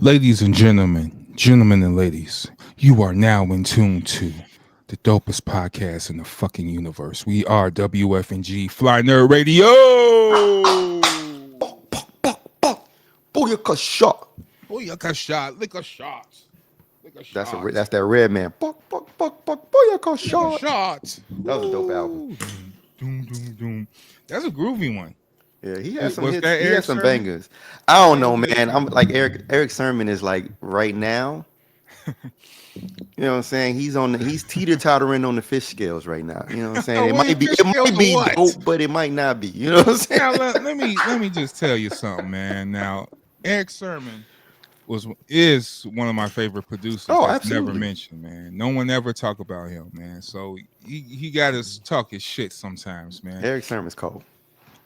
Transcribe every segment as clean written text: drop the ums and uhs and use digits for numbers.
Ladies and gentlemen and ladies, you are now in tune to the dopest podcast in the fucking universe. We are WFNG Fly Nerd Radio. Booyaka shot. Booyaka shot, lick a shot, lick a shot, That's that red man. Booyaka lick a shot. shot. That was a dope album. Woo. Doom, doom, doom. That's a groovy one. Yeah, he has some Was hits. that He Erick has some Sermon? bangers. I don't know, man. I'm like Erick Sermon is like right now. You know what I'm saying? He's teeter-tottering on the fish scales right now. You know what I'm saying? It Wait, might be fish it scales might of be what? dope, but it might not be. You know what I'm saying? Now let me just tell you something, man. Now Erick Sermon is one of my favorite producers Oh, that's never absolutely. mentioned, man. No one ever talk about him, man. So he got to talk his shit sometimes, man. Erick Sermon's cold.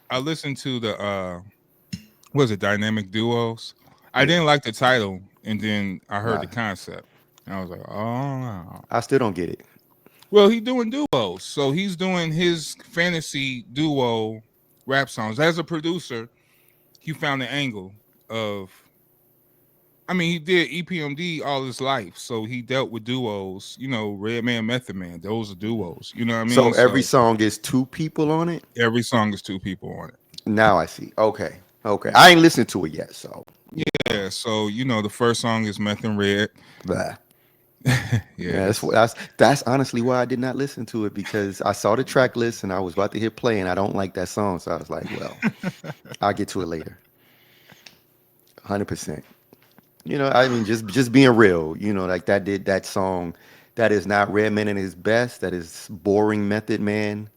I listened to the was it Dynamic Duos? I Yeah. didn't like the title, and then I heard Nah, the concept, and I was like, oh. I still don't get it. Well, he doing duos, so he's doing his fantasy duo rap songs. As a producer, he found the angle of. I mean, he did EPMD all his life, so he dealt with duos. You know, Redman, Method Man, those are duos. You know what I So mean? every So song is two people on it. every song is two people on it. Now I see. Okay. Okay. I ain't listened to it yet, so Yeah, so you know, the first song is Meth and Red. blah. Yeah, Yes, that's honestly why I did not listen to it because I saw the track list and I was about to hit play and I don't like that song, so I was like, well, I'll get to it later. 100%. You know, I mean, just being real. You know, like that song. That is not Redman at his best. That is boring Method Man.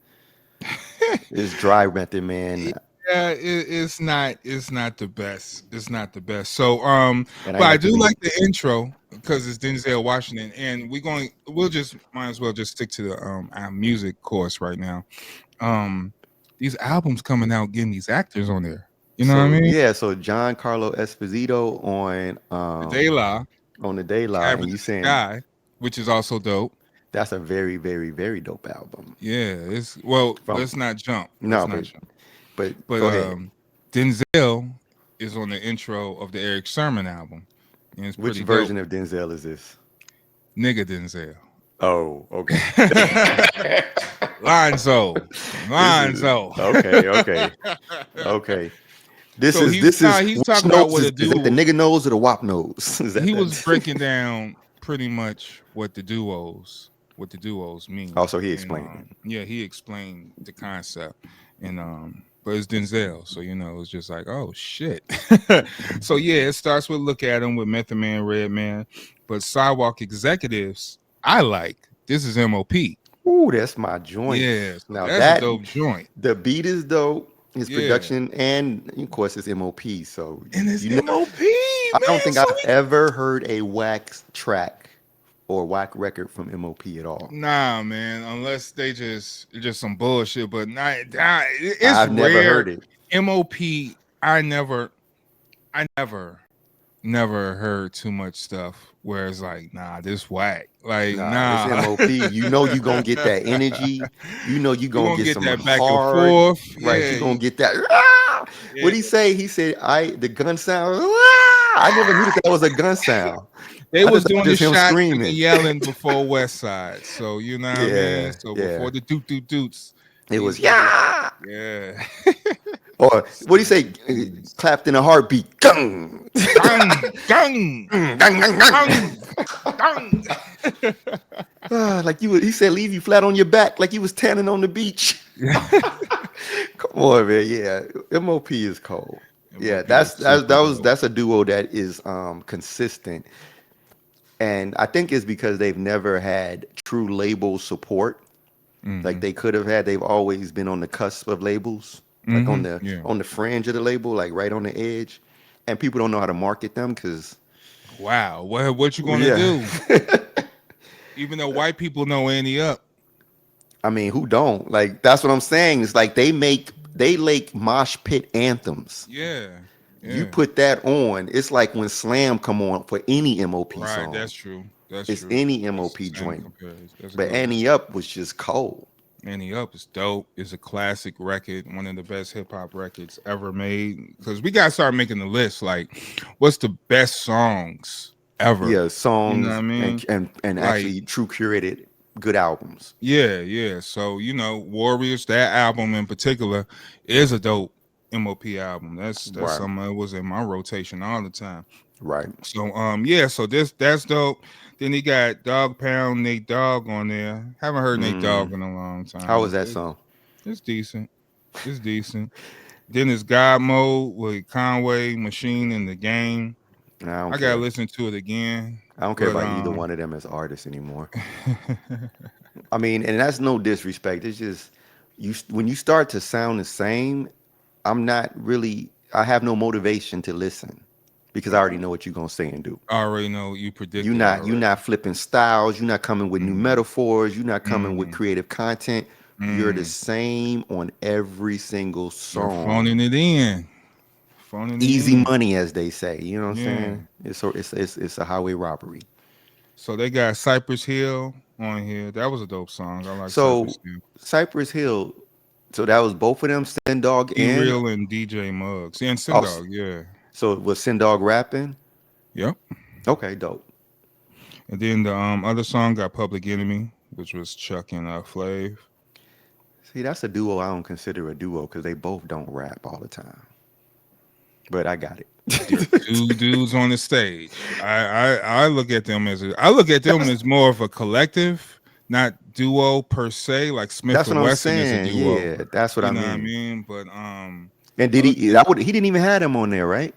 It's dry Method Man, yeah, it's not the best. It's not the best. So and I but ain't I like the do beat. like the intro because it's Denzel Washington, and we'll just might as well just stick to the our music course right now. Um, these albums coming out getting these actors on there. You know what I So mean? yeah, so Giancarlo Esposito The De La, on the Daylight, Cabin and in you the saying Sky, which is also dope. that's a very, very, very dope album. Yeah, it's well. From Let's not jump. Let's no, not jump. but But go ahead. Denzel is on the intro of the Erick Sermon album, and it's Which pretty dope. version of Denzel is this? Nigga Denzel. Oh, okay. Lonzo. This is Lonzo. okay, okay, okay. This So is this is he's which talking about nose what a is that the dude. nigga nose or the wop nose? Is that He was that? breaking down pretty much what the duos mean. Also, he And explained it. yeah, he explained the concept. And but it's Denzel, so you know it's just like, oh shit. So yeah, it starts with Look at Him with Method Man, Red Man. But Sidewalk Executives, I like. This is MOP. Ooh, that's my joint. Yeah, so Now that's a that dope joint. the beat is dope, his Yeah. production, and of course it's MOP. So And it's you know, MOP, I don't man. think So I've ever heard a wax track or whack record from MOP at all. nah, man. Unless they just some bullshit, but it's I've never rare. heard it. MOP. I never heard too much stuff where it's like, nah, this whack. Like, Nah, it's nah. MOP. You know you gonna get that energy. You know you You gonna gonna get get some that back and hard. forth. Right, you Yeah, gonna get that. "Ah!" yeah. What he say? He said, "I the gun sound." "Ah!" I never knew that was a gun sound. They I was just thought doing the just him shots and the screaming. yelling before West Side. So you know what I mean? Yeah, So yeah. before the doots, It was these niggas, yeah. yeah. Or what do you say? Clapped in a heartbeat. Gung. Gang, gang, Gung, gung, gung, gang, gang. Like you, he said, leave you flat on your back, like you was tanning on the beach. Come on, man. Yeah, MOP is cold. Yeah, MOP is super dope. that's a duo that is consistent, and I think it's because they've never had true label support. Like Hmm. they could have had. They've always been on the cusp of labels, like Hmm. Yeah. on the fringe of the label, like right on the edge, and people don't know how to market them because Wow. What you gonna yeah. do? Even though white people know Annie up. I mean, who don't? Like that's what I'm saying. It's like they make mosh pit anthems. Yeah. You Yeah. put that on, it's like when Slam come on for any MOP Right. That's song. true. That's It's true. any That's the MOP same joint. comparison. That's a But good one. Annie Up was just cold. Annie Up is dope. It's a classic record, one of the best hip hop records ever made. Because we gotta start making the list. Like, what's the best songs ever? Yeah, You know what I songs mean? and Like, actually true curated good albums. yeah, yeah. So Warriors, that album in particular, is a dope MOP album. That's Right, something that was in my rotation all the time. right. So yeah, so that's dope. Then he got Dog Pound, Nate Dogg on there. Haven't heard Nate Dogg Mm. in a long How time. was that song? It's decent. It's decent. Then it's God Mode with Conway, Machine, and the Game. I don't I gotta care. listen to it again. I don't care But about either one of them as artists anymore. I mean, and that's no disrespect. It's just when you start to sound the same, I'm not really. I have no motivation to listen because I already know what you're gonna say and do. I already know you You're predicted not you're already. not flipping styles. You're not coming with new Mm, metaphors. You're not coming with mm, creative content. You're the mm. same on every single You're song. phoning it in. Phoning it Easy in. money, as they say. You know what I'm Yeah. saying? It's a highway robbery. So they got Cypress Hill on here. That was a dope song. I like Cypress So Hill. Cypress Hill. So that was both of them, Sin Dog E and Real and DJ Muggs. Yeah, and also. Sindog, yeah. So was Sin Dog rapping? Yep. Okay, dope. And then the other song got Public Enemy, which was Chuck and Flav. See, that's a duo I don't consider a duo because they both don't rap all the time. But I got it. They're two dudes on the stage. I look at them I look at them that's as more of a collective, not duo per se. Like Smith that's what and I'm Wesson is a saying. duo. Yeah, that's what You I know what I mean. mean? But And I did look he? at He didn't even have him on there, right?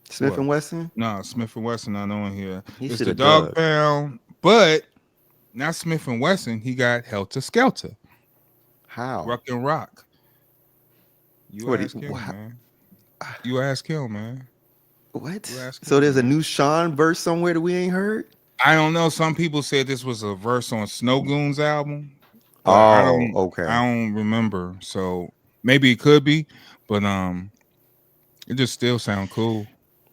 Smith what? and Wesson. No, Smith and Wesson not on here. He It's should the have Dog dug. Pound, but not Smith and Wesson. He got Helter Skelter, How? Ruck and Rock. You What? ask him, man. You ask him, man. You What? ask So him, there's a man. new Sean verse somewhere that we ain't heard. I don't know. Some people said this was a verse on Snow Goons album, but I Oh, don't. okay. I don't remember. So maybe it could be, but it just still sound cool.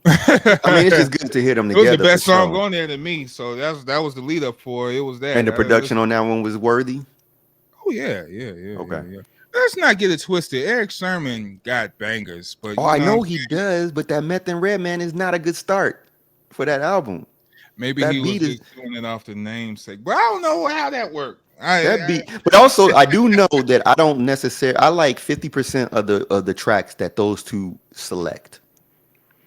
I mean, it's It just good to hear them was the together for best song sure. on there to me. So that was the lead up for it. It was that. And the production on that one was worthy. Oh yeah. Okay. Let's not get it twisted. Erick Sermon got bangers, but Oh, you I know what I'm know he saying? does, but that Meth and Red Man is not a good start for that album. Maybe he That was beat is just doing it off the namesake, but I don't know how that worked. that beat, but also I do know that I don't necessarily I like 50% of the tracks that those two select.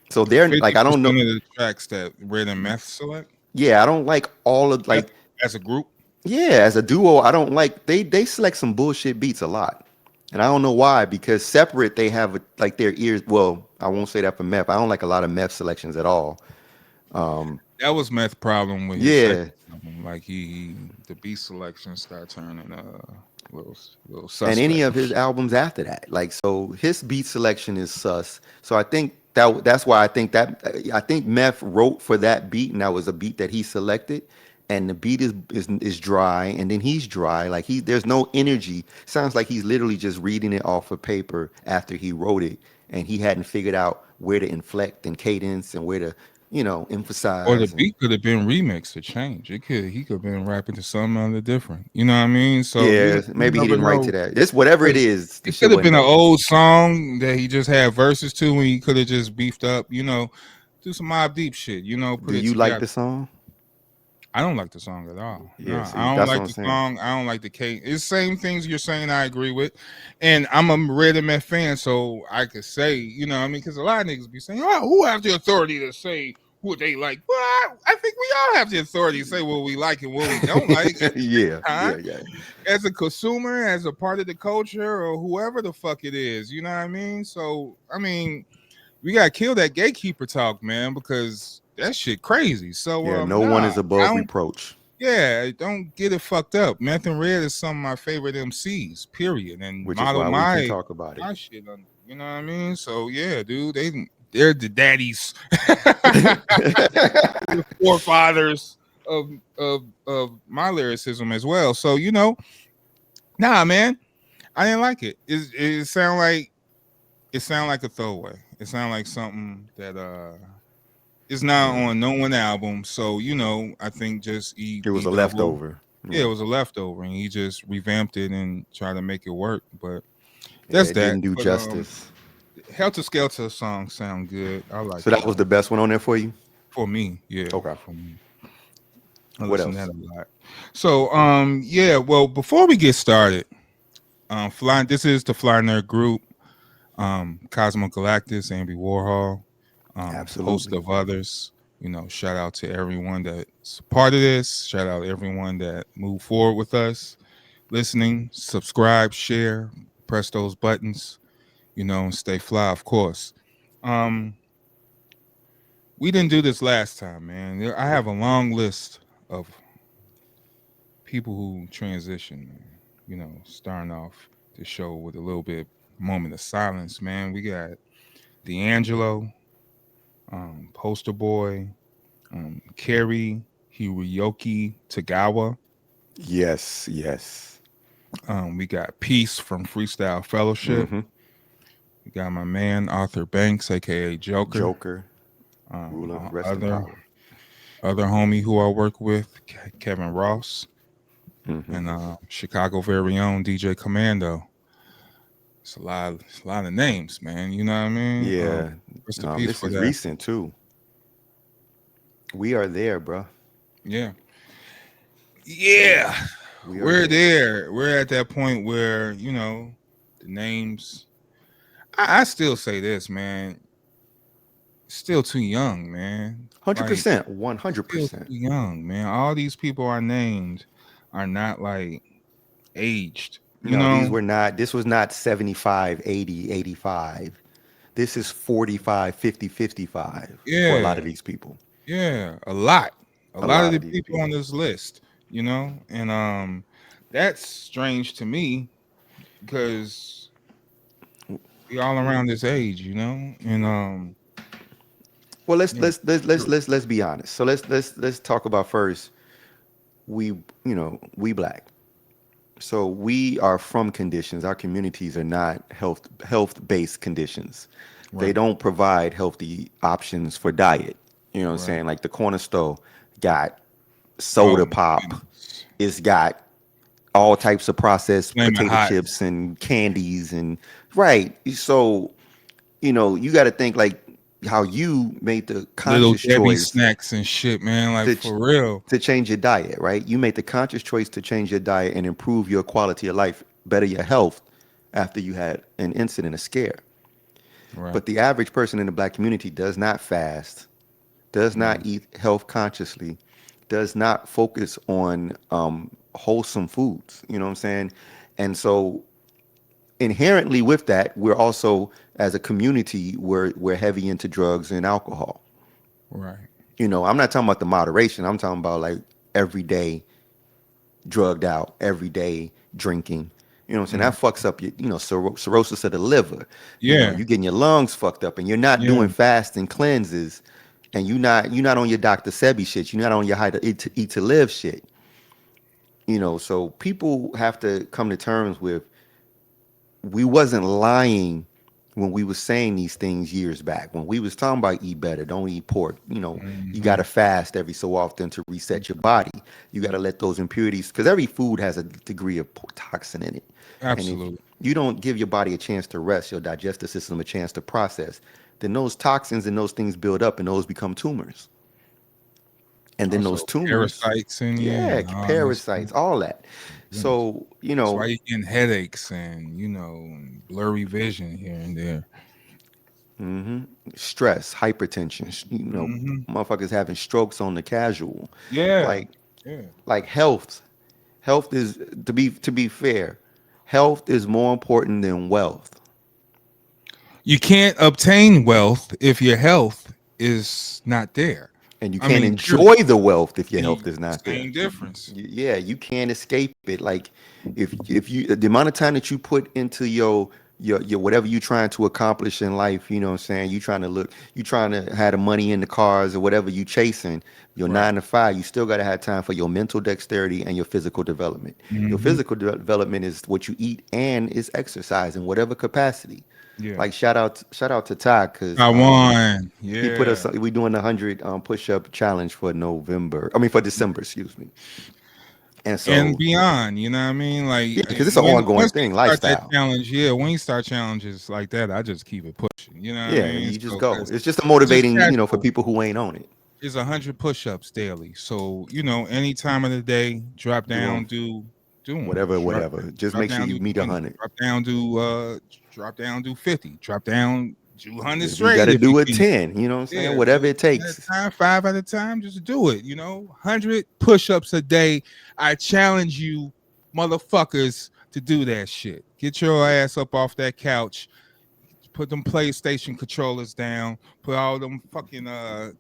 So they're like I don't 50% know. of the tracks that Red and Meth select Yeah, I don't like all of as, like as a group. yeah, as a duo, I don't like they select some bullshit beats a lot. And I don't know why because separate they have like their ears. Well, I won't say that for Meth. I don't like a lot of Meth selections at all. That was Meth problem with his second Yeah, album. Like the beat selection started turning little and any suspect. of his albums after that. Like so his beat selection is sus. So I think that's why I think Meth wrote for that beat and that was a beat that he selected and the beat is dry and then he's dry like there's no energy. Sounds like he's literally just reading it off of paper after he wrote it and he hadn't figured out where to inflect and cadence and where to, Or the emphasize and beat could have been remixed or changed. He could have been rapping to something other different. You know what I mean? So yeah, you maybe he never didn't write to know. that. It's whatever it But is, the it shit could have wasn't been an dope. old song that he just had verses to and he could have just beefed up, do some Mob Deep shit, Do put it you like together. the song? I don't like the song at all. No, Yeah, see, I don't that's what like I'm the saying. song. I don't like the case. It's same things you're saying. I agree with, and I'm a Red MF fan, so I could say, what I mean, because a lot of niggas be saying, "Oh, who have the authority to say what they like?" Well, I think we all have the authority to say what we like and what we don't like at the same Yeah, time, yeah, yeah. as a consumer, as a part of the culture, or whoever the fuck it is. You know what I mean? So, I mean, we gotta kill that gatekeeper talk, man, because that shit crazy. So, Yeah, no one nah, is I above don't. reproach. Yeah, don't get it fucked up. Meth and Red is some of my favorite MCs, period. And Which is model why we can talk about it. my shit on, you know what I mean? So yeah, dude, they're the daddies, the forefathers of my lyricism as well. So, nah, man, I didn't like it. It sound like a throwaway. It sound like something that is not Yeah. on no one album. So, I think just It was E a double. leftover. Yeah, it Right. was a leftover, and he just revamped it and tried to make it work. But Yeah, that's it that. didn't do But justice. Helter Skelter songs sound good. I So like it that was the best one on there for you. for me. Yeah, Okay. for me. I What listen to else? that a lot. So yeah. Well, before we get started, fly. This is the Fly Nerd Group. Cosmo Galactus, Amby Warhol, host Absolutely. of others. Shout out to everyone that's part of this. Shout out to everyone that moved forward with us, listening, subscribe, share, press those buttons, and stay fly, of course. Um, we didn't do this last time, man. I have a long list of people who transition, man. Starting off the show with a little bit moment of silence, man. We got D'Angelo, Poster Boy, Kerry Hiroyoki Tagawa. Yes, yes. We got Peace from Freestyle Fellowship. Mm-hmm. We got my man Arthur Banks, aka Joker. Joker, ruler, Our rest in other power. homie who I work with, Kevin Ross, Mm-hmm. and Chicago very own DJ Commando. It's a lot of names, man. You know what I mean? Yeah. Rest in peace This for is that. recent too. We are there, bro. Yeah, yeah. We are We're there. there. We're at that point where the names. I still say this, man. Still too young, man. Like 100%. 100%. still too young, man. All these people I named are not like aged. No, this was not 75, 80, 85. This is 45, 50, 55 for a lot Yeah, of these people. yeah, a lot. A A lot of lot the of these people on people. this list, and that's strange to me because we all around this age, and Well, yeah, let's be honest. So let's talk about first we, we black. So we are from conditions. Our communities are not health based conditions. They right, don't provide healthy options for diet. You know what I'm right. saying? Like the corner store got Oh soda my pop. goodness, It's got all types of processed flaming potato hot. chips and candies and right. So, you got to think like how you made the Little conscious Debbie choice snacks and shit, man. Like to for real. to change your diet, right? You made the conscious choice to change your diet and improve your quality of life, better your health after you had an incident, a scare. Right. But the average person in the black community does not fast, does Right. not eat health consciously, does not focus on wholesome foods. You know what I'm saying? And so inherently with that, we're also as a community we're heavy into drugs and alcohol. Right. I'm not talking about the moderation. I'm talking about like everyday drugged out, everyday drinking. You know what I'm saying? Mm. That fucks up your, cirrhosis of the liver. Yeah. You're getting your lungs fucked up and you're not Yeah. doing fasting cleanses and you're not on your Dr. Sebi shit. You're not on your how to eat to live shit. So people have to come to terms with we wasn't lying when we was saying these things years back. When we was talking about eat better, don't eat pork. You got Hmm. to fast every so often to reset your body. You got to let those impurities, because every food has a degree of toxin in it. And if Absolutely. you don't give your body a chance to rest, your digestive system a chance to process, then those toxins and those things build up and those become tumors. And then those Also tumors, parasites in you yeah, and all that stuff. parasites, all that. Goodness. So, That's why you're getting headaches and blurry vision here and there. stress, hypertension, Hmm. motherfuckers having strokes on the casual. Yeah. Like Yeah. like health. Health is to be fair, health is more important than wealth. You can't obtain wealth if your health is not there. And you I can't mean, period. enjoy the wealth if your health is not there. Same difference. Yeah, you can't escape it. Like if you the amount of time that you put into your whatever you're trying to accomplish in life, you know what I'm saying? You trying to have the money in the cars or whatever you chasing, your Right. 9 to 5, you still gotta have time for your mental dexterity and your physical development. Your Hmm. physical development is what you eat and is exercise in whatever capacity. Yeah. Like shout out to Ty because Taiwan. he put us Yeah. we doing the 100 push-up challenge for November. I mean for December, excuse me. And and so, beyond. You know what I mean? Like yeah, because it's an ongoing once you thing, start that lifestyle. challenge, yeah, when you start challenges like that, I just keep it pushing. You know what I Yeah, mean? you just So go. because It's just a it's just motivating, for casual. people who ain't on it. Is 100 push-ups daily. So any time of the day, drop Do down, them, do them. whatever, whatever. Just Drop make sure down, you do meet 20. 100. Drop down, do 50. Drop down, do 100 If you got straight to if you do it can. 10, you know what I'm saying? Yeah, Whatever do it it 10 at takes. a time, 5 at a time. Just do it. 100 push-ups a day. I challenge you, motherfuckers, to do that shit. Get your ass up off that couch. Put them PlayStation controllers down. Put all them fucking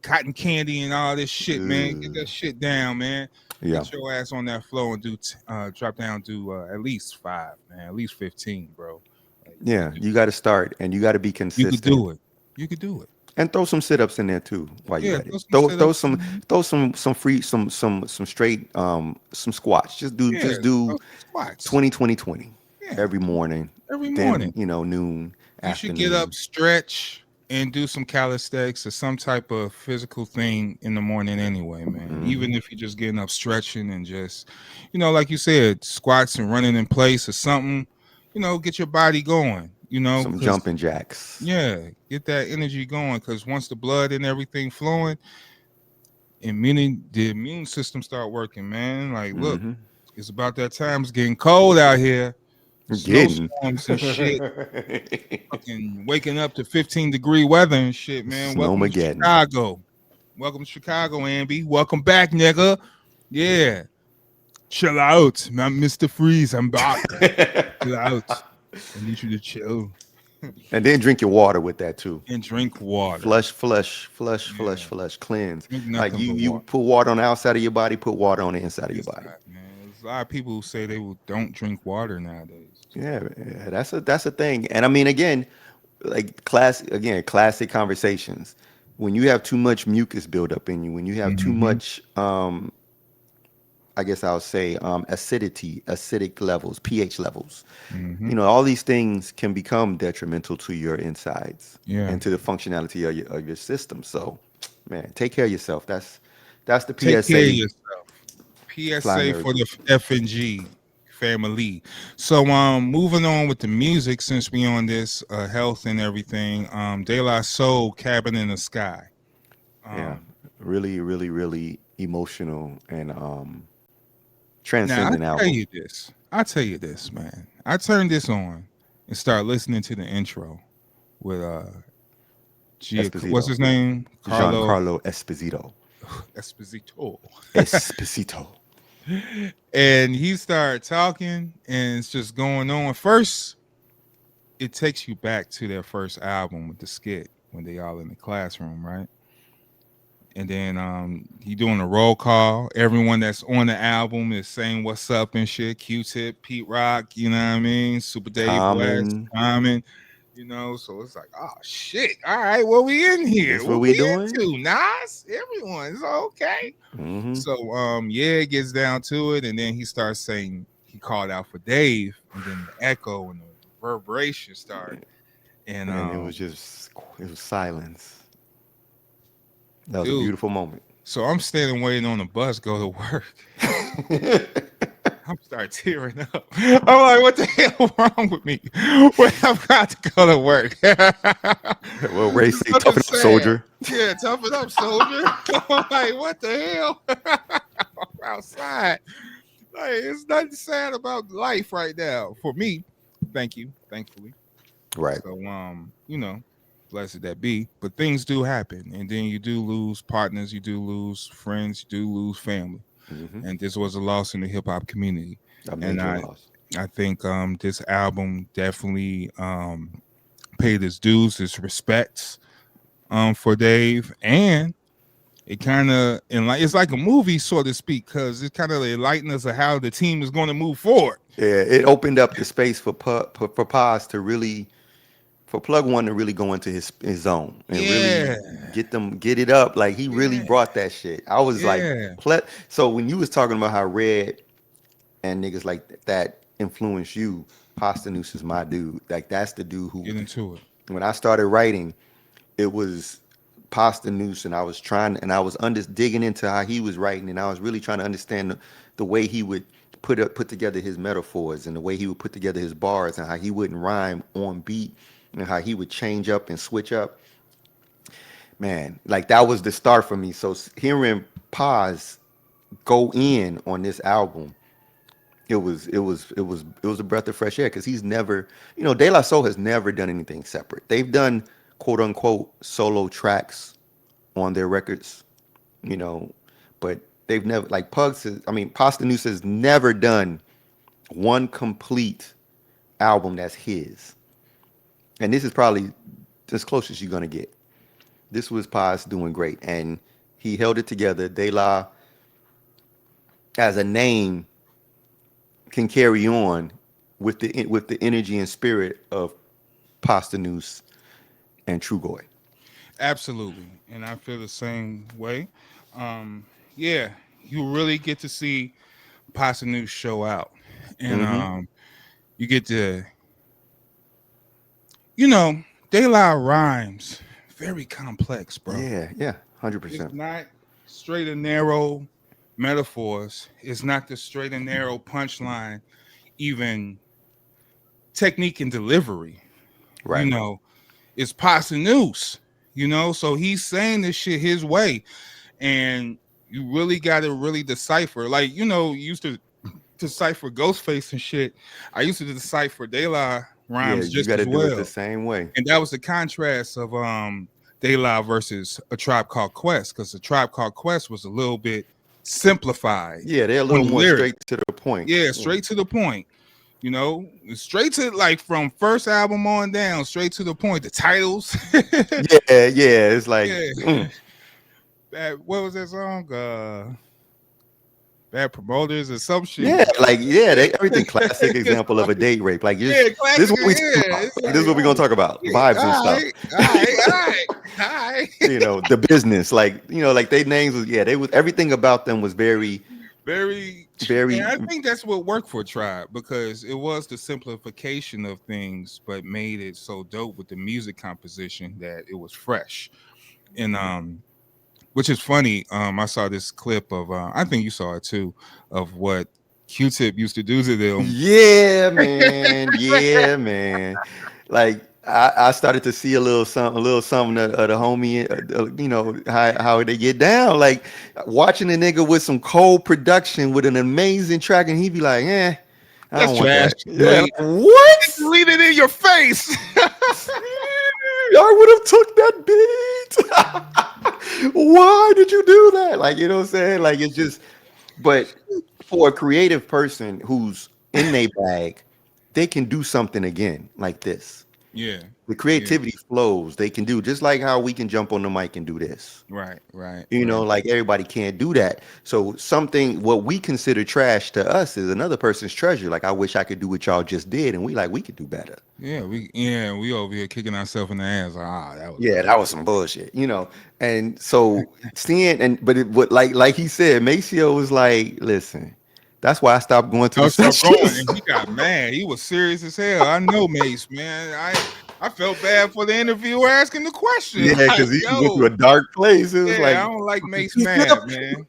cotton candy and all this shit, man. Get Ugh. that shit down, man. Yeah, Get your ass on that floor and drop down, do at least 5, man, at least 15, bro. Like yeah. You got to start, and you got to be you could consistent, do it. You could do it. and throw some sit ups in there too while you Yeah, at it. throw some Throw sit-ups some in. free some straight some squats. Yeah, Just do throw some squats. 20 Yeah, every morning. every Then morning. noon, You should get up, afternoon. stretch, and do some calisthenics or some type of physical thing in the morning anyway, man. Hmm. Even if you're just getting up, stretching, and just, like you said, squats and running in place or something, get your body going, Some because, jumping jacks. yeah, get that energy going. Because once the blood and everything flowing, the immune system start working, man. Like, look, Hmm. it's about that time. It's getting cold out here, Getting. snowstorms and shit. Fucking waking up to 15-degree weather and shit, man. Welcome to Snowmageddon. Chicago. Welcome to Chicago, Amby. Welcome back, nigga. Yeah. Chill out, man. Mr. Freeze. I'm back. Chill out. I need you to chill And then drink your water with that too. and drink water. Flush, Yeah. cleanse. Drink Like nothing but you water. put water on the outside of your body, put water on the inside of your It's body. not, man. There's a lot of people who say don't drink water nowadays. Yeah, that's a thing. And I mean, again, like classic conversations. When you have too much mucus build up in you, when you have too Mm-hmm. much, I guess I'll say, acidic levels, pH levels, Mm-hmm. all these things can become detrimental to your insides Yeah. and to the functionality of your system. So, man, take care of yourself. That's the Take care of PSA. yourself. Flying PSA for Earth. the FNG family. So moving on with the music since we on this health and everything. De La Soul, Cabin in the Sky. Yeah, Um really, really, really emotional and Now transcendent album. I tell you this, man. I turned this on and start listening to the intro with what's Esposito, his name? Carlo Giancarlo Esposito, Esposito. Esposito. And he started talking and it's just going on. First, it takes you back to their first album with the skit when they all in the classroom, right? And then he doing a roll call. Everyone that's on the album is saying what's up and shit. Q-Tip, Pete Rock, you know what I mean? Super Dave West, Common. Common, so it's like, oh shit. All right, what we in here? This what What we we doing? into? Nas? Everyone's okay. Hmm. So yeah, it gets down to it, and then he starts saying he called out for Dave, and then the echo and the reverberation start. And And it was silence. That was a dude, beautiful moment. so I'm standing waiting on the bus, go to work. I'm start tearing up. I'm like, what the hell wrong with me? When I'm about to go to work. Well, Ray It's say, nothing toughen up, sad. soldier. Yeah, toughen up, soldier. I'm like, what the hell? I'm outside. Like, it's nothing sad about life right now for me. Thank you, thankfully. Right. So, blessed that be. But things do happen, and then you do lose partners, you do lose friends, you do lose family, Hmm. and this was a loss in the hip hop community. A And major I, loss. I think this album definitely paid his dues, his respects for Dave, and it kind of it's like a movie, so to speak, because it kind of enlightened us of how the team is going to move forward. Yeah, it opened up the space for Paz to really, for Plug One to really go into his zone and really Yeah, get it up. Like he really yeah, brought that shit. I was like, yeah. so when you was talking about how Red and niggas like that influence you, Pasta Noose is my dude. Like that's the dude who, Get into it. when I started writing, it was Pasta Noose, and I was digging into how he was writing, and I was really trying to understand the way he would put together his metaphors and the way he would put together his bars and how he wouldn't rhyme on beat and how he would change up and switch up. Man, like that was the start for me. So hearing Paz go in on this album, it was a breath of fresh air because he's never, De La Soul has never done anything separate. They've done quote unquote solo tracks on their records, you know, but they've never like Pasta Noose has never done one complete album that's his. And this is probably as close as you're gonna get. This was Paz doing great, and he held it together. De La, as a name, can carry on with the energy and spirit of Pasta Noose and Trugoy. Absolutely, and I feel the same way. Yeah, you really get to see Pasta News show out, and Hmm. you get to, you know, De La rhymes very complex, bro. Yeah, yeah, It's 100%. not straight and narrow metaphors. It's not the straight and narrow punchline. Even technique and delivery, you Right. know, it's Pasta News. So he's saying this shit his way, and you really got to really decipher. Like, you used to decipher Ghostface and shit. I used to decipher De La Yeah, rhymes you just got to as do it the well, same way. and that was the contrast of De La versus A Tribe Called Quest, because A Tribe Called Quest was a little bit simplified Yeah, they're a on little the more lyric. straight to the point. Yeah, Yeah, straight to the point. Straight to, like, from first album on down, straight to the point. The titles. yeah, yeah. It's like, Yeah. What was that song? Bad Promoters or some shit. yeah, like yeah, Yeah. they everything classic example of a date rape. Like just Yeah, this is classic. what we talking Yeah, about. it's Like, this is like, what we're gonna oh, talk about. yeah, Vibes and all stuff. right, all right, all right, all right. The business. Like, like they names was they was everything about them was very, Very, and very I think that's what worked for Tribe, because it was the simplification of things, but made it so dope with the music composition that it was fresh. And which is funny. I saw this clip of, I think you saw it too, of what Q-Tip used to do to them. yeah, man. Yeah, man. Like I started to see a little something of the homie, how they get down. Like watching a nigga with some cold production with an amazing track, and he be like, I That's don't want trash. that. Yeah, Like, like, what? leave it in your face. I would have took that beat. Why did you do that? Like, you know what I'm saying? Like, it's just, but for a creative person who's in their bag, they can do something again like this. Yeah, The yeah, creativity flows. They can do just like how we can jump on the mic and do this. right, right, right. Like everybody can't do that. So something what we consider trash to us is another person's treasure. Like I wish I could do what y'all just did, and we could do better. We over here kicking ourselves in the ass. That was Yeah, bad. that was some bullshit. And so seeing but like he said, Maceo was like, listen, that's why I stopped going to I the stopped going, sessions. and he got mad. He was serious as hell. I know Mace, man. I felt bad for the interviewer asking the question. Yeah, Like, because he went to a yo, dark place. It was like, yeah, I don't like Mace mad, man.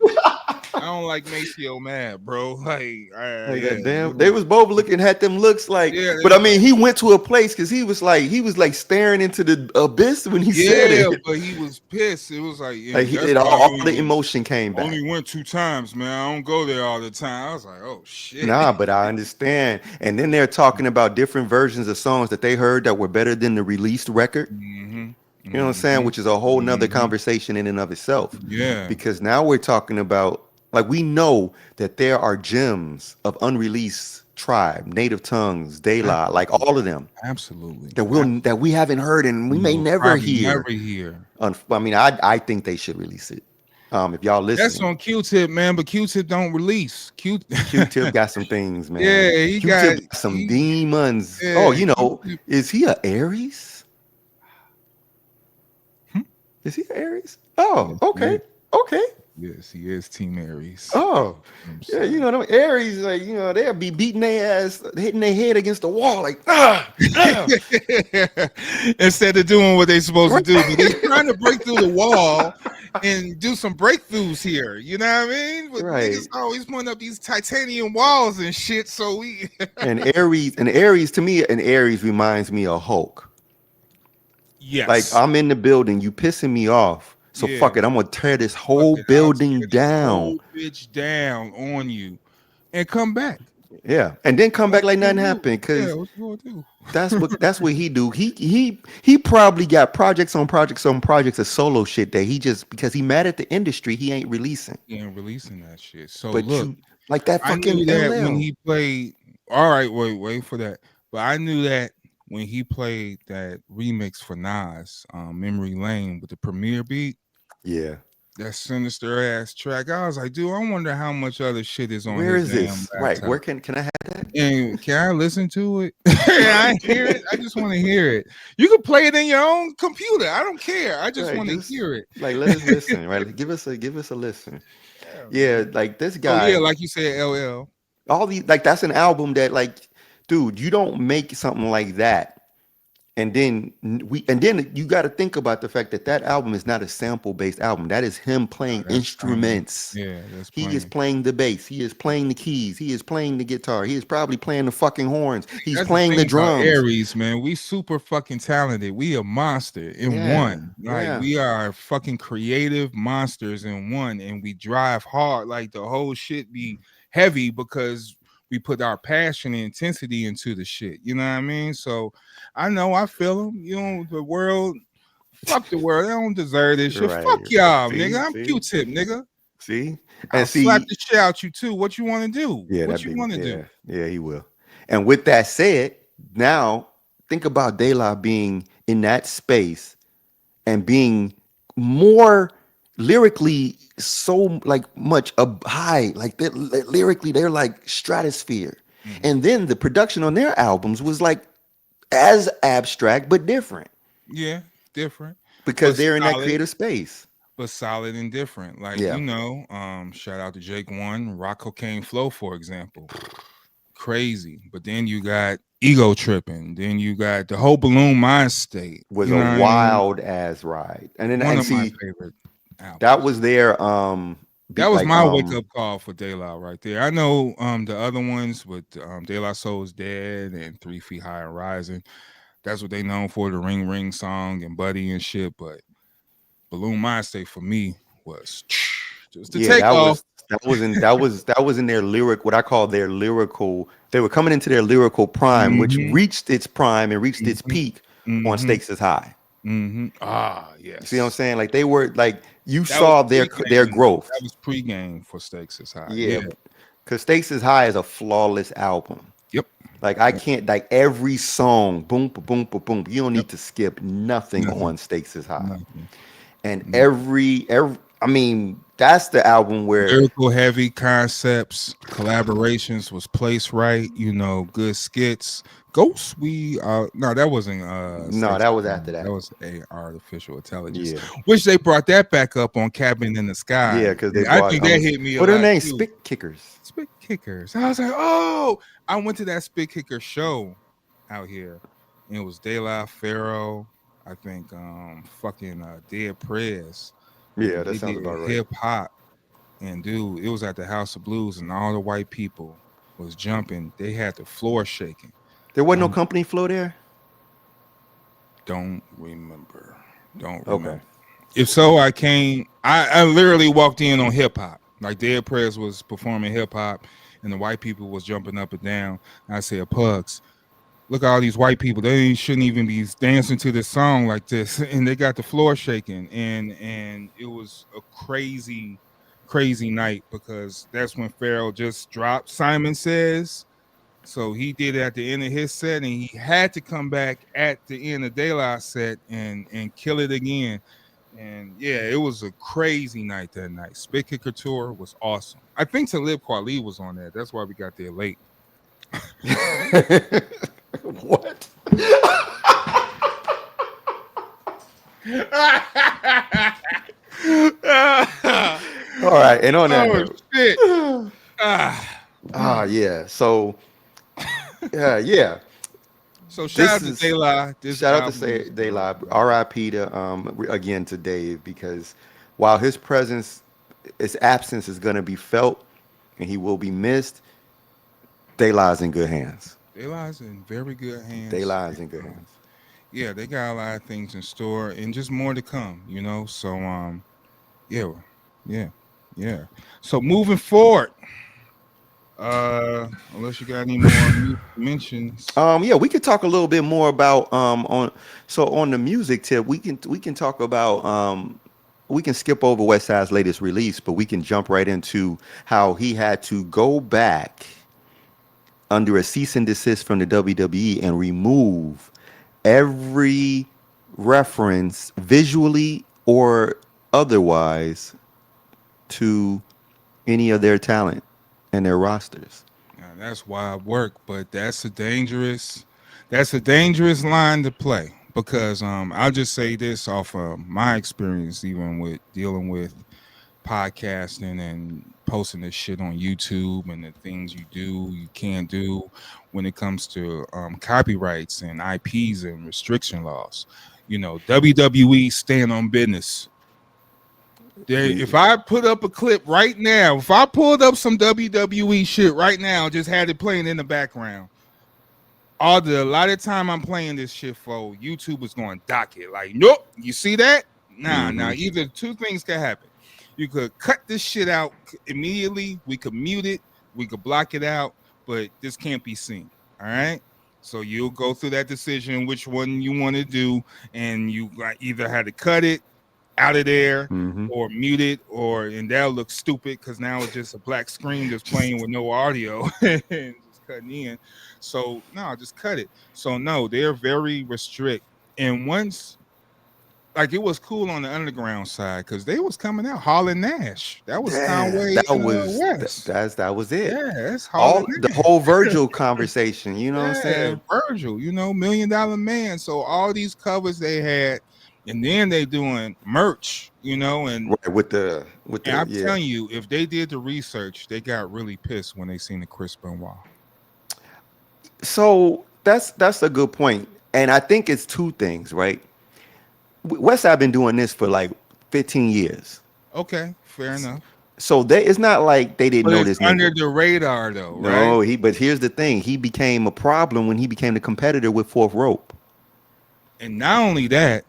I don't like Maceo mad, bro. Like, like yeah, that damn. They was both looking at them looks like, yeah, but I mean, he went to a place because he was like staring into the abyss when he said yeah, it. but he was pissed. It was like, Like that's why I all the only emotion came back. only went 2 times, man. I don't go there all the time. I was like, oh shit. Nah, but I understand. And then they're talking about different versions of songs that they heard that were better than the released record. Hmm. You know what I'm saying? Hmm. Which is a whole nother Hmm. conversation in and of itself. Yeah, Because now we're talking about, like, we know that there are gems of unreleased Tribe, Native Tongues, De La, like all of them absolutely. that we haven't heard and we may We'll never probably never hear. hear. I mean, I think they should release it. If y'all That's listening, on Q-Tip, man. But Q-Tip don't release. Q-Tip got some things, man. Yeah, Q-Tip got some demons. Oh, yeah. Q-Tip. is he a Aries? Hmm? Is he a Aries? Oh, Yes, okay. man. Okay. Yes, he is Team Aries. Oh, I'm yeah, sorry. them Aries, like, they'll be beating their ass, hitting their head against the wall, like, ah. Instead of doing what they're supposed to Right, do, but they trying to break through the wall and do some breakthroughs here. You know what I mean? But niggas right. always putting up these titanium walls and shit. So we, And Aries, to me, an Aries reminds me of Hulk. Like, yes, I'm in the building, you pissing me off. So yeah, fuck it, I'm gonna tear this fuck whole it, I'll tear building this down. whole bitch down on you and come back. Yeah, and then come What back like you nothing gonna do? happened, Yeah, because what you gonna do? that's what he do. He probably got projects on projects on projects of solo shit that he just, because he mad at the industry, he ain't releasing. And releasing that shit. So But look, you, like that I knew fucking that when LL. he played. All right, wait for that. But I knew that when he played that remix for Nas, "Memory Lane" with the premiere beat, Yeah. that sinister ass track. I was like, dude, I wonder how much other shit is on Where his is damn this? Right. Where laptop. can I have that? And can I listen to it? I hear it. I just want to hear it. You can play it in your own computer. I don't care. I just Right. want to Just hear it. like let us listen. Right. Like, give us a listen. Yeah, Yeah. man. Like this So yeah, guy. like you said, LL. All these, like, that's an album that, like, dude, you don't make something like that. And then you got to think about the fact that that album is not a sample based album. That is him Nah, playing that's playing. instruments. Yeah, that's He is playing. playing the bass. He is playing the keys. He is playing the guitar. He is probably playing the fucking horns. He's That's the playing thing the about drums. Aries, man. We super fucking talented. We a monster in Yeah, one. Like yeah. we are fucking creative monsters in one, and we drive hard. Like the whole shit be heavy because we put our passion and intensity into the shit. You know what I mean? So I know I feel them. You know, the world, fuck the world. They don't deserve this shit. Right. Fuck y'all, See, nigga. I'm see, Q-tip, nigga. see, I'll and slap see. the shit out you too. What you want to do? Yeah, What that you big. want to Yeah, do? yeah, he will. And with that said, now think about De La being in that space and being more lyrically so, like, much high, like lyrically they're like stratosphere. Mhm. And then the production on their albums was like as abstract but different Yeah, different, because but they're in that solid. creative space. But solid and different. Like, Yeah, shout out to Jake One, Rock Cocaine Flow, for example. Crazy. But then you got ego tripping. Then you got the whole balloon mind state. was You a know what I mean? wild ass ride. And then One and of my see, favorite that albums. was their That beat was like my wake up call for De La right there. I know the other ones with De La Soul's Dead and 3 Feet High and Rising. That's what they known for, the Ring Ring song and Buddy and shit. But Balloon Mind State for me was just the yeah, that takeoff. was that was in their lyric, what I call their lyrical. They were coming into their lyrical prime, which Mm-hmm. reached its prime and reached its Mm-hmm. peak on Mm-hmm. Stakes is High. Mm-hmm. Ah, You see what I'm yes. saying? Like, they were like, you That was saw their pregame. That growth. was pregame for Stakes is High. Yeah, Yeah. because Stakes is High is a flawless album. Yep. Like, I Yep. can't, like, every song, boom, boom, boom, boom. You don't Yep. need to skip nothing Nothing. on Stakes is High. Nothing. And Nothing. every I mean, that's the album where, Lyrical heavy concepts, collaborations was placed right. Good skits. Ghost, we no, that wasn't no, Stakes. that was after That that. was a artificial intelligence. Yeah. Which they brought that back up on Cabin in the Yeah, Sky. because they I brought think that hit me a what are their lot names? too. Spit Kickers. Spit Kickers. I was like, oh, I went to that Spit Kicker show out here. And it was De La Pharaoh, I think fucking Dead Prez. Yeah, And that they sounds did about right. hip hop. And dude, it was at the House of Blues and all the white people was jumping. They had the floor shaking. There wasn't no I'm company flow there. don't remember. Don't Okay. remember. If so, I literally walked in on hip hop. Like Dead Prez was performing hip hop and the white people was jumping up and down. I said, Pugs, look at all these white people. They shouldn't even be dancing to this song like this. And they got the floor shaking. And it was a crazy, crazy night because that's when Pharrell just dropped Simon Says. So he did it at the end of his set, and he had to come back at the end of De La set and kill it again. And yeah, it was a crazy night that night. Spit Kicker tour was awesome. I think Talib Kweli was on that. That's why we got there late. What? All right, and on that Oh note, shit. Ah. yeah. So yeah. So shout This out to De is La. This shout out to album say is De dope, La, bro. R.I.P. to again to Dave, because while his presence, his absence is gonna be felt and he will be missed, De La's in good hands. De La's in very good De hands. La is in good Um, hands. yeah, they got a lot of things in store and just more to come, you know. So yeah, yeah, yeah. So moving forward, unless you got any more music mentions. Yeah, we could talk a little bit more about on the music tip. We can talk about we can skip over West Side's latest release, but we can jump right into how he had to go back under a cease and desist from the WWE and remove every reference, visually or otherwise, to any of their talent and their rosters. Now, that's wild work, but that's a dangerous line to play because I'll just say this off of my experience, even with dealing with podcasting and posting this shit on YouTube and the things you do, you can't do when it comes to copyrights and IPs and restriction laws. You know, WWE stand on business. If We I put up a clip right now, if I pulled up some WWE shit right now, just had it playing in the background, a lot of time I'm playing this shit for YouTube is going dock it. Like, nope, you see that? Nah, hmm now either two things can happen. You could cut this shit out immediately. We could mute it. We could block it out, but this can't be seen. All right. So you'll go through that decision, which one you want to do, and you either had to cut it out of there hmm or mute it, or and that'll look stupid because now it's just a black screen just playing with no audio and just cutting in. So no, just cut it. So no, they're very restrict. And once like it was cool on the underground side because they was coming out Hall and Nash. That was Yeah, Conway that and was West. that was it. Yeah, that's Hall and All the Nash. whole Virgil conversation, you know what I'm Yeah, saying? Virgil, you know, $1 Million Man. So all these covers they had, and then they doing merch, you know, Right, with and the I'm yeah. telling you, if they did the research, they got really pissed when they seen the Chris Benoit. So that's a good point, and I think it's two things, right? Westside been doing this for like 15 years, Okay, fair enough. so it's not like they didn't But know it's this under nigga. the radar though, right? No, but here's the thing: he became a problem when he became the competitor with Fourth Rope. And not only that,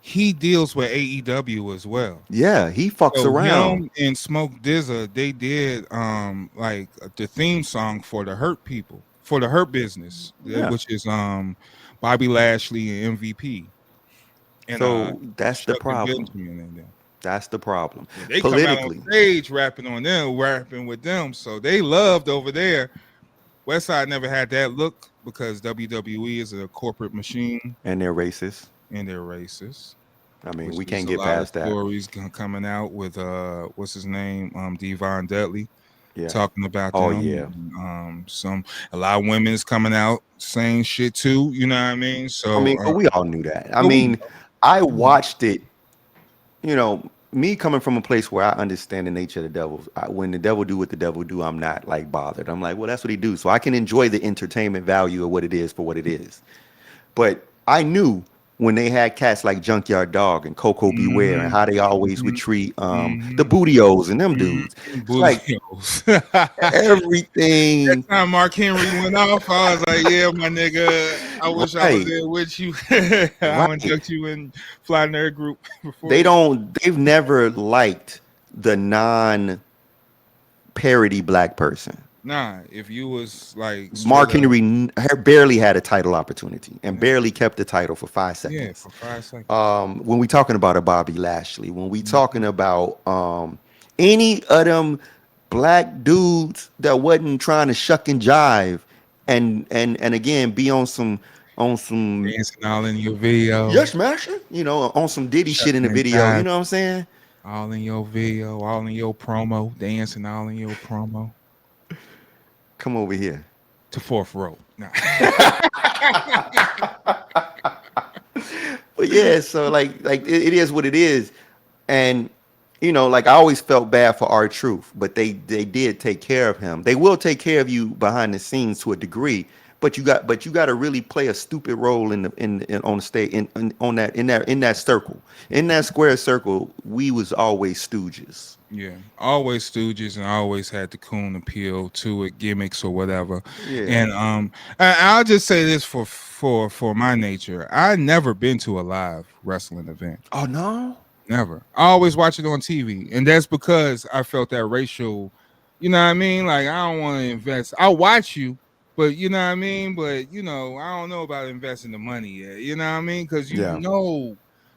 he deals with AEW as well. Yeah, he fucks So around. him and Smoke Dizza, they did like the theme song for the Hurt People, for the Hurt Business, Yeah, which is Bobby Lashley and MVP and so that's the Chuck and problem. Benjamin and them. That's the problem. Yeah, they come out on Politically, stage rapping on them, rapping with them. So they loved over there. Westside never had that look because WWE is a corporate machine and they're racist. and they're racist. I mean, Which we is can't a get lot of past that. stories coming out with what's his name, Devon Dudley, Yeah. talking about Oh them. yeah. And, a lot of women's coming out saying shit too. You know what I mean? I So, mean, but we all knew that. I but we mean, I know. watched it. You know, me coming from a place where I understand the nature of the devil. When the devil do what the devil do, I'm not like bothered. I'm like, well, that's what he do. So I can enjoy the entertainment value of what it is for what it is. But I knew when they had cats like Junkyard Dog and Coco Beware and Mhm, how they always would mhm, treat the mhm, Bootios and them dudes. mhm. It's like Bullshit. That everything time Mark Henry went off, I was like, "Yeah, my nigga, I wish I was right, there with you. I right. induct you in Fly Nerd Group before They you." don't. They've never liked the non parody black person. Nah, if you was like straight Mark up, Henry barely had a title opportunity and yeah, barely kept the title for five yeah, seconds. for 5 seconds. When we talking about a Bobby Lashley, when we talking Mhm. about any of them black dudes that wasn't trying to shuck and jive and again be on some Dancing all in your video, yes master, on some Diddy shit in shucking the and video, you jiving, know what I'm saying? all in your video, all in your promo, dancing all in your promo Come over here. to fourth row. Nah. But yeah, so like it is what it is. And you know, like I always felt bad for our truth, but they did take care of him. They will take care of you behind the scenes to a degree, but you got to really play a stupid role in on the stage on that in that circle, in that square circle. We was always stooges. Yeah, always Stooges and always had the coon appeal to it, gimmicks or whatever. Yeah. And I'll just say this for my nature, I never been to a live wrestling event. Oh no. Never. I always watch it on TV, and that's because I felt that racial. You know what I mean? Like I don't want to invest. I'll watch you, but you know what I mean. But I don't know about investing the money yet. You know what I mean? Because Yeah.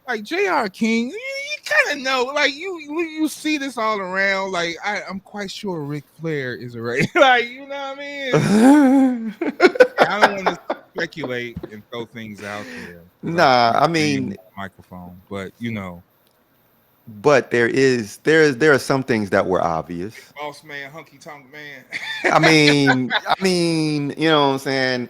like Jr. King, you kind of know. Like you see this all around. Like I'm quite sure Ric Flair is a race. Like you know what I mean? I don't want to speculate and throw things out there because I Nah, can't I name mean, the microphone, but but there are some things that were obvious. boss man, hunky tonk man. You know what I'm saying?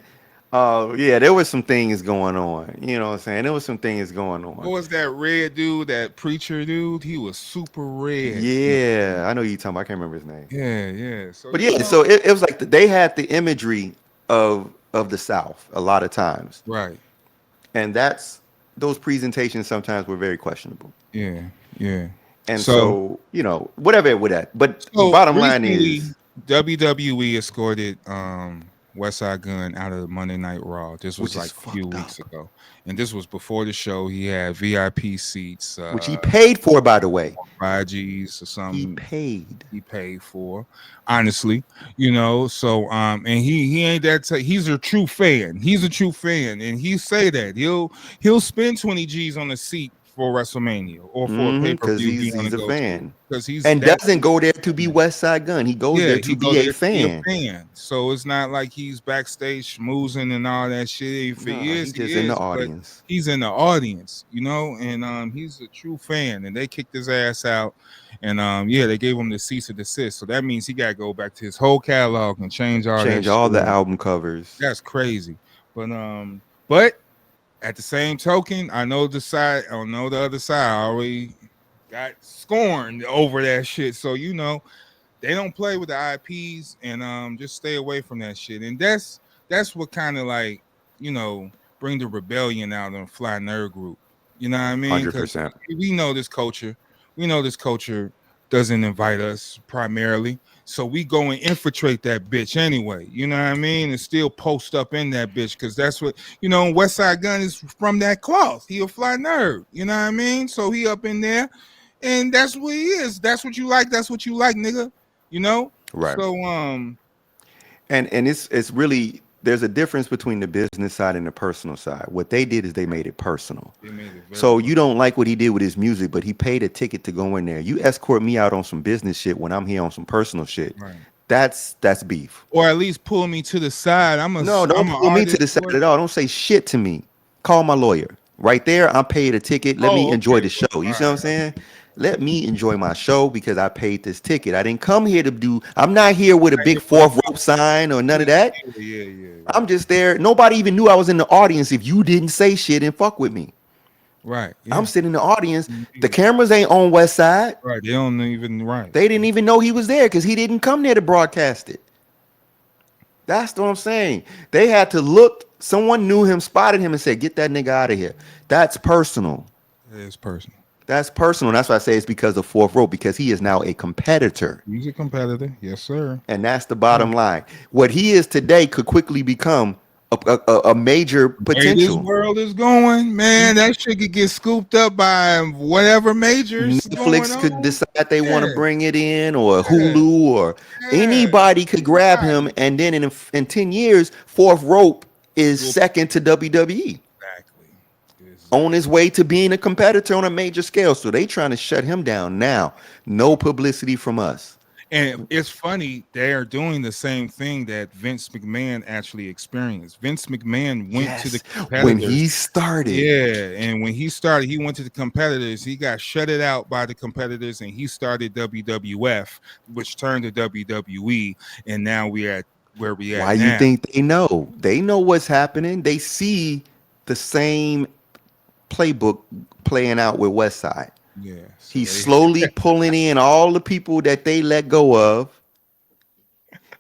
Yeah, there was some things going on. You know what I'm saying? There was some things going What on. was that red dude, that preacher dude? He was super red. Yeah, I know you talking about. I can't remember his name. Yeah, yeah. So But yeah, so it was like they had the imagery of the South a lot of times, right. and that's those presentations sometimes were very questionable. Yeah, yeah. And So so, you know, whatever with that. But so bottom line recently is, WWE escorted West Side Gun out of the Monday Night Raw. This was which like is a few fucked weeks up, ago. And this was before the show. He had VIP seats, which he paid for, by the way. 5Gs or He something. paid. He paid for, honestly, so and he ain't that he's a true fan. He's a true fan, and he say that he'll spend 20 G's on a seat for WrestleMania or for a Because pay-per-view he want he's to a go to fan. because he's And that doesn't go there to be West Side Gun. He goes yeah, there he to go be a there to be a fan. fan. So it's not like he's backstage schmoozing and all that shit. If he No, is, he he just in the is, but audience. he's in the audience, and he's a true fan. And they kicked his ass out, and yeah, they gave him the cease and desist. So that means he got to go back to his whole catalog and change all that Change shit. all the album covers. That's crazy. But at the same token, I know the side, I know the other side already got scorned over that shit. So they don't play with the IPs, and just stay away from that shit. And that's what kind of like bring the rebellion out on Fly Nerd Group. You know what I mean? Because 100%. we know this culture. We know this culture doesn't invite us primarily, so we go and infiltrate that bitch anyway. You know what I mean? And still post up in that bitch because that's what West Side Gun is from that cloth. He a fly nerd. You know what I mean? So he up in there, and that's what he is. That's what you like. That's what you like, nigga. You know. Right. So And it's really, there's a difference between the business side and the personal side. What they did is they made it personal. they made it very So you don't like what he did with his music, but he paid a ticket to go in there. You escort me out on some business shit when I'm here on some personal shit. right. That's beef. Or at least pull me to the side. No, I'm don't an pull me to artist. the side at all. Don't say shit to me. Call my lawyer. Right there, I paid a ticket. Let me Oh, enjoy okay. the show. All You see what I'm right. saying? Let me enjoy my show because I paid this ticket. I didn't come here to do, I'm not here with a big fourth rope sign or none of that. Yeah. I'm just there. Nobody even knew I was in the audience if you didn't say shit and fuck with me. Right. I'm Yeah. sitting in the audience. The cameras ain't on West Side. Right. They don't even right. They didn't even know he was there because he didn't come there to broadcast it. That's what I'm saying. They had to look. Someone knew him, spotted him, and said, "Get that nigga out of here." That's personal. It is personal. That's personal. That's why I say it's because of fourth row, because he is now a competitor. He's a competitor. Yes, sir. And that's the bottom line. What he is today could quickly become a major Way this potential. world is going, man, that shit could get scooped up by whatever majors going Netflix could on. decide they want to Yeah, bring it in, or yeah, Hulu, or yeah. anybody could grab Right. him. And then in 10 years, fourth rope is Well, second to WWE exactly. on his Exactly. way to being a competitor on a major scale. So they trying to shut him down now. No publicity from us. And it's funny, they are doing the same thing that Vince McMahon actually experienced. Vince McMahon went to the Yes, when competitors. he started. Yeah, and when he started, he went to the competitors. He got shutted out by the competitors, and he started WWF, which turned to WWE, and now we're at where we Why at you now. think they know? They know what's happening. They see the same playbook playing out with West Side. Yeah. So He's they. slowly pulling in all the people that they let go of.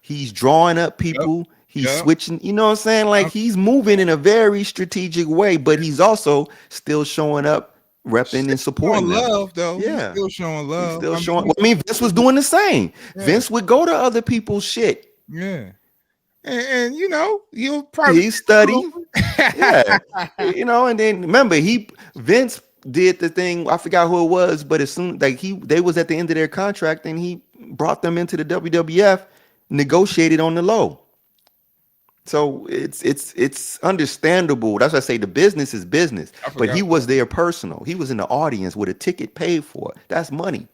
He's drawing up Yep. people. He's Yep. switching. You know what I'm saying? Like Yep. he's moving in a very strategic way, but he's also still showing up, repping Still and supporting showing them. love though. He's Yeah. still showing He's love. still I mean, showing. I mean, Vince was doing the same. yeah. Vince would go to other people's shit. Yeah. And you know, he'll probably He study. Yeah. You know, and then remember Vince did the thing, I forgot who it was, but as soon like they was at the end of their contract and he brought them into the WWF, negotiated on the low. So it's understandable. That's why I say the business is business. I But forgot. he was there personal. He was in the audience with a ticket paid for. That's money.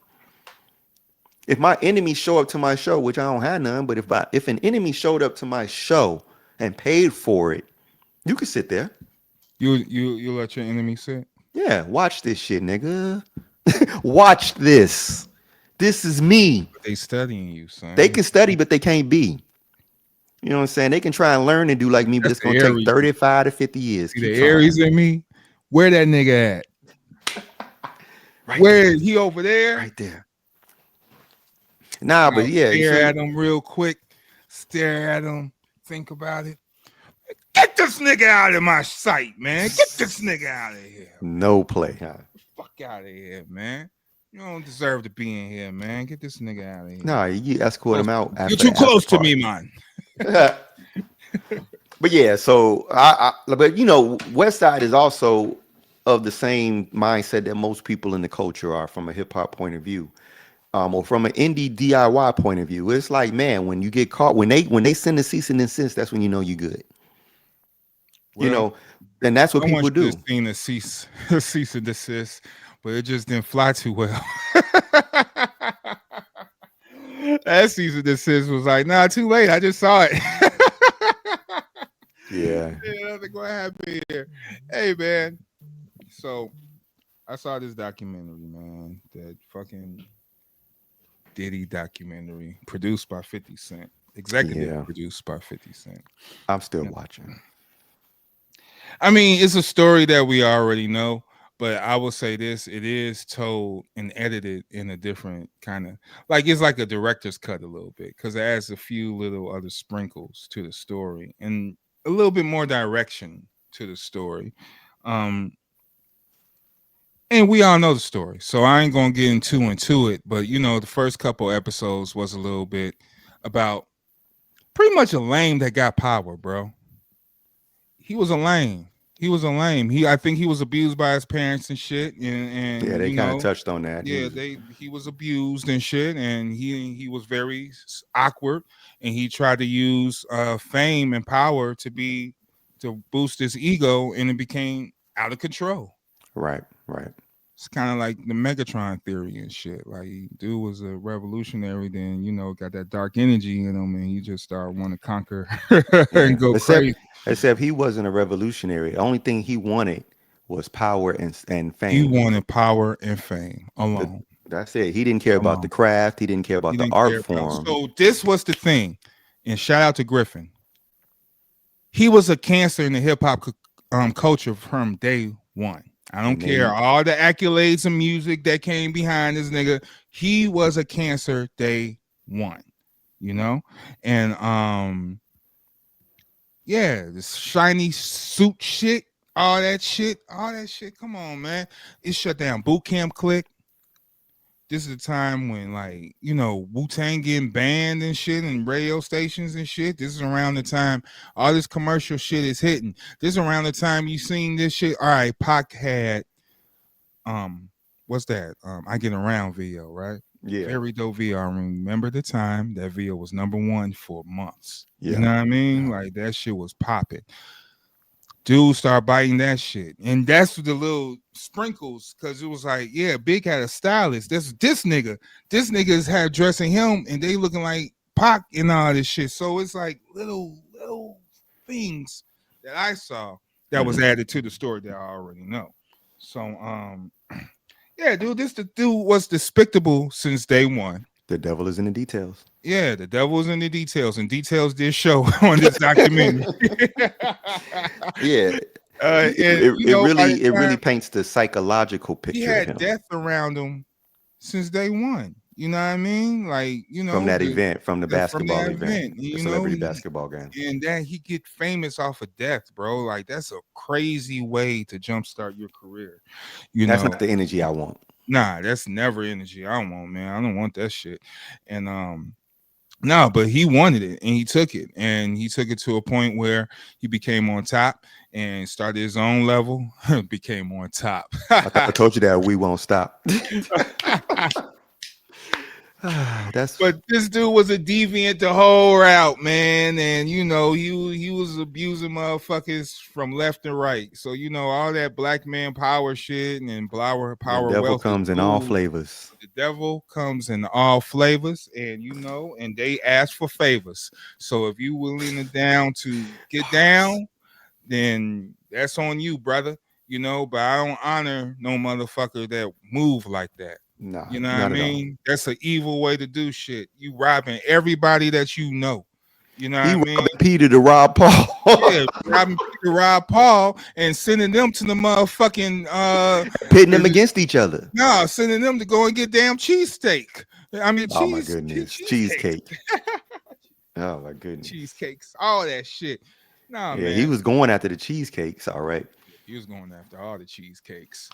If my enemy show up to my show, which I don't have none, but if an enemy showed up to my show and paid for it, you could sit there. You let your enemy sit. Yeah, watch this shit, nigga. Watch this. This is me. But they studying you, They son. can study, but they can't be. You know what I'm saying? They can try and learn and do like me, but That's it's the gonna take Aries. 35 to 50 years. See Keep the trying. Aries in me? Where that nigga at? Right Where there. is he over there? Right there. Nah, but yeah. Stare So at him real quick. Stare at him. Think about it. Get this nigga out of my sight, man. Get this nigga out of here. no play, huh? Fuck out of here, man. You don't deserve to be in here, man. Get this nigga out of here. Nah, you escort him out after. You're too the after close to party. me, man. But yeah, so but you know, West Side is also of the same mindset that most people in the culture are from a hip hop point of view, or from an indie DIY point of view. It's like, man, when you get caught, when they send a cease and desist, that's when you know you good. You Well, know, and that's what someone people should do. have seen a cease and desist, but it just didn't fly too well. That cease and desist was like, nah, too late. I just saw it. Yeah, Yeah, nothing gonna happen here. Hey, man. So I saw this documentary, man. That fucking Diddy documentary produced by 50 Cent. Executive yeah. produced by 50 Cent. I'm still Yeah. watching. I mean, it's a story that we already know, but I will say this: it is told and edited in a different kind of like it's like a director's cut a little bit because it adds a few little other sprinkles to the story and a little bit more direction to the story. Um, and we all know the story, so I ain't gonna get into it. But you know, the first couple episodes was a little bit about pretty much a lame that got power, bro. He was a lame. He was a lame. I think he was abused by his parents and shit. Yeah, And they you kind of know, touched on that. yeah, he was abused and shit. And he was very awkward. And he tried to use fame and power to boost his ego, and it became out of control. Right, right. It's kind of like the Megatron theory and shit. Like, dude was a revolutionary, then you know got that dark energy in him, and he just started wanting to conquer and Yeah. go crazy. Except he wasn't a revolutionary. The only thing he wanted was power and He fame. wanted power and fame The- alone. that's it. He didn't care about the craft. He didn't care He about the didn't art care about. form. So this was the thing, and shout out to Griffin. He was a cancer in the hip hop culture from day one. I don't And care then all the accolades and music that came behind this nigga. He was a cancer day one, you know, and yeah, this shiny suit shit, all that shit. Come on, man. It shut down Boot Camp Click. This is a time when, like, you know, Wu-Tang getting banned and shit and radio stations and shit. This is around the time all this commercial shit is hitting. This is around the time you seen this shit. All right, Pac had what's that? I Get Around video, right? yeah, Very dope video. I remember the time that video was #1 for months. yeah, You know what I mean? Like that shit was popping. Dude start biting that shit. And that's the little sprinkles, because it was like, yeah, Big had a stylist. This nigga. This nigga is had dressing him and they looking like Pac and all this shit. So it's like little things that I saw that was added to the story that I already know. So yeah, dude, the dude was despicable since day one. the devil is in the details. Yeah, the devil's in the details, and details did show on this documentary. Yeah. And you know, by the It really time paints the psychological he picture of had him death around him since day one. You know what I mean? Like, you from know, that event, from the from basketball that event, event, the you know, celebrity basketball game. and that he get famous off of death, bro. Like that's a crazy way to jumpstart your career. You That's know, not the energy I want. nah, that's never energy I want, man. I don't want that shit. And no, but he wanted it and he took it. And he took it to a point where he became on top and started his own level, became on top. I thought I told you that we won't stop. That's But this dude was a deviant the whole route, man, and you know he was abusing motherfuckers from left and right. So you know all that black man power shit and the power devil wealth is comes in all cool. flavors. The devil comes in all flavors, and you know, and they ask for favors. So if you willing to get down, then that's on you, brother. You know, but I don't honor no motherfucker that move like that. Nah, You know what I not at all. mean? That's an evil way to do shit. You robbing everybody that you know. You know what He I mean? robbing Peter to rob Paul, Yeah, robbing Peter, Rob Paul, and sending them to the motherfucking pitting them against each other. no, sending them to go and get damn cheesesteak. I mean Oh my goodness, cheesecakes, cheesecake. Oh my goodness. cheesecakes, all that shit. Nah, Yeah, he man, was going after the cheesecakes. All right. he was going after all the cheesecakes.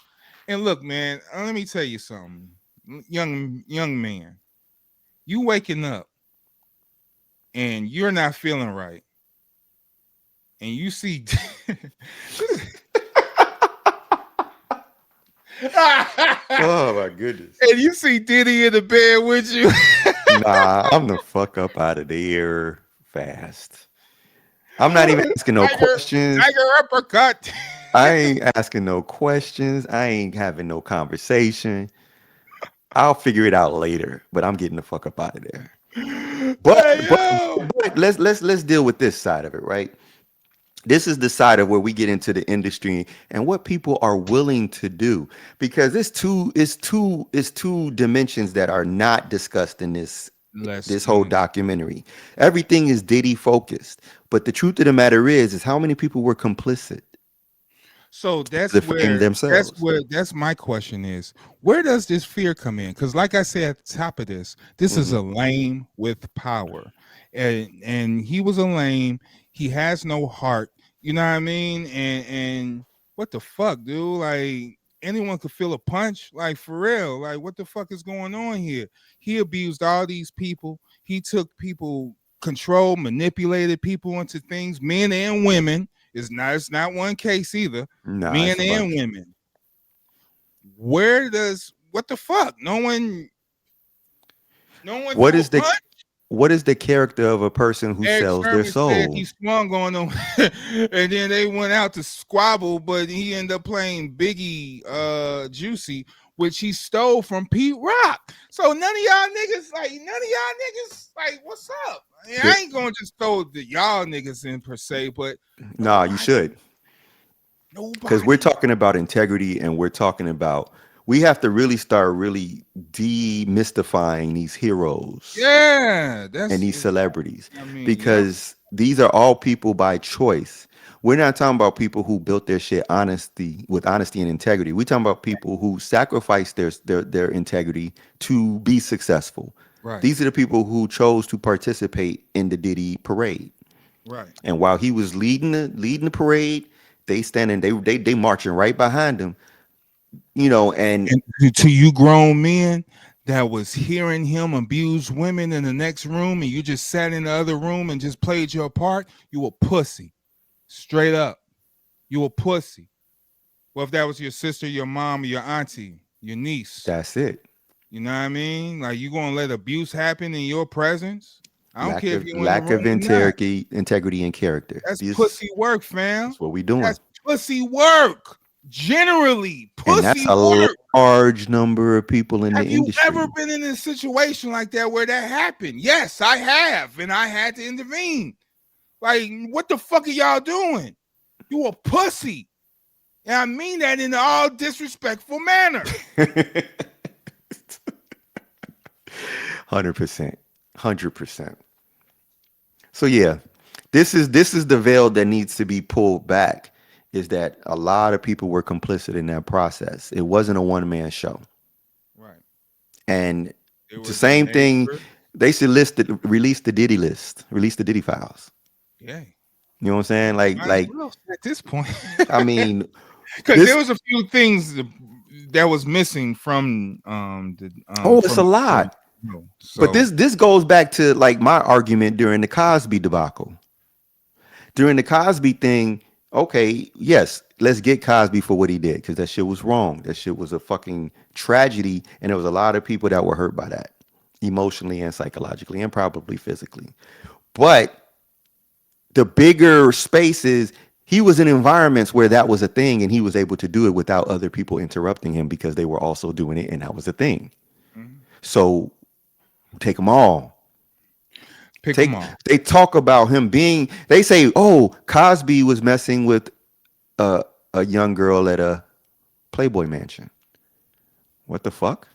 And look, man, let me tell you something, young man, you waking up and you're not feeling right, and you see, Oh my goodness. and you see Diddy in the bed with you. Nah, I'm the fuck up out of there fast. I'm not even asking no questions. Tiger uppercut. I ain't asking no questions. I ain't having no conversation. I'll figure it out later, but I'm getting the fuck up out of there. But Hey, but, yo. but let's deal with this side of it, right? This is the side of where we get into the industry and what people are willing to do, because it's two dimensions that are not discussed in Let's this whole get it. documentary. Everything is Diddy focused, but the truth of the matter is how many people were complicit So to the fame themselves. that's my question is, where does this fear come in? Because like I said at the top of this is Mhm. a lame with power. And he was a lame, he has no heart, you know what I mean? And what the fuck, dude? Like anyone could feel a punch, like for real. Like what the fuck is going on here? He abused all these people, he took people control, manipulated people into things, men and women. It's not one case either. Nah, Men it's a and bunch. women. Where does what the fuck? No one What threw a is the punch. what is the character of a person who Erick sells their Sermon said he soul? swung on them, and then they went out to squabble, but he ended up playing Biggie Juicy, which he stole from Pete Rock. So none of y'all niggas, like, what's up? I, mean, I The- ain't gonna just throw the y'all niggas in per se, but nah, you nobody, should. Because we're nobody. talking about integrity and we're talking about we have to really start really demystifying these heroes Yeah, and that's these celebrities, I mean, yep, because these are all people by choice. We're not talking about people who built their shit honesty and integrity. We're talking about people who sacrificed their integrity to be successful. right, These are the people who chose to participate in the Diddy parade. right. And while he was leading the parade, they standing they marching right behind him, and And to you grown men that was hearing him abuse women in the next room, and you just sat in the other room and just played your part, you a pussy. Straight up, you a pussy. Well, if that was your sister, your mom, or your auntie, your niece, that's it. you know what I mean? Like you gonna let abuse happen in your presence? I don't Lack care if of you're in the lack room of or not. integrity and character. That's This pussy work, fam. is what we doing. That's pussy work. Generally, And that's pussy a work. large number of people in the Have you ever industry. been in a situation like that where that happened? Yes, I have, and I had to intervene. Like, what the fuck are y'all doing? You a pussy. And I mean that in all disrespectful manner. 100%. 100%. So yeah, this is the veil that needs to be pulled back is that a lot of people were complicit in that process. It wasn't a one-man show. Right. And There the was a same thing, neighbor. they should release the Diddy list, release the Diddy files. Yeah. You know what I'm saying? Might as well at this point. I mean, Because there this, was a few things that was missing from it's a from the lot. show. But So this goes back to like my argument during the Cosby debacle. During the Cosby thing, okay, yes, let's get Cosby for what he did because that shit was wrong. That shit was a fucking tragedy, and there was a lot of people that were hurt by that, emotionally and psychologically, and probably physically. But the bigger spaces, he was in environments where that was a thing, and he was able to do it without other people interrupting him because they were also doing it, and that was a thing. mhm. So take them all. Pick them all. They talk about him being. They say, "Oh, Cosby was messing with a young girl at a Playboy mansion." What the fuck?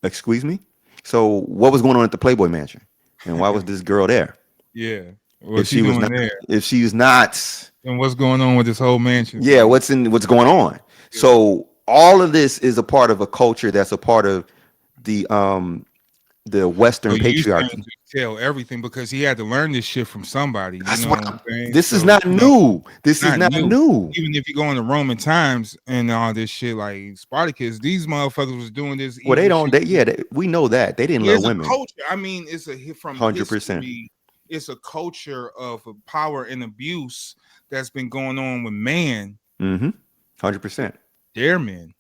Excuse me. So what was going on at the Playboy mansion, and why was this girl there? Yeah. If What's she she was doing not, there? if she's not, And what's going on with this whole mansion yeah, thing? what's going on? Yeah. So all of this is a part of a culture that's a part of the So Western you saying patriarchy. to tell everything because he had to learn this shit from somebody, you That's know what what I'm saying? this is So, not new. This is not not new. new. Even if you go into Roman times and all this shit like Spartacus, these motherfuckers was doing this Well, they evil don't. shit. We know that they didn't love It's a women. culture. I mean, it's from 100%. history. It's a culture of power and abuse that's been going on with man, 100%. their men.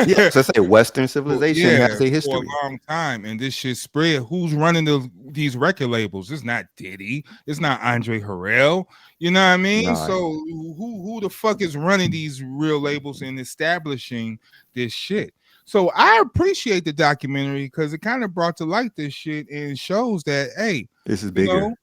Yeah, so I say Western Well, civilization yeah, has a for history. a long time, and this shit spread. Who's running these record labels? It's not Diddy. It's not Andre Harrell. You know what I mean? Nah, So who the fuck is running these real labels and establishing this shit? So I appreciate the documentary because it kind of brought to light this shit and shows that hey, this is you bigger. know,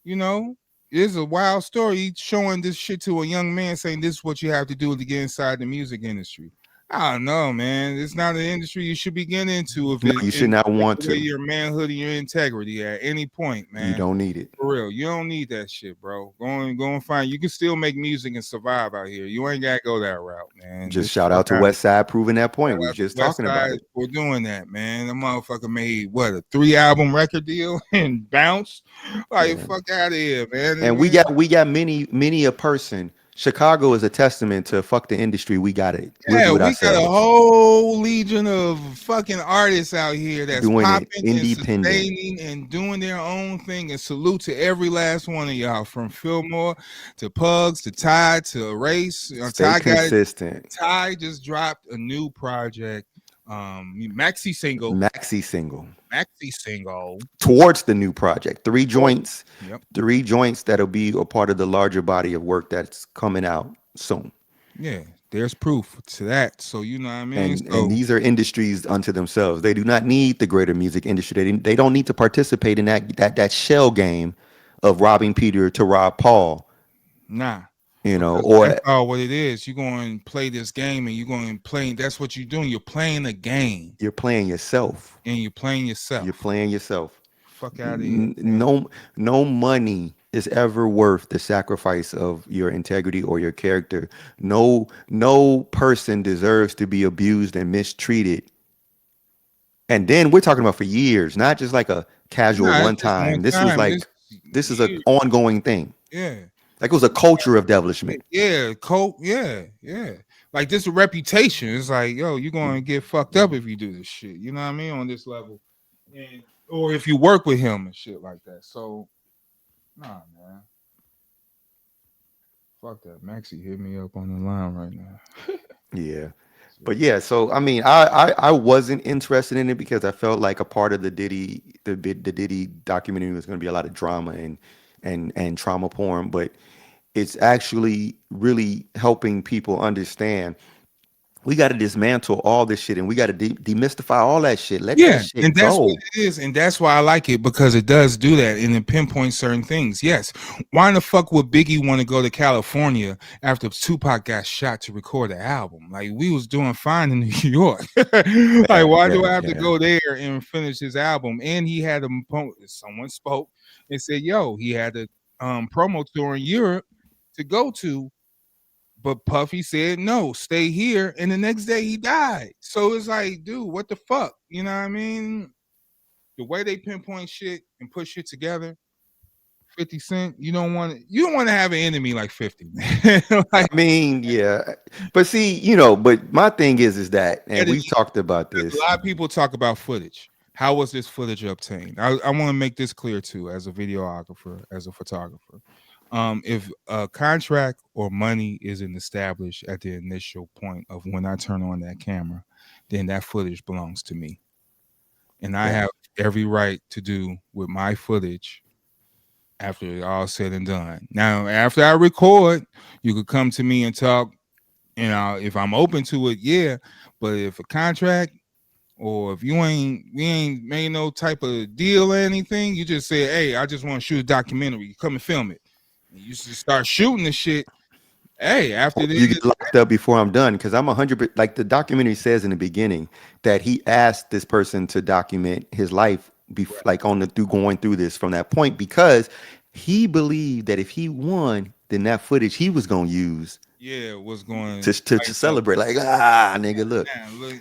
you know, it's a wild story showing this shit to a young man saying this is what you have to do to get inside the music industry. I don't know, man. It's not an industry you should be getting into if No, it you should not takes want away to. your manhood and your integrity at any point, You man. don't need it. For real, you don't need that shit, bro. Go and find. You can still make music and survive out here. You ain't gotta go that route, man. Just Just the shout fuck out to out. West Side proving that point. We Shout was out to just West talking about Side it. for doing that, man. The motherfucker made what a 3-album record deal and bounced. Like Yeah. fuck out of here, And man. we got many a person. Chicago is a testament to fuck the industry. We got it. We'll Yeah, do it we got a ourselves. whole legion of fucking artists out here that's Doing it popping and independent. sustaining and doing their own thing. And salute to every last one of y'all, from Fillmore to Pugs to Ty to Erase. Stay consistent. Ty just dropped a new project, maxi single, Maxi single. maxi single. Towards the new project. Yep. 3 joints that'll be a part of the larger body of work that's coming out soon. Yeah, there's proof to that. So you know what I mean. And So these are industries unto themselves. They do not need the greater music industry. They don't need to participate in that shell game of robbing Peter to rob Paul. nah. Because that's Or all what it is. You're going to play this game and you're going to play. That's what you're doing. You're playing a game you're playing yourself. and you're playing You're yourself. playing yourself. Fuck out of here, man. No money is ever worth the sacrifice of your integrity or your character. No person deserves to be abused and mistreated. And then we're talking about for years, not just like a casual Nah, one it's just one time. This was time. like This this is an year. ongoing thing. Yeah. Like it was a culture of devilishment. Yeah. Coke. Yeah. Yeah. Like this a reputation. It's like, yo, you're going to get fucked up if you do this shit. You know what I mean? On this level. And or if you work with him and shit like that. So nah, man. Fuck that. Maxie hit me up on the line right now. Yeah. But yeah, so I mean, I wasn't interested in it because I felt like a part of the Diddy documentary was going to be a lot of drama and trauma porn, but it's actually really helping people understand we got to dismantle all this shit and we got to demystify all that shit. Let that Yeah, shit and that's what go. it is, and that's why I like it because it does do that and it pinpoints certain things. Yes, why in the fuck would Biggie want to go to California after Tupac got shot to record an album? Like we was doing fine in New York. Like why do I have to Yeah. go there and finish his album? And he had someone spoke and said, "Yo, he had a promo tour in Europe to go to." But Puffy said no, stay here, and the next day he died. So it's like, dude, what the fuck? You know what I mean? The way they pinpoint shit and put shit together, 50 Cent, you don't want to have an enemy like 50, man. Like I mean, yeah, but see, but my thing is that, and editing. we've talked about A this. lot of people talk about footage. How was this footage obtained? I want to make this clear too, as a videographer, as a photographer. If a contract or money isn't established at the initial point of when I turn on that camera, then that footage belongs to me. And I Yeah, have every right to do with my footage after it all said and done. Now, after I record, you could come to me and talk, if I'm open to it, yeah. But if a contract or if we ain't made no type of deal or anything, you just say, hey, I just want to shoot a documentary. You come and film it. And you just start shooting the shit. Hey, after you this, get locked up before I'm done because I'm 100. Like the documentary says in the beginning that he asked this person to document his life, like through going through this from that point because he believed that if he won, then that footage he was gonna use yeah, what's going to right up. celebrate. Like nigga, look. Look,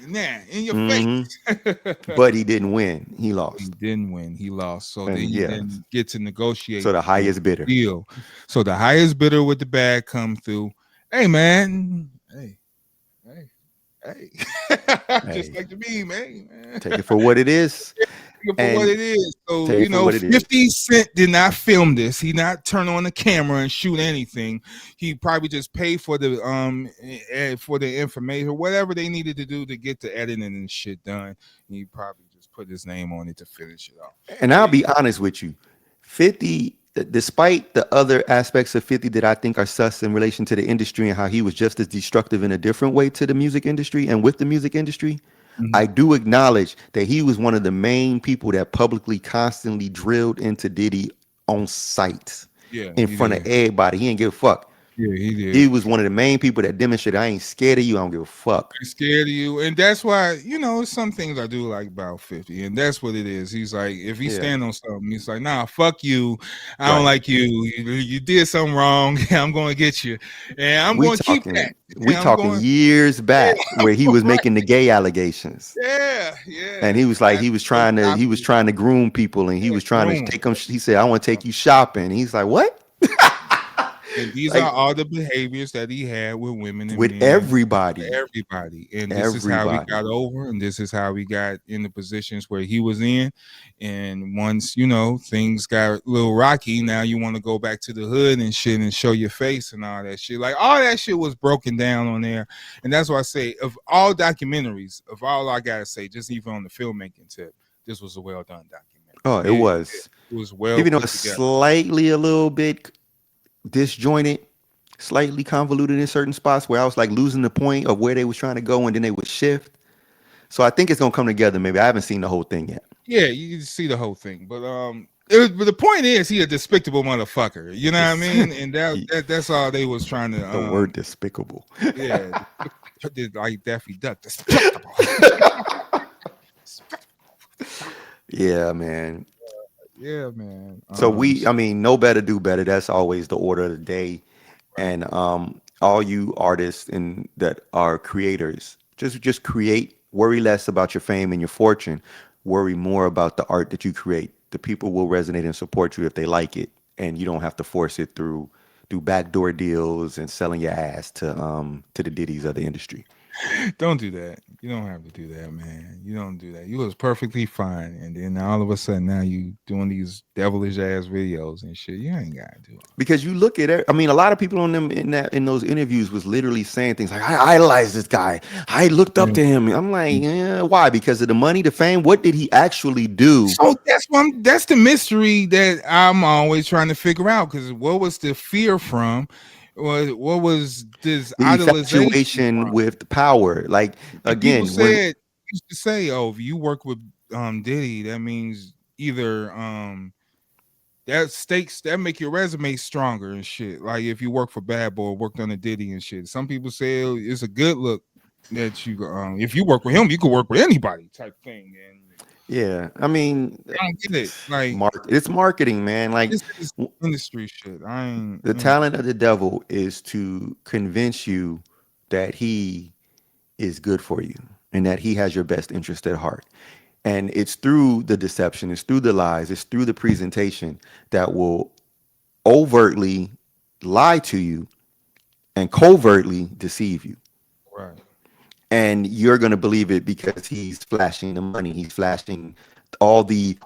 in your Hmm. face. But he didn't win. He He lost. didn't win. He lost. So then And you yeah, then get to so negotiate the the highest bidder. deal. So the highest bidder with the bag come through. Hey man, hey, hey. Just Hey, like the meme, man. take it for what it is. For what And it is. So, take it for what it is. 50 Cent did not film this. He not turn on the camera and shoot anything. He probably just paid for the information, whatever they needed to do to get the editing and shit done. He probably just put his name on it to finish it off. And I'll be honest with you, 50, despite the other aspects of 50 that I think are sus in relation to the industry and how he was just as destructive in a different way to the music industry and with the music industry, I do acknowledge that he was one of the main people that publicly constantly drilled into Diddy on sight Yeah, in he front of did. everybody. He didn't give a fuck. Yeah, he did. He was one of the main people that demonstrated, I ain't scared of you. I don't give a fuck. I'm scared of you, and that's why some things I do like about 50, and that's what it is. He's like, if he Yeah, stand on something, he's like, nah, fuck you. I don't right. like you. You did something wrong. I'm going to get you, and I'm We going to keep that. talking we And I'm talking going, years back where he was right? making the gay allegations. Yeah, And yeah. he was like, That's he was trying to groom people, and he was trying to groom. take them. He said, I want to take you shopping. And he's like, what? And these are Like all the behaviors that he had with women and with men, everybody, everybody. And this is how we everybody. got over, and this is how we got in the positions where he was in. And once things got a little rocky, now you want to go back to the hood and shit and show your face and all that shit. Like all that shit was broken down on there. And that's why I say, of all documentaries, of all I gotta say, just even on the filmmaking tip, this was a well done Oh, it documentary. was. It was well Even though put it's together. slightly a little bit disjointed, slightly convoluted in certain spots where I was like losing the point of where they was trying to go, and then they would shift. So I think it's gonna come together. Maybe I haven't seen the whole thing yet. Yeah, you can see the whole thing, but but the point is, he a despicable motherfucker. You know what I It's mean? And that's all they was trying to the word despicable. yeah, like Daffy Duck, despicable. Yeah, man. Yeah, man. So I mean, know better, do better. That's always the order of the day. Right. And all you artists and that are creators, just create. Worry less about your fame and your fortune. Worry more about the art that you create. The people will resonate and support you if they like it, and you don't have to force it through backdoor deals and selling your ass to the Diddies of the industry. Don't do that. You don't have to do that, man. You don't do that. You was perfectly fine, and then all of a sudden now you doing these devilish ass videos and shit. You ain't gotta do it. Because you look at it, I mean, a lot of people on them in those interviews was literally saying things like, "I idolized this guy. I looked up to him." I'm like, yeah, why? Because of the money, the fame. What did he actually do? So that's the mystery that I'm always trying to figure out. Because what was the fear from? What was this The idolization infatuation from? with power. Like And people again, when used to say, "Oh, if you work with Diddy, that means either that make your resume stronger and shit. Like if you work for Bad Boy, worked on a Diddy and shit. Some people say it's a good look that you if you work with him, you could work with anybody type thing." And Yeah, I mean, I don't get it. Like it's marketing, man. Like this is industry shit. I ain't. the Mm, talent of the devil is to convince you that he is good for you and that he has your best interest at heart. And it's through the deception, it's through the lies, it's through the presentation that will overtly lie to you and covertly deceive you. right. And you're going to believe it because he's flashing the money, he's flashing all the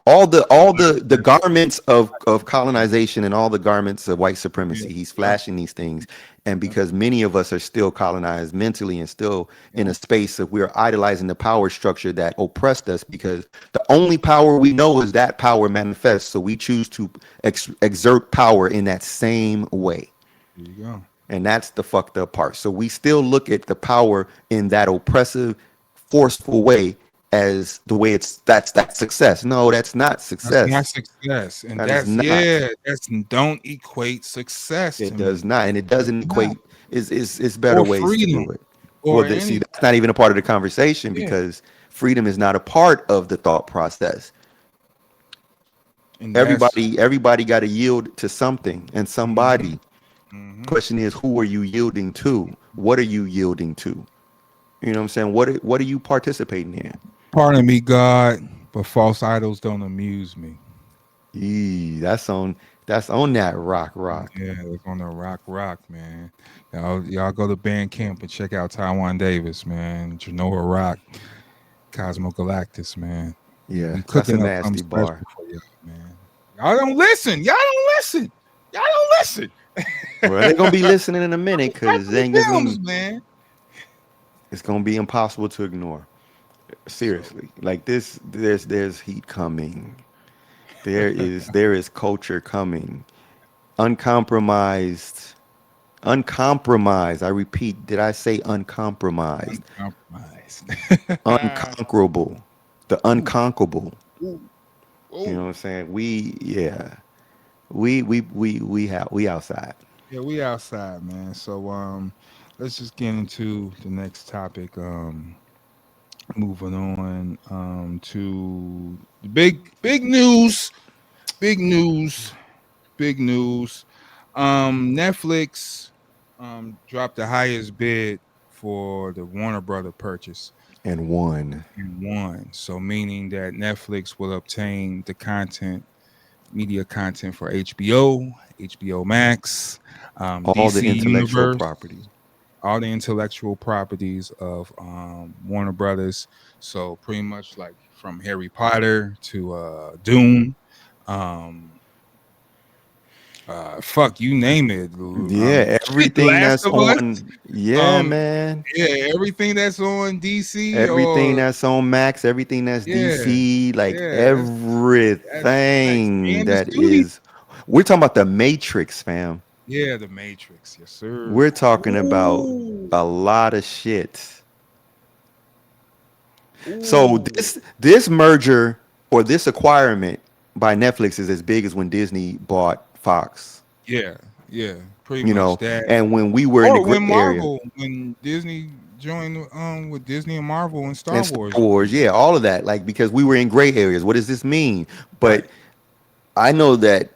garments of colonization and all the garments of white Yeah. supremacy. He's Yeah. flashing these things, and Yeah. because many of us are still colonized mentally and still in a space of we're idolizing the power structure that oppressed us, because the only power we know is that power manifests, so we choose to exert power in that same way. There you go. And that's the fucked up part. So we still look at the power in that oppressive, forceful way as the way that's success. No, that's not That's not success. success, and That is that's not. that's don't equate success It to does me. not, and it It's doesn't not. equate. Is better Or ways to freedom, do it. Well, or see, any. that's not even a part of the conversation Yeah, because freedom is not a part of the thought process. and that's. Everybody got to yield to something and Hmm. somebody. Hmm. Question is, who are you yielding to? What are you yielding to? You know what I'm saying? What are you participating in? Pardon me, God, but false idols don't amuse me. That's on that rock. Yeah, it's on the rock, man. Y'all go to band camp and check out Taiwan Davis, man. Genoa Rock, Cosmo Galactus, man. We Yeah, that's a cooking up something nasty special bar. for y'all, man. Y'all don't listen. Y'all don't listen. Y'all don't listen. Well, they're gonna be listening in a minute because Watching the then films, man. it's gonna be impossible to ignore. So Seriously, like this, there's heat coming. There is culture coming. Uncompromised, uncompromised. I repeat, did I say uncompromised? uncompromised. Unconquerable, the Ooh, unconquerable. ooh, You know ooh. what I'm saying? Yeah, we outside. Yeah, we outside, man. So let's just get into the next topic. Moving on to the big news, big news, big news. Netflix dropped the highest bid for the Warner Brother purchase And one, and won. So meaning that Netflix will obtain the content, media content for HBO, HBO Max, all the DC intellectual Universe, property. all the intellectual properties of Warner Brothers. So pretty much like from Harry Potter to Dune, um, fuck you name it, Yeah, shit, everything Last that's of Us, on. Yeah, um, man. yeah, everything that's on DC Everything or that's on Max, everything that's yeah, DC, like yeah, that's nice. everything And the that studio, is. We're talking about the Matrix, fam. yeah, the Matrix, yes sir. We're talking about Ooh, a lot of shit. So ooh, this merger or this acquirement by Netflix is as big as when Disney bought Fox. yeah, yeah, pretty You much know, that. and when we were in the Or gray area When Disney joined with Disney and Marvel and Star and Star Wars. Wars, yeah, all of that, like because we were in gray areas. What does this mean? Right. But I know that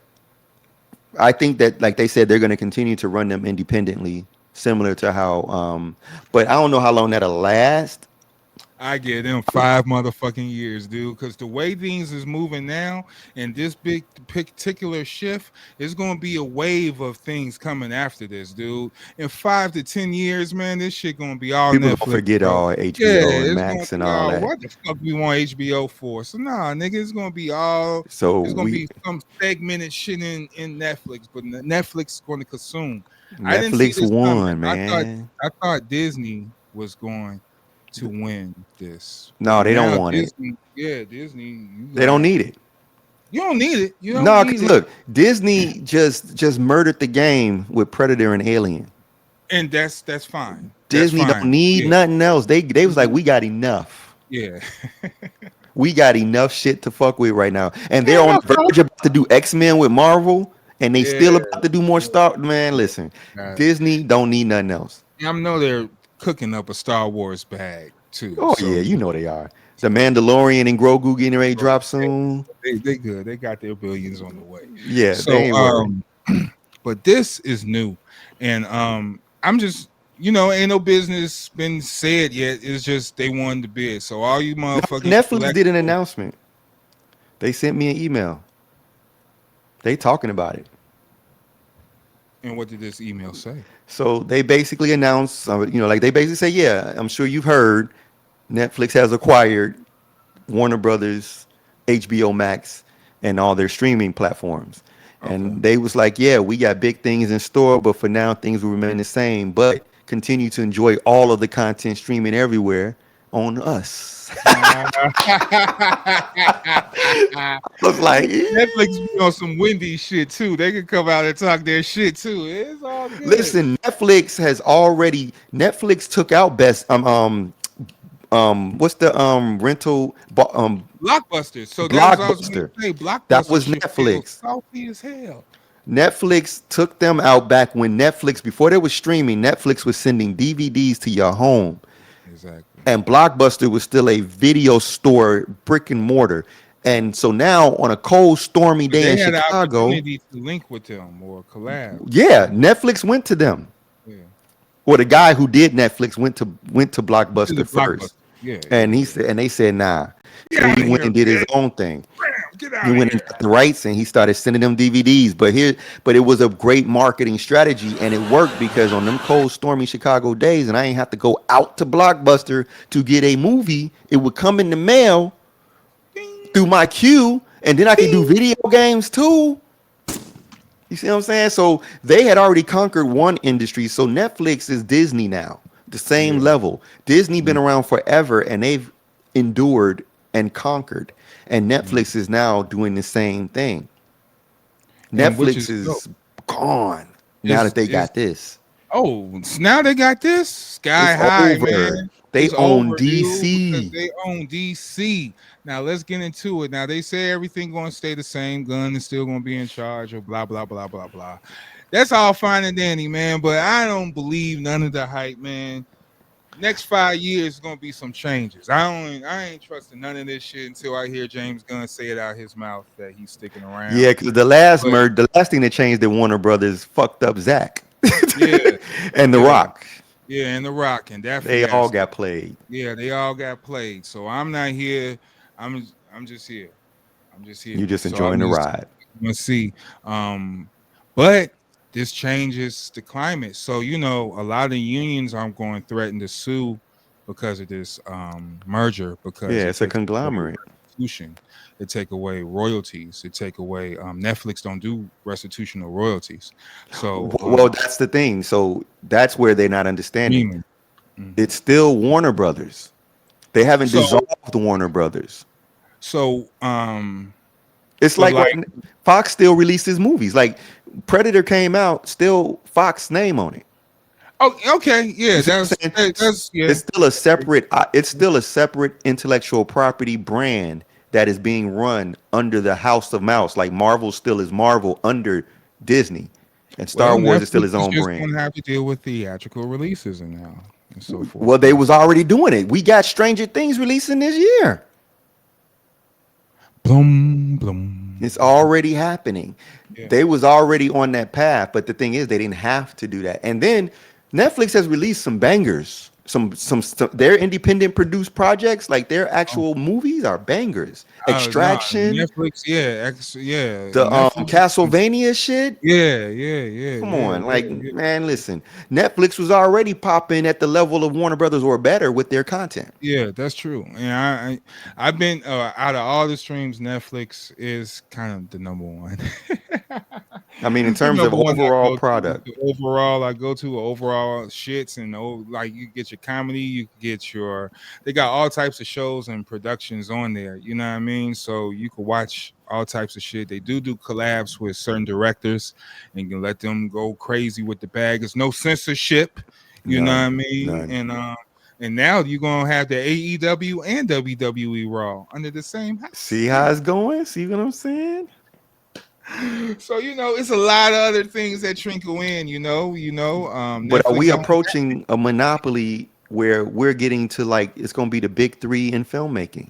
I think that, like they said, they're going to continue to run them independently, similar to how. But I don't know how long that'll last. I give them 5 motherfucking years, dude. Because the way things is moving now, and this big particular shift, is going to be a wave of things coming after this, dude. In 5 to 10 years, man, this shit going to be all People gonna Netflix, forget bro. all Yeah, HBO and it's going Max to and be all all. that. What the fuck we want HBO for? So nah, nigga, it's going to be all. So It's going to we be some segmented shit in Netflix, but Netflix is going to consume. I didn't see Netflix this coming. won, man. I thought Disney was going to win this. But No, they don't now want it. Disney, yeah, Disney, They don't need it. you don't need it. You don't No, need cause it. look, Disney just murdered the game with Predator and Alien. And that's fine. That's Disney don't fine. need Yeah. nothing else. They was like, we got enough. Yeah. We got enough shit to fuck with right now. And they're Fair on enough, the though. verge about to do X-Men with Marvel, and they still Yeah. about to do more Star. Man, listen, Uh, Disney don't need nothing else. I know they're cooking up a Star Wars bag too. Oh So yeah, you know they are. The Mandalorian and Grogu getting ready to drop soon. They good. They got their billions on the way. Yeah, they So ain't worried. but this is new, and I'm just ain't no business been said yet. It's just they won the bid. So all you No, motherfucking Netflix did an collectibles. announcement. They sent me an email. They talking about it. And what did this email say? So they basically announced, like they basically say, yeah, I'm sure you've heard, Netflix has acquired Warner Brothers, HBO Max, and all their streaming platforms. Okay. And they was like, yeah, we got big things in store, but for now things will remain the same. But continue to enjoy all of the content streaming everywhere on us. I was like, Netflix be on some windy shit too. They can come out and talk their shit too. It's all good. listen, Netflix took out best what's the Blockbuster. So that was I was going to Blockbuster. say. That Blockbuster was shit feels Netflix. salty as hell. Netflix took them out back when Netflix, before they was streaming, Netflix was sending DVDs to your home. Exactly. And Blockbuster was still a video store, brick and mortar. And so now on a cold, stormy But day they in had an Chicago, opportunity to link with them or collab. yeah, Netflix went to them. Yeah. Well, the guy who did Netflix went to To the Blockbuster Blockbuster. first. Yeah, And yeah, he yeah. said, and they said, nah. Get So out he of went here, and did his man. own thing. Get He out of went and here. got the rights and he started sending them DVDs. But it was a great marketing strategy and it worked because on them cold, stormy Chicago days, and I ain't have to go out to Blockbuster to get a movie. It would come in the mail Ding, through my queue, and then I could do ding. video games too. You see what I'm saying? So they had already conquered one industry. So Netflix is Disney now, the same Yeah. level. Disney been Mm, around forever and they've endured and conquered. And mm. Netflix is now doing the same thing. And which Netflix is dope. is gone now that Is they is got this. Oh, so now they got this sky It's high, over. man. They It's own over, dude, because DC. they own DC. Now let's get into it. Now they say everything going to stay the same. Gunn is still going to be in charge of blah blah blah blah blah. That's all fine and dandy, man. But I don't believe none of the hype, man. Next 5 years is going to be some changes. I ain't trusting none of this shit until I hear James Gunn say it out his mouth that he's sticking Yeah, around. because But the last thing that changed at Warner Brothers fucked up Zach yeah, and The yeah, Rock. yeah, and The Rock and that They all fiasco. got played. Yeah, they all got played. So I'm not here. I'm just here. I'm just You here. just So I'm enjoying the just ride. gonna see. But this changes the climate. So a lot of the unions are going to threaten to sue because of this merger because Yeah, it it's a takes away conglomerate. restitution, it take away royalties, it take away Netflix don't do restitution or royalties. So Well, that's the thing. So that's where they're not understanding. streaming. Mhm. It's still Warner Brothers. They haven't So dissolved Warner Brothers. so It's but like like right, Fox still releases movies. Like Predator came out, still Fox name on it. oh, okay, yeah, You see what I'm saying? that's yeah. It's still a separate intellectual property brand that is being run under the House of Mouse. Like Marvel still is Marvel under Disney, and Star Well, Wars is still Netflix his is own just brand. going to have to deal with theatrical releases and now and so forth. Well, they was already doing it. We got Stranger Things releasing this year. Blum blum. It's already happening. Yeah. They was already on that path, but the thing is, they didn't have to do that. And then Netflix has released some bangers. Some their independent produced projects, like their Oh, actual movies, are bangers. no, Extraction, Netflix. Yeah, yeah. the Netflix. Castlevania shit. Yeah, yeah, yeah, Come yeah, on, yeah, like yeah. man, listen. Netflix was already popping at the level of Warner Brothers or better with their content. Yeah, that's true. And I've been out of all the streams, Netflix is kind of the number one. I mean, in The terms of number one I overall go to. product. The overall I go to overall shits and like you get your comedy, you get your they got all types of shows and productions on there. You know what I mean? So you can watch all types of shit. They do collabs with certain directors and you can let them go crazy with the bag. There's no censorship. You know what I None, mean? none. And now you're gonna have the AEW and WWE Raw under the same house. See how it's going? See what I'm saying? So it's a lot of other things that trickle in. But are Netflix we owns that. approaching a monopoly where we're getting to like it's going to be the big three in filmmaking?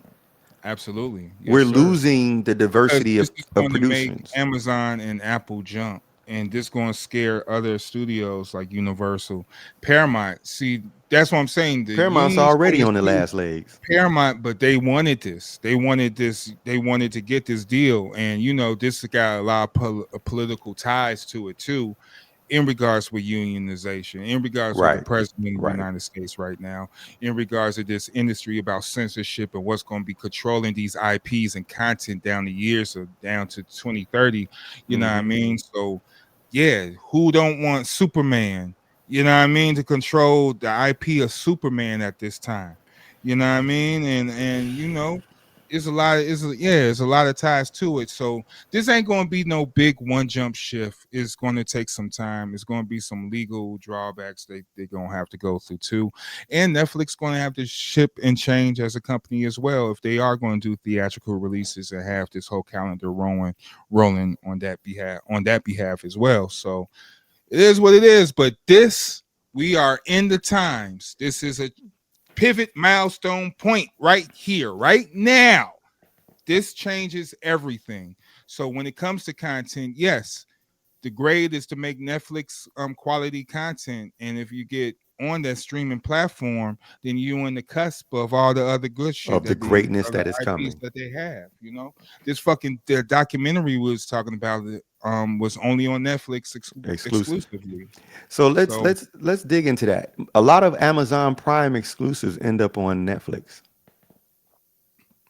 Absolutely. Yes, We're sir. losing the Because diversity this is of going to make producers. Amazon and Apple jump, and this going to scare other studios like Universal, Paramount. See, that's what I'm saying. You Paramount's ain't already going to on the see last legs. Paramount, but they wanted this. They wanted this. They wanted to get this deal, and this got a lot of political ties to it too, in regards with unionization, in regards with the Right. president of the Right. United States right now, in regards to this industry about censorship and what's going to be controlling these IPs and content down the years or down to 2030. You know what I Hmm. mean? So, yeah, who don't want Superman? You know what I mean? To control the IP of Superman at this time. You know what I mean? And it's a lot. It's a lot of ties to it. So this ain't going to be no big one jump shift. It's going to take some time. It's going to be some legal drawbacks they're going to have to go through too. And Netflix going to have to ship and change as a company as well if they are going to do theatrical releases and have this whole calendar rolling on that behalf as well. So it is what it is. But we are in the times. This is a pivot milestone point right here, right now. This changes everything. So when it comes to content, yes, the grade is to make Netflix quality content, and if you get on that streaming platform, then you in the cusp of all the other good shit Of the that the greatness other that is IPs coming. that they have. This fucking the documentary we was talking about it was only on Netflix Exclusive. exclusively. So let's So let's let's dig into that. A lot of Amazon Prime exclusives end up on Netflix,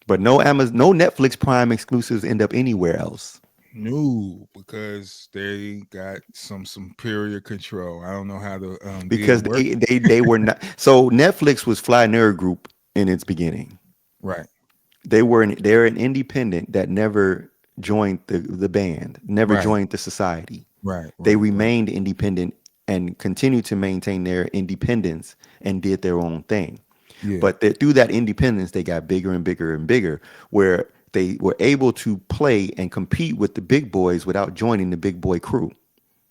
but no Netflix Prime exclusives end up anywhere else no, because they got some superior control. I don't know how the deal because works. they were not. So Netflix was Fly Nerd Group in its beginning. Right, They're an independent that never joined the band, never right, joined the society. right, They right, right. remained independent and continued to maintain their independence and did their own thing. Yeah. But through that independence, they got bigger and bigger and bigger, where they were able to play and compete with the big boys without joining the big boy crew.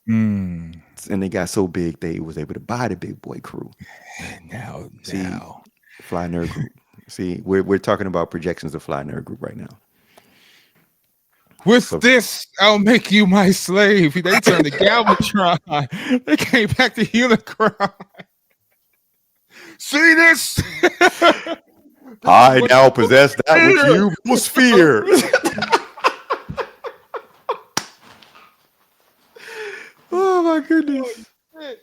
Mm. And they got so big they was able to buy the big boy crew. Now, See, now. Fly Nerd Group. See, we're talking about projections of Fly Nerd Group right now. With So this, I'll make you my slave. They turned to Galvatron. They came back to Unicron. See this? This is I what now you possess that which fear. you most fear. Oh my goodness. Man,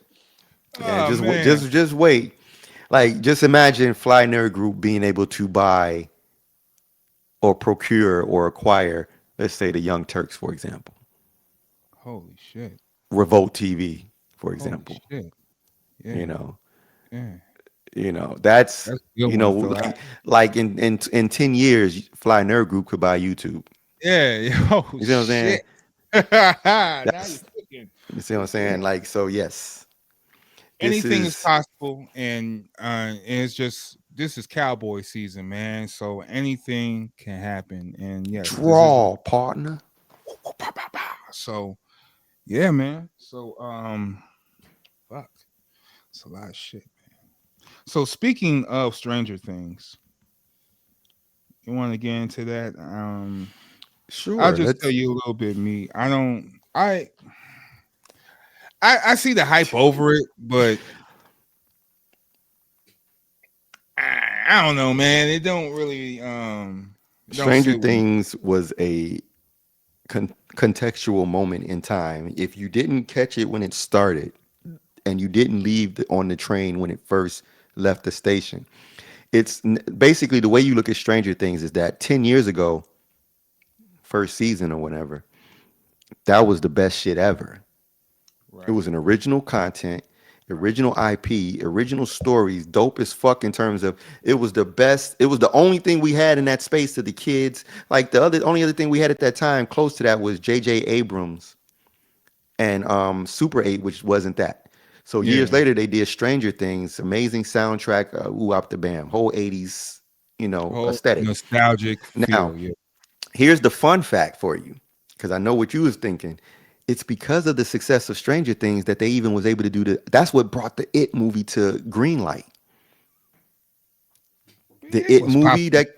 Oh man. just wait. Like just imagine Fly Nerd Group being able to buy or procure or acquire, let's say the Young Turks, for example, Holy shit. Revolt TV, for Holy example. shit. You Yeah. know, Yeah. that's That's a good one, Phil. like in 10 years, Fly Nerd Group could buy YouTube. Yeah. Oh You see what I'm shit. saying? Now you're That's cooking. you see what I'm Yeah. saying? Like so, yes, this Anything is is possible, and it's just this is cowboy season, man. So anything can happen, and yes, this is draw partner. so yeah, man. So fuck, it's a lot of shit. So speaking of Stranger Things, you want to get into that? I'll Sure, just tell let's. you a little bit. Me, I don't. I see the hype over it, but I don't know, man. It don't really it don't Stranger sit with me. Things was a contextual moment in time. If you didn't catch it when it started, and you didn't leave on the train when it first left the station, basically the way you look at Stranger Things is that 10 years ago, first season or whatever, that was the best shit ever. It Right. was an original content, original IP, original stories, dope as fuck in terms of it was the best. It was the only thing we had in that space to the kids. Like only other thing we had at that time close to that was J.J. Abrams and Super 8, which wasn't that. So years Yeah. later, they did Stranger Things, amazing soundtrack, ooh, up the bam, whole 80s, Whole aesthetic. nostalgic Now, feel. Yeah. here's the fun fact for you, because I know what you was thinking. It's because of the success of Stranger Things that they even was able to do that's what brought the It movie to green light. The Yeah. It What's movie popping? that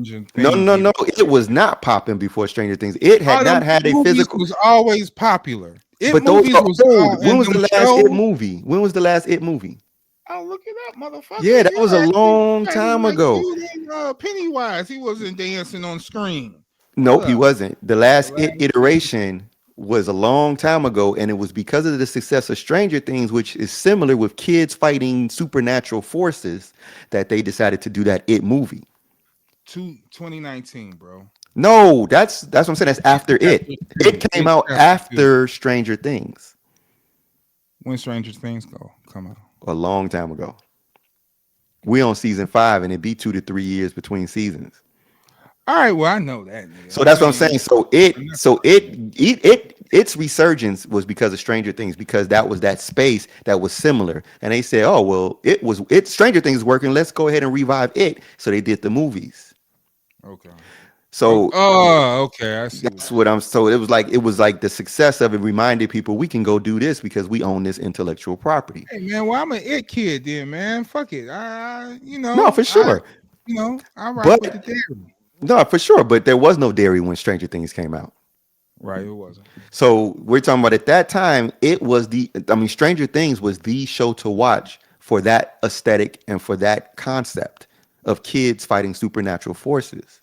Stranger No, Things no, no. even. It was not popping before Stranger Things. It had All them not had a movies physical. was always popular. It But those movies are was old. When and was them the last It shows. movie? When was the last It movie? I'll look it up, Yeah, motherfucker. that was a You long acting time like ago. you didn't Pennywise. He wasn't dancing on screen. Hold Nope, he up. wasn't. The The last last It iteration was a long time ago, and it was because of the success of Stranger Things, which is similar with kids fighting supernatural forces, that they decided to do that It movie. 2019, bro. No, that's what I'm saying. That's after It. Chapter It 2. came It out chapter 2. after Stranger Things When Stranger Things come out. a long time ago. We on season 5, and it be 2 to 3 years between seasons. All right, well I know that, nigga. So I that's what I'm ain't saying. Its resurgence was because of Stranger Things, because that was that space that was similar. And they said, oh well, Stranger Things is working. Let's go ahead and revive it. So they did the movies. okay. Oh, So okay. I see what that's you're what saying. I'm. So it was like the success of it reminded people we can go do this because we own this intellectual property. Hey man, well I'm an it kid then, man. Fuck it. No, for sure. I rock with the But theory. no, for sure. But there was no Derry when Stranger Things came out. Right, it wasn't. So we're talking about at that time, Stranger Things was the show to watch for that aesthetic and for that concept of kids fighting supernatural forces.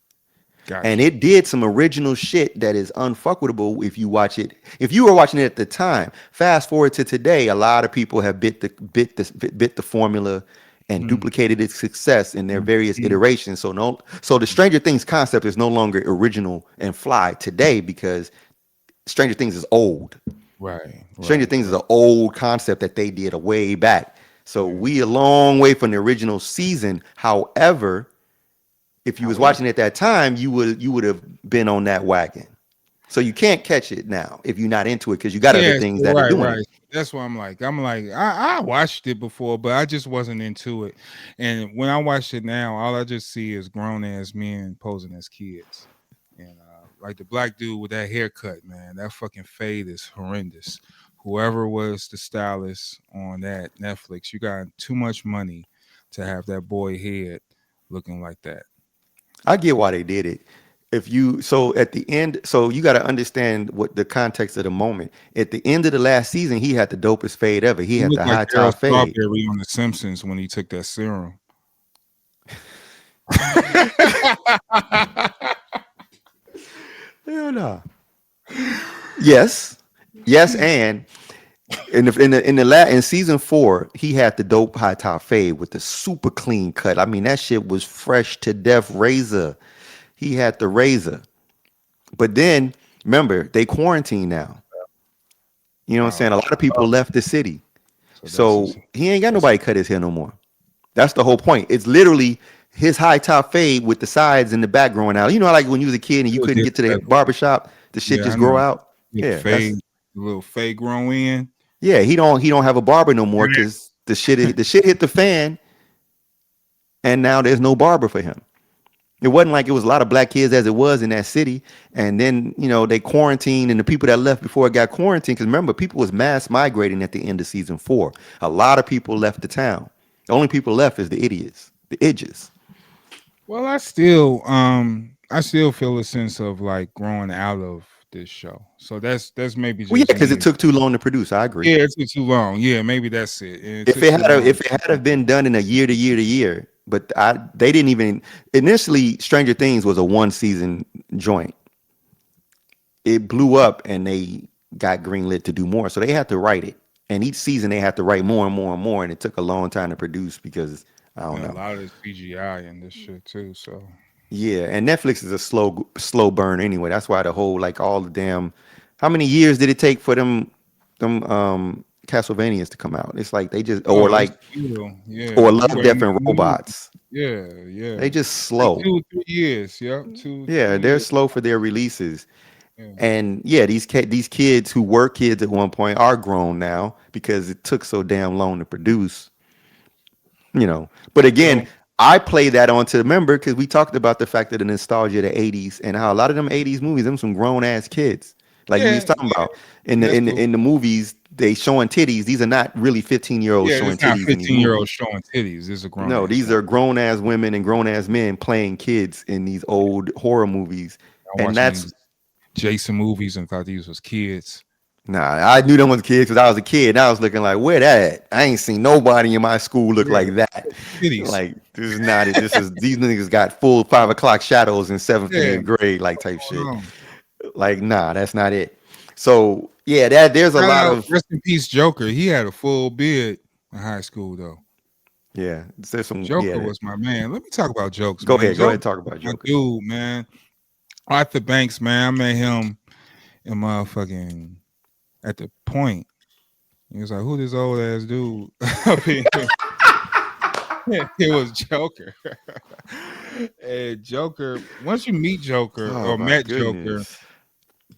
And Got you. it did some original shit that is unfuckable if you watch it. If you were watching it at the time, fast forward to today, a lot of people have bit the formula and Mm, duplicated its success in their mm, various mm. iterations. So the Stranger Things concept is no longer original and fly today because Stranger Things is old. Right, Stranger right, Things is right. an old concept that they did a way back. So Yeah. we a long way from the original season. However, if you was However, watching at that time, you would have been on that wagon. So you can't catch it now if you're not into it because you got other yeah, things so that are right, doing it. right. That's what I'm like, I watched it before, but I just wasn't into it. And when I watch it now, all I just see is grown ass men posing as kids. And like the black dude with that haircut, man, that fucking fade is horrendous. Whoever was the stylist on that Netflix, you got too much money to have that boy head looking like that. I get why they did it. If you so at the end, so you got to understand what the context of the moment. At the end of the last season, he had the dopest fade ever. He He had looked the like high Daryl top fade. Strawberry on The Simpsons when he took that serum. Hell no. Yes, yes, and in season 4, he had the dope high top fade with the super clean cut. I mean, that shit was fresh to death. Razor. He had the razor. But then remember, they quarantine now. You know what I'm saying? A lot of people Oh, left the city. so So he ain't got that's nobody cut his hair no more. That's the whole point. It's literally his high top fade with the sides and the back growing out. You know, like when you was a kid and you still couldn't did get to the that. barbershop, the shit Yeah, I just grow know. out. Yeah, Yeah, fade, a little fade grow in. he don't have a barber no more because the shit hit the fan and now there's no barber for him. It wasn't like it was a lot of black kids as it was in that city. And then, they quarantined and the people that left before it got quarantined, because remember, people was mass migrating at the end of season 4. A lot of people left the town. The only people left is the idiots, the idiots. Well, I still feel a sense of like growing out of this show. So that's maybe Well, yeah, just because it me. took too long to produce. I agree. Yeah, it took too long. Yeah, maybe that's it. It If took it too had a, long. if it had have been done in a year to year to year, but they didn't even initially. Stranger Things was a 1 season joint. It blew up and they got greenlit to do more. So they had to write it. And each season they had to write more and more and more. And it took a long time to produce because I don't And a know. lot of CGI in this shit too. So Yeah. And Netflix is a slow burn anyway. That's why the whole, like, all the damn, how many years did it take for them Castlevanias to come out? It's like they just, or oh, it's like, still, yeah. or We Love, waiting Death, on and the new. Robots. Yeah, yeah. They just Like slow. 2 3 years. Yep, two Yeah. three They're years. slow for their releases. Yeah. And yeah, these kids who were kids at one point are grown now because it took so damn long to produce. But again, Well, I play that onto the member because we talked about the fact that the nostalgia of the 80s and how a lot of them 80s movies, them some grown ass kids. Like we was yeah, talking about in yeah. the That's in the, cool. in the movies, they showing titties. These are not really 15-year-olds Yeah, showing it's not titties in these 15-year-olds movies. showing titties. It's a grown No, ass these man. are grown ass women and grown ass men playing kids in these old horror movies. I'm And watching that's these Jason movies and thought these was kids. nah, I knew them was kids because I was a kid and I was looking like, where that at? I ain't seen nobody in my school look Yeah, like that. titties. Like, this is not it. This is these niggas got full 5 o'clock shadows in seventh and Yeah, eighth grade, like what's type going shit. on? Like, nah, that's not it. So yeah, that there's a Shout lot out, of rest in peace, Joker. He had a full beard in high school though. yeah, there's some Joker yeah. was my man. Let me talk about jokes, Go man. ahead, go ahead, Joker talk was about my Joker. dude, man. Arthur Banks, man. I met him in motherfucking at the point. He was like, "Who this old ass dude?" Up in here? It was Joker. And Joker, once you meet Joker Oh or my met Joker, goodness.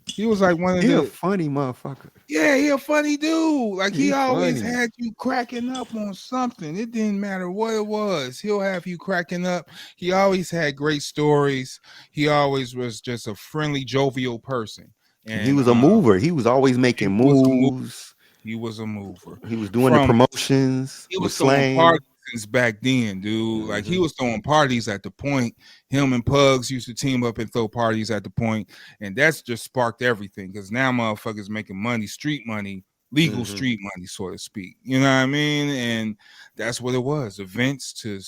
he was like one of He a the funny motherfucker. yeah, he a funny dude. Like he He always funny. had you cracking up on something. It didn't matter what it was. He'll have you cracking up. He always had great stories. He always was just a friendly, jovial person. And he And was a mover. He was always he making was a mover. moves. He was a mover. He was doing the From promotions he with was throwing slang. parties since back then, dude. Like he Hmm. was throwing parties at the point. Him and Pugs used to team up and throw parties at the point, and that's just sparked everything. Because now motherfuckers making money, street money, legal Hmm. street money, so to speak. You know what I mean? And that's what it was. Events to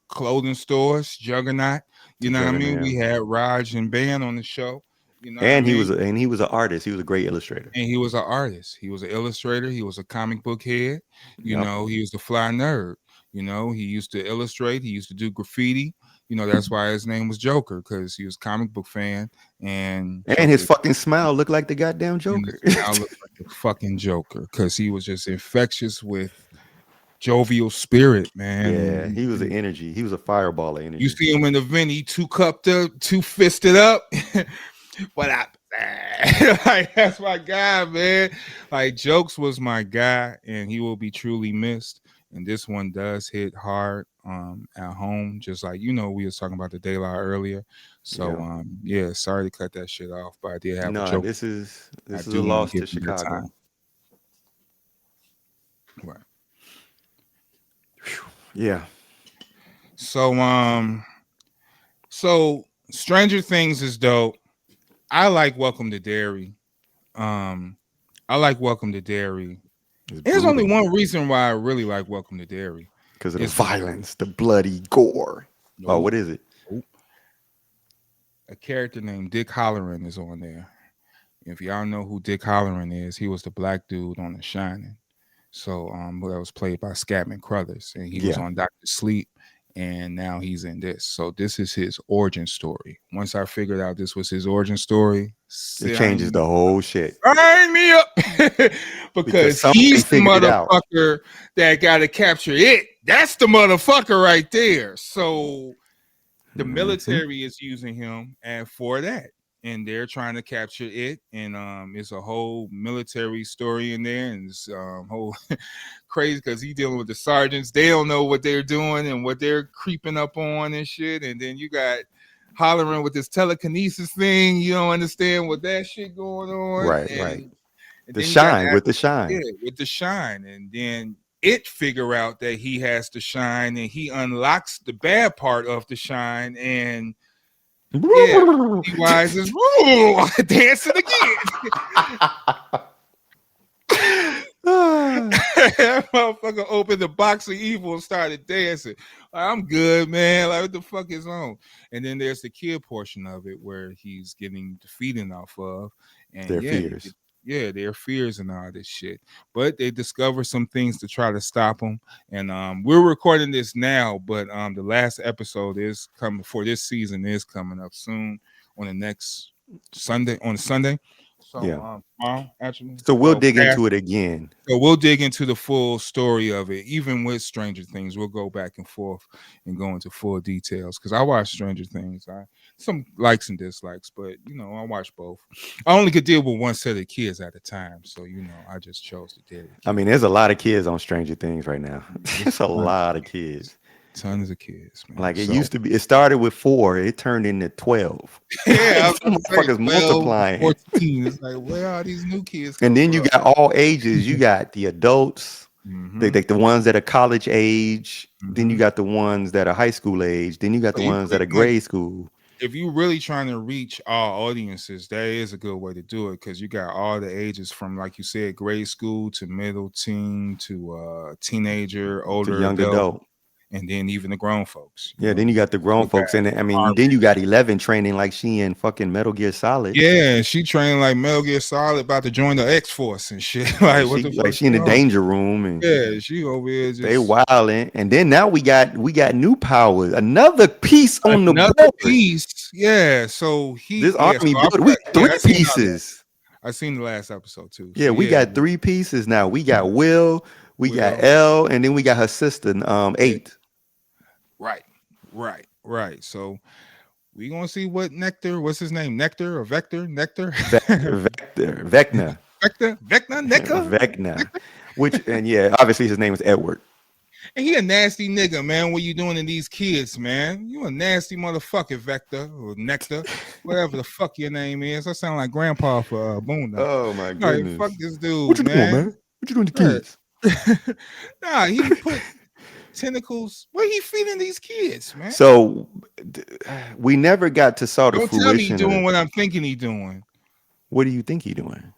clothing stores, Juggernaut. You To know what I mean? Juggernaut. We had Raj and Band on the show. You know what I And mean? he was an artist. He was a great illustrator. And he was an artist. He was an illustrator. He was a comic book head. You Yep. know, he was a fly nerd. You know, he used to illustrate. He used to do graffiti. You know, that's why his name was Joker because he was a comic book fan and And his Joker. fucking smile looked like the goddamn And Joker. his smile looked like the fucking Joker because he was just infectious with jovial spirit, man. Yeah, And he was an energy. He was a fireball of you energy. see him in the vent, he two cupped up, two fisted up. What up? Like that's my guy, man. Like Jokes was my guy, and he will be truly missed. And this one does hit hard at home, just like we was talking about the daylight earlier. So Yeah. yeah, sorry to cut that shit off, but I did have a No, joke. this I is a do want to loss give to him that Chicago. time. Right. Yeah. So so Stranger Things is dope. I like Welcome to Derry. Um I like Welcome to Derry. It's There's only brutal one reason why I really like Welcome to Derry. because of the It's because violence, the bloody gore. Oh, nope, what is it? nope. A character named Dick Halloran is on there. If y'all know who Dick Halloran is, he was the black dude on The Shining. So that was played by Scatman Crothers, and he was Yeah. on Doctor Sleep, and now he's in this. So this is his origin story. Once I figured out this was his origin story, It changes the whole shit sign me up because because somebody he's the figured it out. motherfucker that got to capture it. That's the motherfucker right there. So the Hmm. military is using him and for that, and they're trying to capture it. And it's a whole military story in there, and it's whole crazy because he's dealing with the sergeants. They don't know what they're doing and what they're creeping up on and shit. And then you got hollering with this telekinesis thing. You don't understand what that shit going on, Right, right. and The then you got shine with the shine. with the shine, and then it figure out that he has to shine, and he unlocks the bad part of the shine, and yeah, Pennywise is dancing again. That motherfucker opened the box of evil and started dancing. Like, I'm good, man. Like, what the fuck is on? And then there's the kid portion of it where he's getting defeated off of, and Their fears. their fears and all this shit. But they discover some things to try to stop them. And we're recording this now, but the last episode is coming for this season is coming up soon on the next Sunday on Sunday. So Yeah. tomorrow actually. So we'll dig into it again. So we'll dig into the full story of it, even with Stranger Things. We'll go back and forth and go into full details because I watch Stranger Things. I some likes and dislikes, but I watch both. I only could deal with one set of kids at a time, so I just chose to deal with I kids. mean, there's a lot of kids on Stranger Things right now. It's There's a fun. lot of kids. Tons of kids, man. Like it So used to be. It started with 4. It turned into 12. yeah, I Like was some about to say motherfuckers 12, multiplying. 14. It's like, where are these new kids And come then you from? got all ages. You got the adults, Mm-hmm. the ones that are college age. Then you Mm-hmm. got the ones that are high school age. Then you got So the you ones that pretty are much, grade school. if you really trying to reach all audiences, that is a good way to do it because you got all the ages from, like you said, grade school to middle teen to teenager, To older young adult, adult. and then even the grown folks. You Yeah, know, then you you got the grown still got folks. And I mean, army. then you got 11 training like she in fucking Metal Gear Solid. Yeah, she trained like Metal Gear Solid, about to join the X Force and shit. Like, what the Like fuck's she in the going on? danger room and Yeah, she over here they just wilding. And then now we got new powers. Another piece on the another board. piece. Yeah, so This yeah, so army built. We got yeah, 3 pieces. I seen the last episode too. Yeah, So we yeah, got 3 pieces now. We got Will, we got Will. L, and then we got her sister, Yeah, 8. right, right. So we gonna see what Nectar. What's his name? Nectar or Vector? Nectar. Vecna. Vector. Vecna. Nectar. Vecna. Which, and yeah, obviously his name is Edward. And he a nasty nigga, man. What you doing to these kids, man? You a nasty motherfucker, Vector or Nectar, whatever the fuck your name is. I sound like grandpa for Boone. Oh my All right, fuck goodness. this dude, What you doing, man. man? What you doing to Right. kids? Nah, he put tentacles. Where he feeding these kids, man? So we never got to saw the Don't tell me he fruition doing of what I'm thinking he doing. what do you think he doing?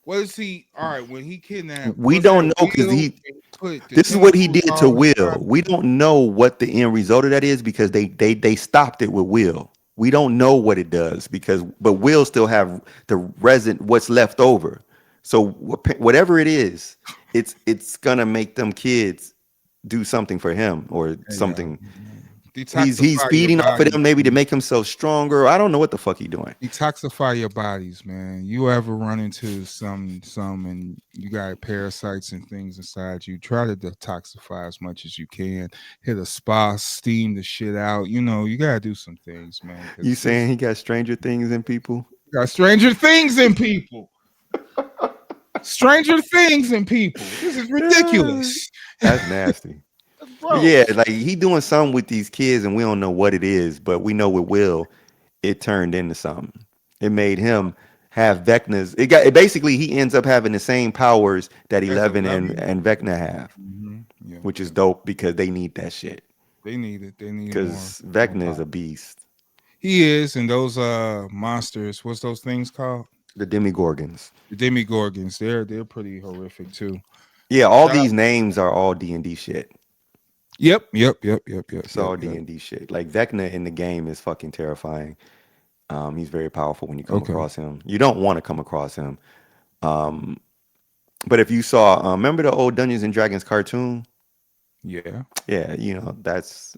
What is he? All right, when he kidnapped, We was don't that know because Will? he. And he put the This is what he tentacles did to all Will. inside? We don't know what the end result of that is because they stopped it with Will. We don't know what it does but Will still have the resin what's left over. So whatever it is, it's gonna make them kids do something for him or Yeah. something. He's Detoxify your feeding off of bodies. them maybe to make himself stronger. I don't know what the fuck he doing. Detoxify your bodies, man. You ever run into some and you got parasites and things inside you, try to detoxify as much as you can. Hit a spa, steam the shit out. You know, you gotta do some things, man. You Because saying this he got Stranger Things in people? got stranger things in people. Stranger things in people. This is ridiculous. That's nasty. But yeah, Gross. like he doing something with these kids and we don't know what it is, but we know with Will, it turned into something. It made him have Vecna's. It basically he ends up having the same powers that As 11 11. and Vecna have, Yeah, which is dope because they need that shit. they need it. They need Because more Vecna is power. a beast. He is, and those monsters, what's those things called? The Demigorgons. The Demigorgons. They're pretty horrific too. Yeah, all Shout out. these names are all D&D shit. Yep. It's all D&D shit. Like Vecna in the game is fucking terrifying. He's very powerful when you come Okay. across him. You don't want to come across him. But if you saw, remember the old Dungeons and Dragons cartoon? Yeah. Yeah, that's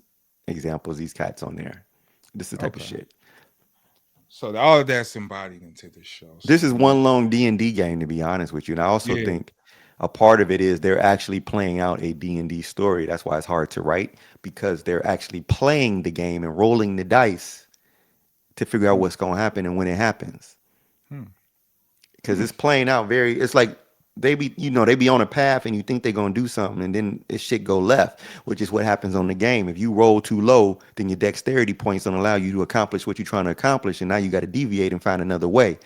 examples. These cats on there. This is the type of shit. So all of that's embodied into this show. So, This is one long D&D game, to be honest with you. And I also think a part of it is they're actually playing out a D&D story. That's why it's hard to write because they're actually playing the game and rolling the dice to figure out what's going to happen and when it happens. Because it's playing out it's like they be on a path and you think they're going to do something and then this shit go left, which is what happens on the game. If you roll too low, then your dexterity points don't allow you to accomplish what you're trying to accomplish. And now you got to deviate and find another way.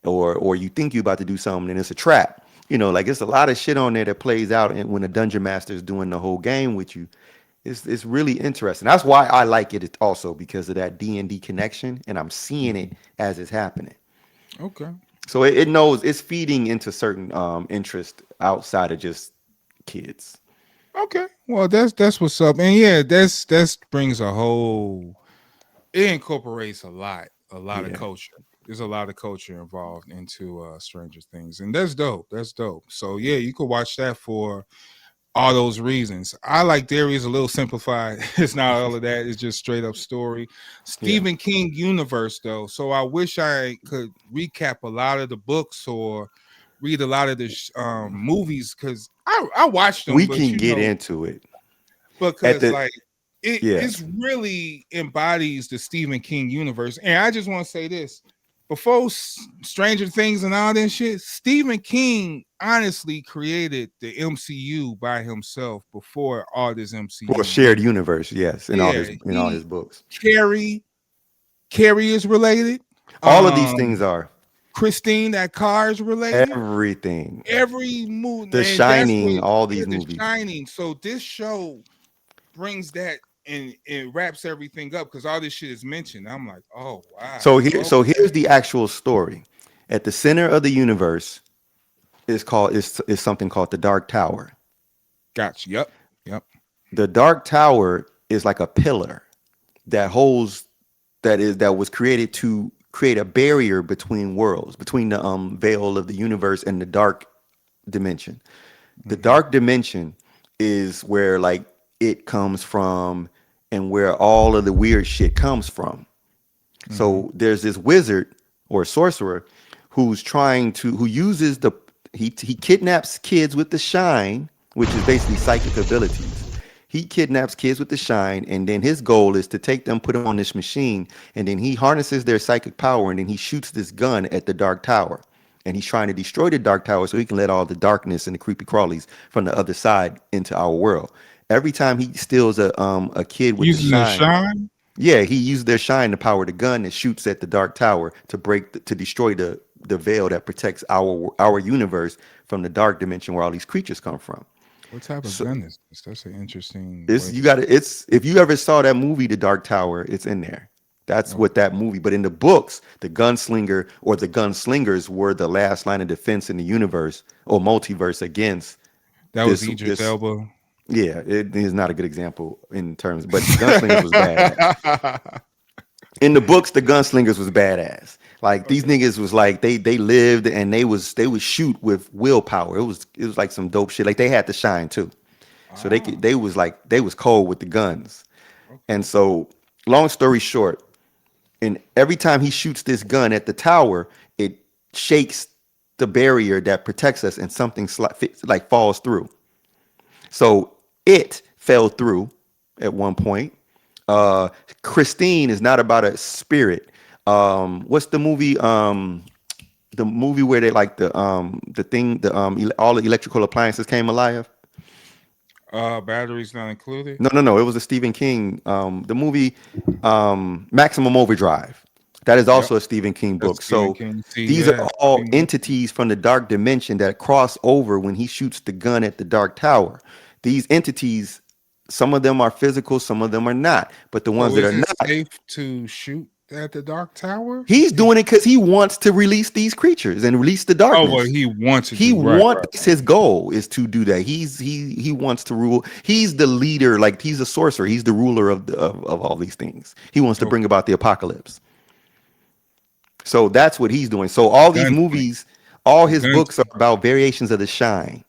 Or you think you're about to do something and it's a trap. Like it's a lot of shit on there that plays out and when the dungeon master is doing the whole game with you. It's really interesting. That's why I like it also because of that D&D connection and I'm seeing it as it's happening. Okay. So it knows it's feeding into certain interest outside of just kids. Okay. Well, that's what's up. And yeah, that's brings a whole, it incorporates a lot of culture. There's a lot of culture involved into Stranger Things. And that's dope. So yeah, you could watch that for all those reasons. I like Derry is a little simplified. It's not all of that. It's just straight up story. Stephen King universe though. So I wish I could recap a lot of the books or read a lot of the movies because I watched them. We but can get into it because it really embodies the Stephen King universe. And I just want to say this: before Stranger Things and all that shit, Stephen King honestly created the MCU by himself before all this Well, MCU shared went. universe, yes, Yeah, in all his books. Carrie, Carrie is related. All of these things are Christine, that car is related. everything. Every movie, The and that's Shining, what all yeah, these The movies. Shining. So this show brings that and it wraps everything up because all this shit is mentioned. I'm like, oh wow, So okay, here's the actual story. At the center of the universe is something called the Dark Tower. gotcha. Yep, yep. The Dark Tower is like a pillar that holds that was created to create a barrier between worlds, between the veil of the universe and the dark dimension. The Mm-hmm. dark dimension is where like it comes from and where all of the weird shit comes from. Mm-hmm. So there's this wizard or sorcerer who uses he kidnaps kids with the shine, which is basically psychic abilities. He kidnaps kids with the shine, and then his goal is to take them, put them on this machine, and then he harnesses their psychic power, and then he shoots this gun at the Dark Tower. And he's trying to destroy the Dark Tower so he can let all the darkness and the creepy crawlies from the other side into our world. Every time he steals a kid with the Using the shine, shine. yeah, he used their shine to power the gun that shoots at the Dark Tower to destroy the veil that protects our universe from the dark dimension where all these creatures come from. What type of So gun is this? That's an interesting it's way you to. got to it's if you ever saw that movie, The Dark Tower, it's in there. That's what Okay, that movie. But in the books, the gunslinger or the gunslingers were the last line of defense in the universe or multiverse against that was this Idris this. Elba. Yeah, it is not a good example in terms, but the gunslingers was badass. In the books, the gunslingers was badass. Like these Okay. niggas was like they lived and they would shoot with willpower. It was like some dope shit. Like they had to shine too. So Ah, they was cold with the guns. okay. And so long story short, and every time he shoots this gun at the tower, it shakes the barrier that protects us and something like falls through. So it fell through at one point. Christine is not about a spirit. What's the movie? The movie where they like the thing all the electrical appliances came alive. Batteries not included. No. It was a Stephen King. The movie Maximum Overdrive. That is Yep. also a Stephen King That's book. Stephen So King. See, these are yeah. all entities from the dark dimension that cross over when he shoots the gun at the Dark Tower. These entities, some of them are physical, some of them are not. But the ones So that is are it not, safe to shoot at the Dark Tower? he's doing it because he wants to release these creatures and release the Oh, well, darkness. he wants to He do right, want right. that's his goal is to do that. He wants to rule. He's the leader, like he's a sorcerer. He's the ruler of all these things. He wants to Okay. bring about the apocalypse. So that's what he's doing. So The all these gunslinger. movies, all The his books are gunslinger. about variations of the shine.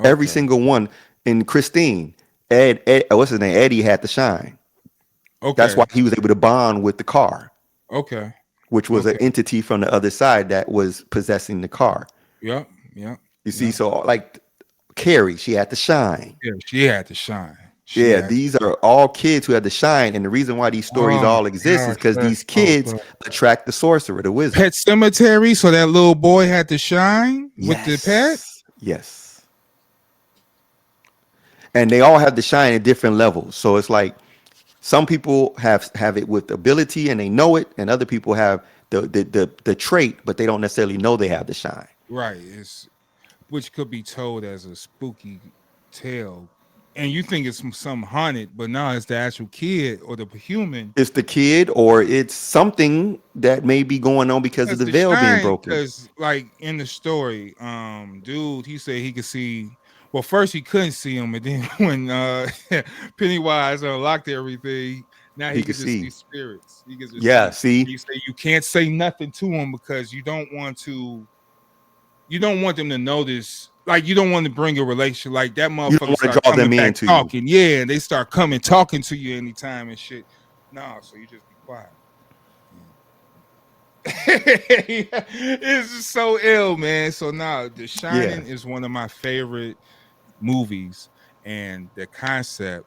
Every Okay. single one. In Christine, what's his name? Eddie had the shine. That's why Okay. he was able to bond with the car, Okay. which was an Okay. entity from the other side that was possessing the car. Yep. Yep. You see, Yep. so like Carrie, she had to shine. Yeah. She had to shine. She Yeah, had. these are all kids who had to shine, and the reason why these stories Oh my all exist is gosh. because That's these so kids good. attract the sorcerer, the wizard. Pet Cemetery. So that little boy had to shine with the pet. Yes, yes, and they all have to shine at different levels. So it's like some people have it with ability and they know it, and other people have the trait, but they don't necessarily know they have the shine. Right. It's which could be told as a spooky tale. And you think it's some haunted, but no, it's the actual kid or the human. It's the kid, or it's something that may be going on because of That's the the veil being shine, broken. because like in the story, dude, he said he could see. Well, first he couldn't see him, and then when Pennywise unlocked everything, now He he could could just see see. spirits. He could just Yeah, see. see, He said you can't say nothing to him because you don't want to. You don't want them to notice. Like you don't want to bring a relation like that. you don't Motherfucker want to start draw coming them back into you. talking. Yeah, and they start coming talking to you anytime and shit. No, so you just be quiet. It's just so ill, man. So now, The Yeah, Shining is one of my favorite movies, and the concept.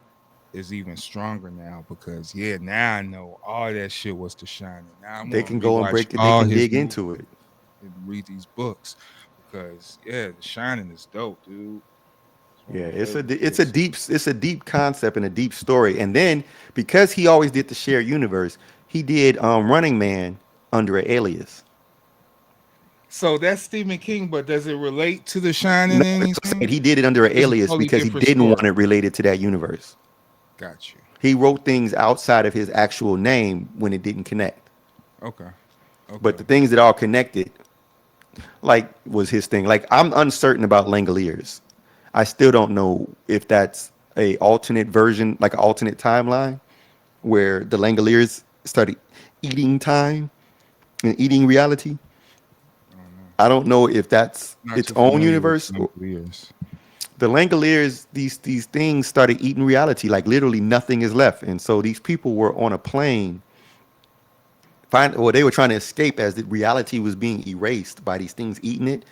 is even stronger now because now I know all that shit was The Shining. Now I'm They gonna can go and rewatch break it. They all can his dig movies into it. and read these books because The Shining is dope, dude. It's one of Yeah, my favorite books. it's a deep concept and a deep story. And then because he always did the shared universe, he did Running Man under an alias. So that's Stephen King, but does it relate to The Shining No, in that's any what I'm saying. sense? He did it under an It's a alias totally because he different didn't want story. it related to that universe. Got you. He wrote things outside of his actual name when it didn't connect. Okay. But Okay. the things that all connected, like, was his thing. Like, I'm uncertain about Langoliers. I still don't know if that's a alternate version, like an alternate timeline, where the Langoliers started eating time and eating reality. I don't know. I don't know if that's Not its too own familiar with universe. Or Langoliers. the Langoliers, these things started eating reality, like literally nothing is left. And so these people were on a plane, they were trying to escape as the reality was being erased by these things eating it,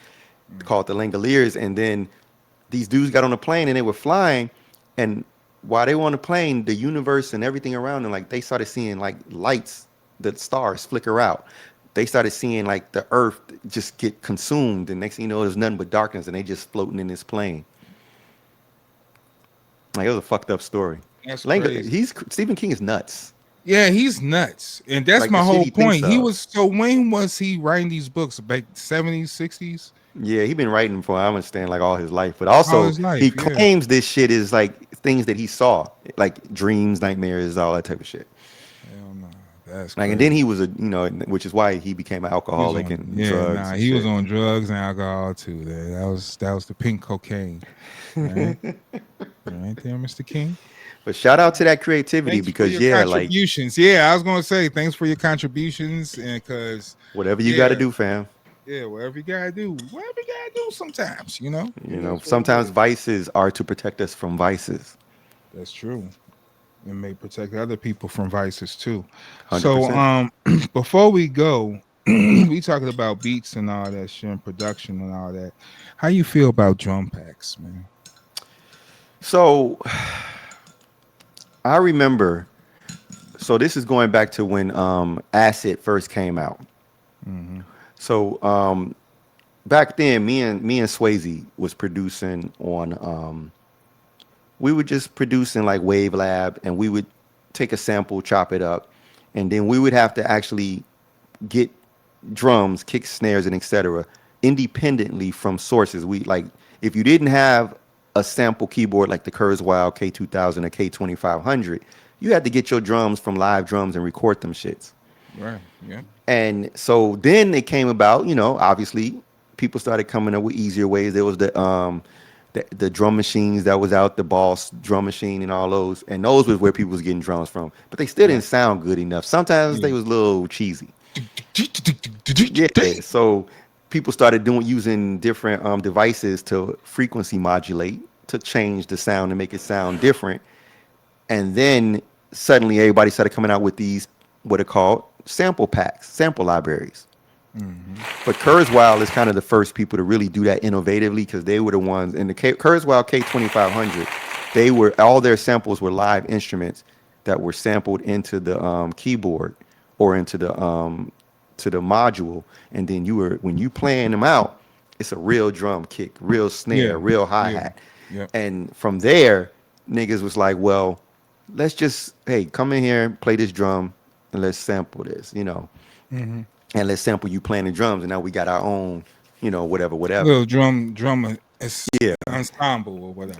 Mm. called the Langoliers. And then these dudes got on a plane and they were flying, and while they were on the plane, the universe and everything around them, like they started seeing like lights, the stars flicker out. They started seeing like the earth just get consumed, and next thing you know, there's nothing but darkness, and they just floating in this plane. Like, it was a fucked up story. That's crazy. Stephen King is nuts. Yeah, he's nuts, and that's Like the my shit whole he thinks point. He of. was so when was he writing these books? Back 70s, 60s, Yeah, he been writing for I understand like all his life, but all also his he life. Yeah. claims this shit is like things that he saw, like dreams, nightmares, all that type of shit. Hell no, that's Like, and then crazy. he was which is why he became an He was alcoholic on, and yeah, drugs nah, and he was shit. on drugs and alcohol too. That was the pink cocaine. All right, right there, Mr. King. But shout out to that creativity Thanks for because your yeah, like contributions. Yeah, I was gonna say thanks for your contributions, and because whatever you got to yeah, do, fam. whatever you gotta do, whatever you gotta do. Sometimes, it You know, is what it sometimes is. vices are to protect us from vices. That's true. It may protect other people from vices too. 100%. So, before we go, we talking about beats and all that shit, and production and all that. How you feel about drum packs, man? So I remember. So this is going back to when Acid first came out. Mm-hmm. So back then, me and Swayze was producing on. We were just producing like Wave Lab, and we would take a sample, chop it up, and then we would have to actually get drums, kick snares, and etc. independently from sources. We like if you didn't have a sample keyboard like the Kurzweil K2000 or K2500, you had to get your drums from live drums and record them shits. Right. Yeah. And so then it came about, obviously people started coming up with easier ways. There was the drum machines that was out, the Boss drum machine and all those. And those was where people was getting drums from. But they still didn't Right. sound good enough. Sometimes Yeah. they was a little cheesy. Yeah. So people started using different devices to frequency modulate to change the sound and make it sound different. And then suddenly everybody started coming out with these what are called sample packs, sample libraries. Mm-hmm. But Kurzweil is kind of the first people to really do that innovatively because they were the ones in the Kurzweil K2500. They were all their samples were live instruments that were sampled into the keyboard or into the to the module, and then when you playing them out, it's a real drum kick, real snare, Yeah. real hi Yeah. hat, Yeah. and from there, niggas was like, well, let's just hey come in here, play this drum, and let's sample this. Mm-hmm. And let's sample you playing the drums, and now we got our own, whatever, whatever. Little drum Yeah. ensemble or whatever.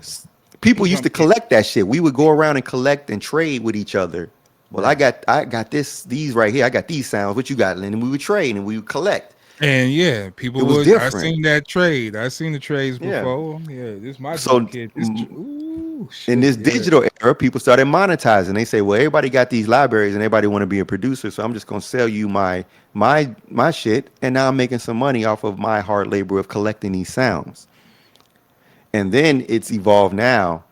People used Drum to kit. collect that shit. We would go around and collect and trade with each other. Well, I Right. got these right here. I got these sounds. What you got? And we would trade and we would collect. And yeah, It people was would. I different. seen that trade. I seen the trades Yeah. before. Yeah, this my drum So kit. Ooh in shit. this Yeah. digital era, people started monetizing. They say, well, everybody got these libraries and everybody want to be a producer. So I'm just gonna sell you my shit, and now I'm making some money off of my hard labor of collecting these sounds. And then it's evolved now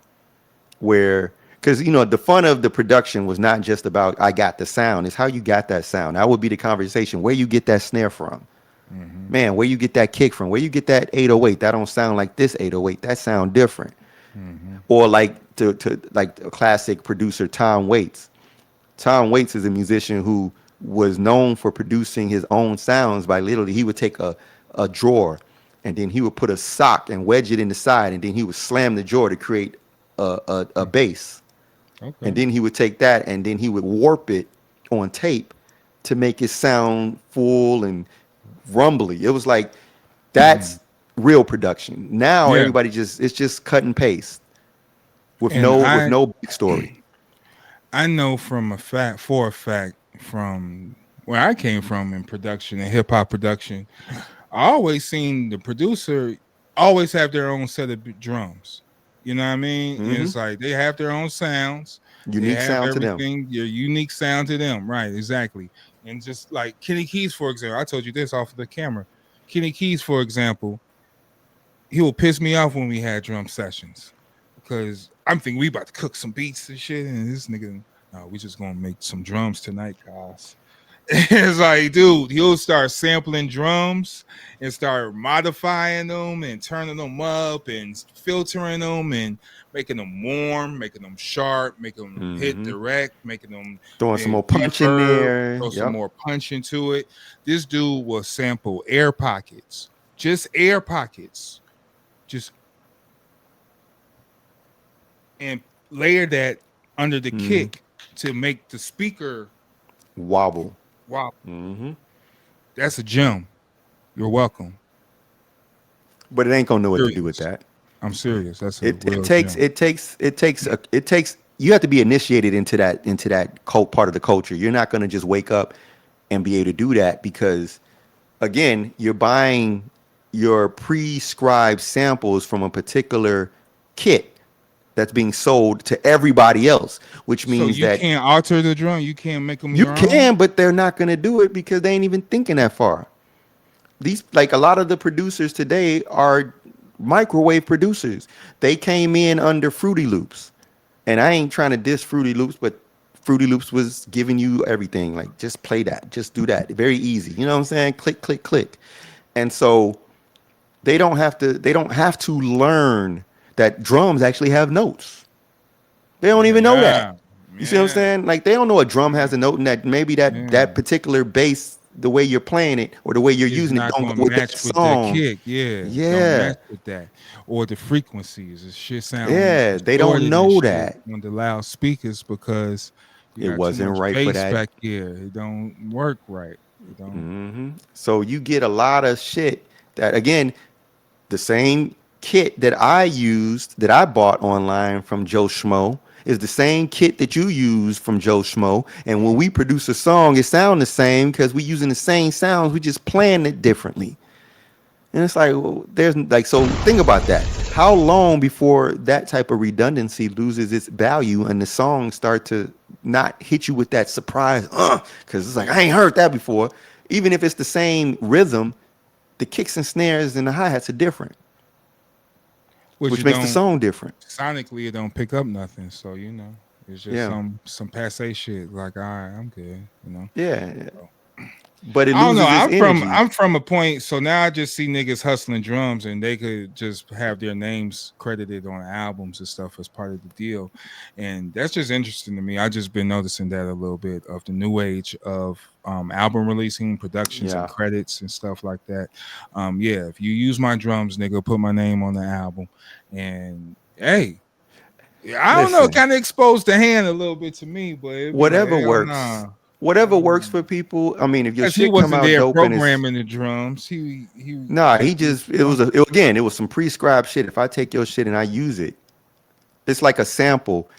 where because the fun of the production was not just about I got the sound, it's how you got that sound. That would be the conversation. Where you get that snare from? Mm-hmm. Man, where you get that kick from? Where you get that 808? That don't sound like this 808. That sound different. Mm-hmm. Or like to like a classic producer Tom Waits. Tom Waits is a musician who was known for producing his own sounds by literally he would take a drawer and then he would put a sock and wedge it in the side and then he would slam the drawer to create a bass. And Okay. then he would take that and then he would warp it on tape to make it sound full and rumbly. It was like Mm. that's real production. Now Yeah. everybody just it's just cut and paste And with no backstory. I know from a fact for a fact from where I came from in production and hip hop production, I always seen the producer always have their own set of drums. You know what I mean? And Hmm. it's like they have their own sounds. They Unique have sound to them. everything, your unique sound to them. Right, exactly. And just like Kenny Keys, for example, I told you this off of the camera. Kenny Keys, for example, he will piss me off when we had drum sessions because I'm thinking we about to cook some beats and shit, and this nigga, no, we just gonna make some drums tonight, guys. It's like, dude, he'll start sampling drums and start modifying them and turning them up and filtering them and making them warm, making them sharp, making them hit Hmm. direct, making them Throwing some more punch in reverb, there. throw some Yep. more punch into it. This dude will sample air pockets, just air pockets, just and layer that under the Hmm. kick to make the speaker. Wobble. Wow, Hmm. that's a gem. You're welcome. But it ain't gonna know what to do with Serious. that. I'm serious. That's a It real takes gem. you have to be initiated into that cult part of the culture. You're not gonna just wake up and be able to do that because again, you're buying your prescribed samples from a particular kit that's being sold to everybody else, which So means you that can't alter the drum. You can't make them you your own. can, but they're not going to do it because they ain't even thinking that far. These like a lot of the producers today are microwave producers. They came in under Fruity Loops. And I ain't trying to diss Fruity Loops, but Fruity Loops was giving you everything. Like just play that, just do that. Very easy. You know what I'm saying? Click, click, click. And so they don't have to learn that drums actually have notes. They don't even know that. Yeah, You see what I'm yeah, saying? Like they don't know a drum yeah, has a note and that maybe that yeah. particular bass, the way you're playing it or the way you're Is using it not don't going go to with that match with the song. kick. Yeah, don't Yeah. match with that. Or the frequencies. This shit sound Yeah. They don't distorted and know shit that. on the loudspeakers because you It got too wasn't much right for bass that. back here. It don't work right. It don't. So you get a lot of shit that again, the same kit that I used that I bought online from Joe Schmo is the same kit that you use from Joe Schmo. And when we produce a song, it sounds the same because we using the same sounds. We just playing it differently. And it's like, well, there's like, so think about that. How long before that type of redundancy loses its value and the songs start to not hit you with that surprise? Because it's like, I ain't heard that before. Even if it's the same rhythm, the kicks and snares and the hi-hats are different, Which which you makes the don't song different. sonically. It don't pick up nothing. So it's just Yeah. some passe shit. Like, all right, I'm good. Yeah. But it I don't know. loses its I'm from energy. I'm from a point. So now I just see niggas hustling drums, and they could just have their names credited on albums and stuff as part of the deal, and that's just interesting to me. I just been noticing that a little bit of the new age of album releasing, productions, and Yeah. credits and stuff like that. Yeah, if you use my drums, nigga, put my name on the album, and hey. I don't know, Listen, kind of exposed the hand a little bit to me, but it'd be like, whatever hell works. nah. Whatever works for people. I mean, if your Because he shit come wasn't out there dope and it's programming the drums. He nah, like he just it was again, it was some prescribed shit. If I take your shit and I use it, it's like a sample.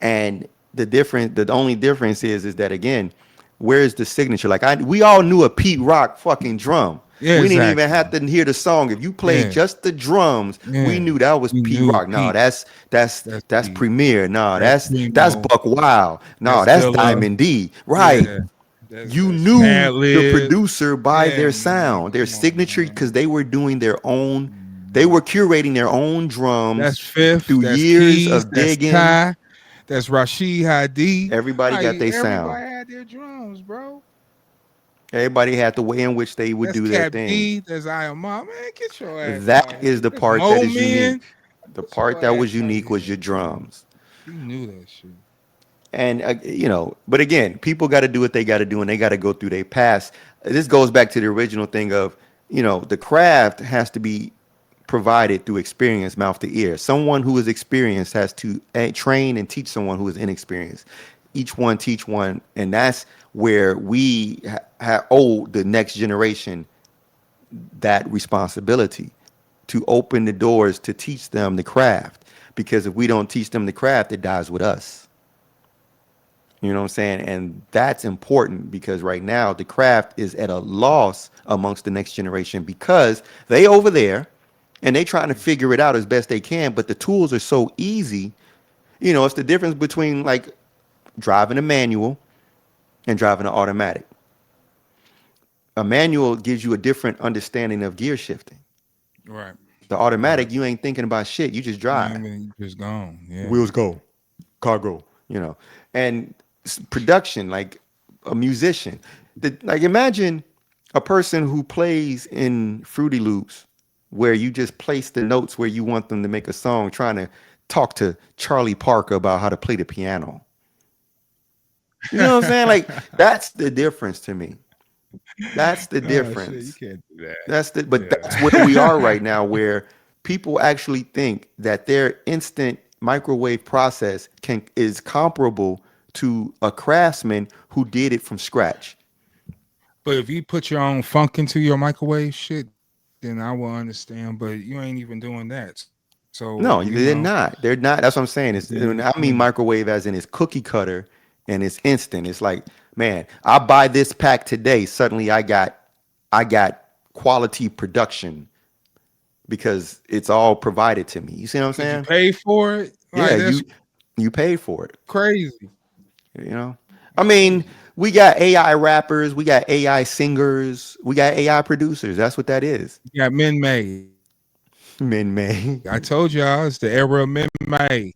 And the only difference is that again, where's the signature? Like we all knew a Pete Rock fucking drum. yeah, We didn't even have exactly. to hear the song. If you played Yeah, just the drums, we yeah. knew that was You Pete knew Rock. No, Pete. that's That's Pete. Premier. No, That's that's Primo. Buck Wild. No, That's that's Dilla. Diamond D. Right. Yeah. You That's knew Mad the Lib. producer by Yeah, their man. sound, their Come on, signature, because man. they were doing their own, they Mhm. were curating their own drums That's Fifth. through That's years Keys. of That's digging. Ty. That's Rashid Hadi. Everybody got their sound. Everybody had their drums, bro. Everybody had the way in which they would That's do their Cap thing. D. That's I Am Man. Get your ass That out of is here. the That's part that Mo is Man. unique. The Get part your that ass was out of unique was here, your man. drums. You knew that shit. And but again, people got to do what they got to do, and they got to go through their past. This goes back to the original thing of, the craft has to be provided through experience, mouth to ear. Someone who is experienced has to train and teach someone who is inexperienced. Each one teach one, and that's where we owe the next generation that responsibility to open the doors to teach them the craft. Because if we don't teach them the craft, it dies with us. You know what I'm saying? And that's important because right now the craft is at a loss amongst the next generation because they over there and they trying to figure it out as best they can, but the tools are so easy. It's the difference between like driving a manual and driving an automatic. A manual gives you a different understanding of gear shifting. Right. The Right. automatic, you ain't thinking about shit. You just You drive. ain't been just gone. Yeah. Wheels go, car go, and production, like a musician. Like imagine a person who plays in Fruity Loops where you just place the notes where you want them to make a song, trying to talk to Charlie Parker about how to play the piano. You know what I'm saying? Like that's the difference to me. That's the No, shit, you difference. can't do that. But that's where we are right now, where people actually think that their instant microwave process is comparable to a craftsman who did it from scratch. But if you put your own funk into your microwave shit, then I will understand. But you ain't even doing that. So, No, they're not. They're not. That's what I'm saying. then, I mean microwave as in it's cookie cutter and it's instant. It's like, man, I buy this pack today. Suddenly I got quality production because it's all provided to me. You see what I'm because you saying? pay for it. Yeah, Like that's you paid for it. crazy. You know, I That's mean, crazy. we got AI rappers, we got AI singers, we got AI producers. That's what that is. You got Min May. Min May. I told y'all it's the era of Min May.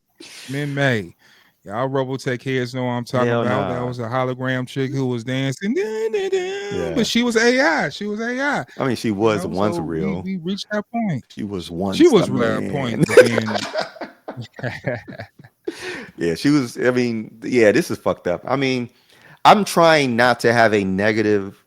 Min May. Y'all Robotech heads know what I'm talking Hell about. That nah. was a hologram chick who was dancing, but Yeah. she was AI. She was AI. I mean, she was once So we real. we reached that point. She was She once the was real at that point, man. but then Yeah, she was. I mean, yeah, this is fucked up. I mean, I'm trying not to have a negative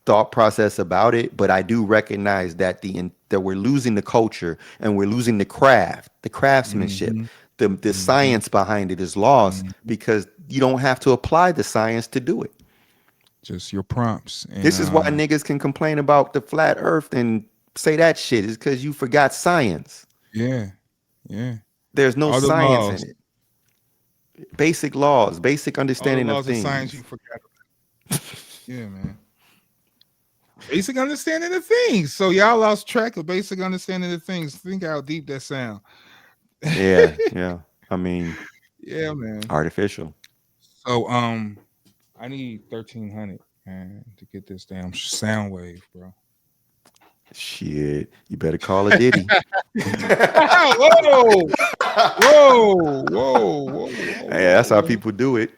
thought process about it, but I do recognize that that we're losing the culture and we're losing the craft, the craftsmanship, hmm the hmm science behind it is lost hmm because you don't have to apply the science to do it. just your prompts and This is why niggas can complain about the flat earth and say that shit is because you forgot science. yeah, yeah. There's no All the science in laws, it. Basic laws, basic all the understanding of laws of science you things. forgot. Yeah, man. Basic understanding of things. So y'all lost track of basic understanding of things. Think how deep that sound. Yeah, yeah. I mean, Yeah, man. artificial. So I need 1300 man to get this damn sound wave, bro. Shit, you better call a Diddy. Whoa, Yeah, that's how whoa. people do it.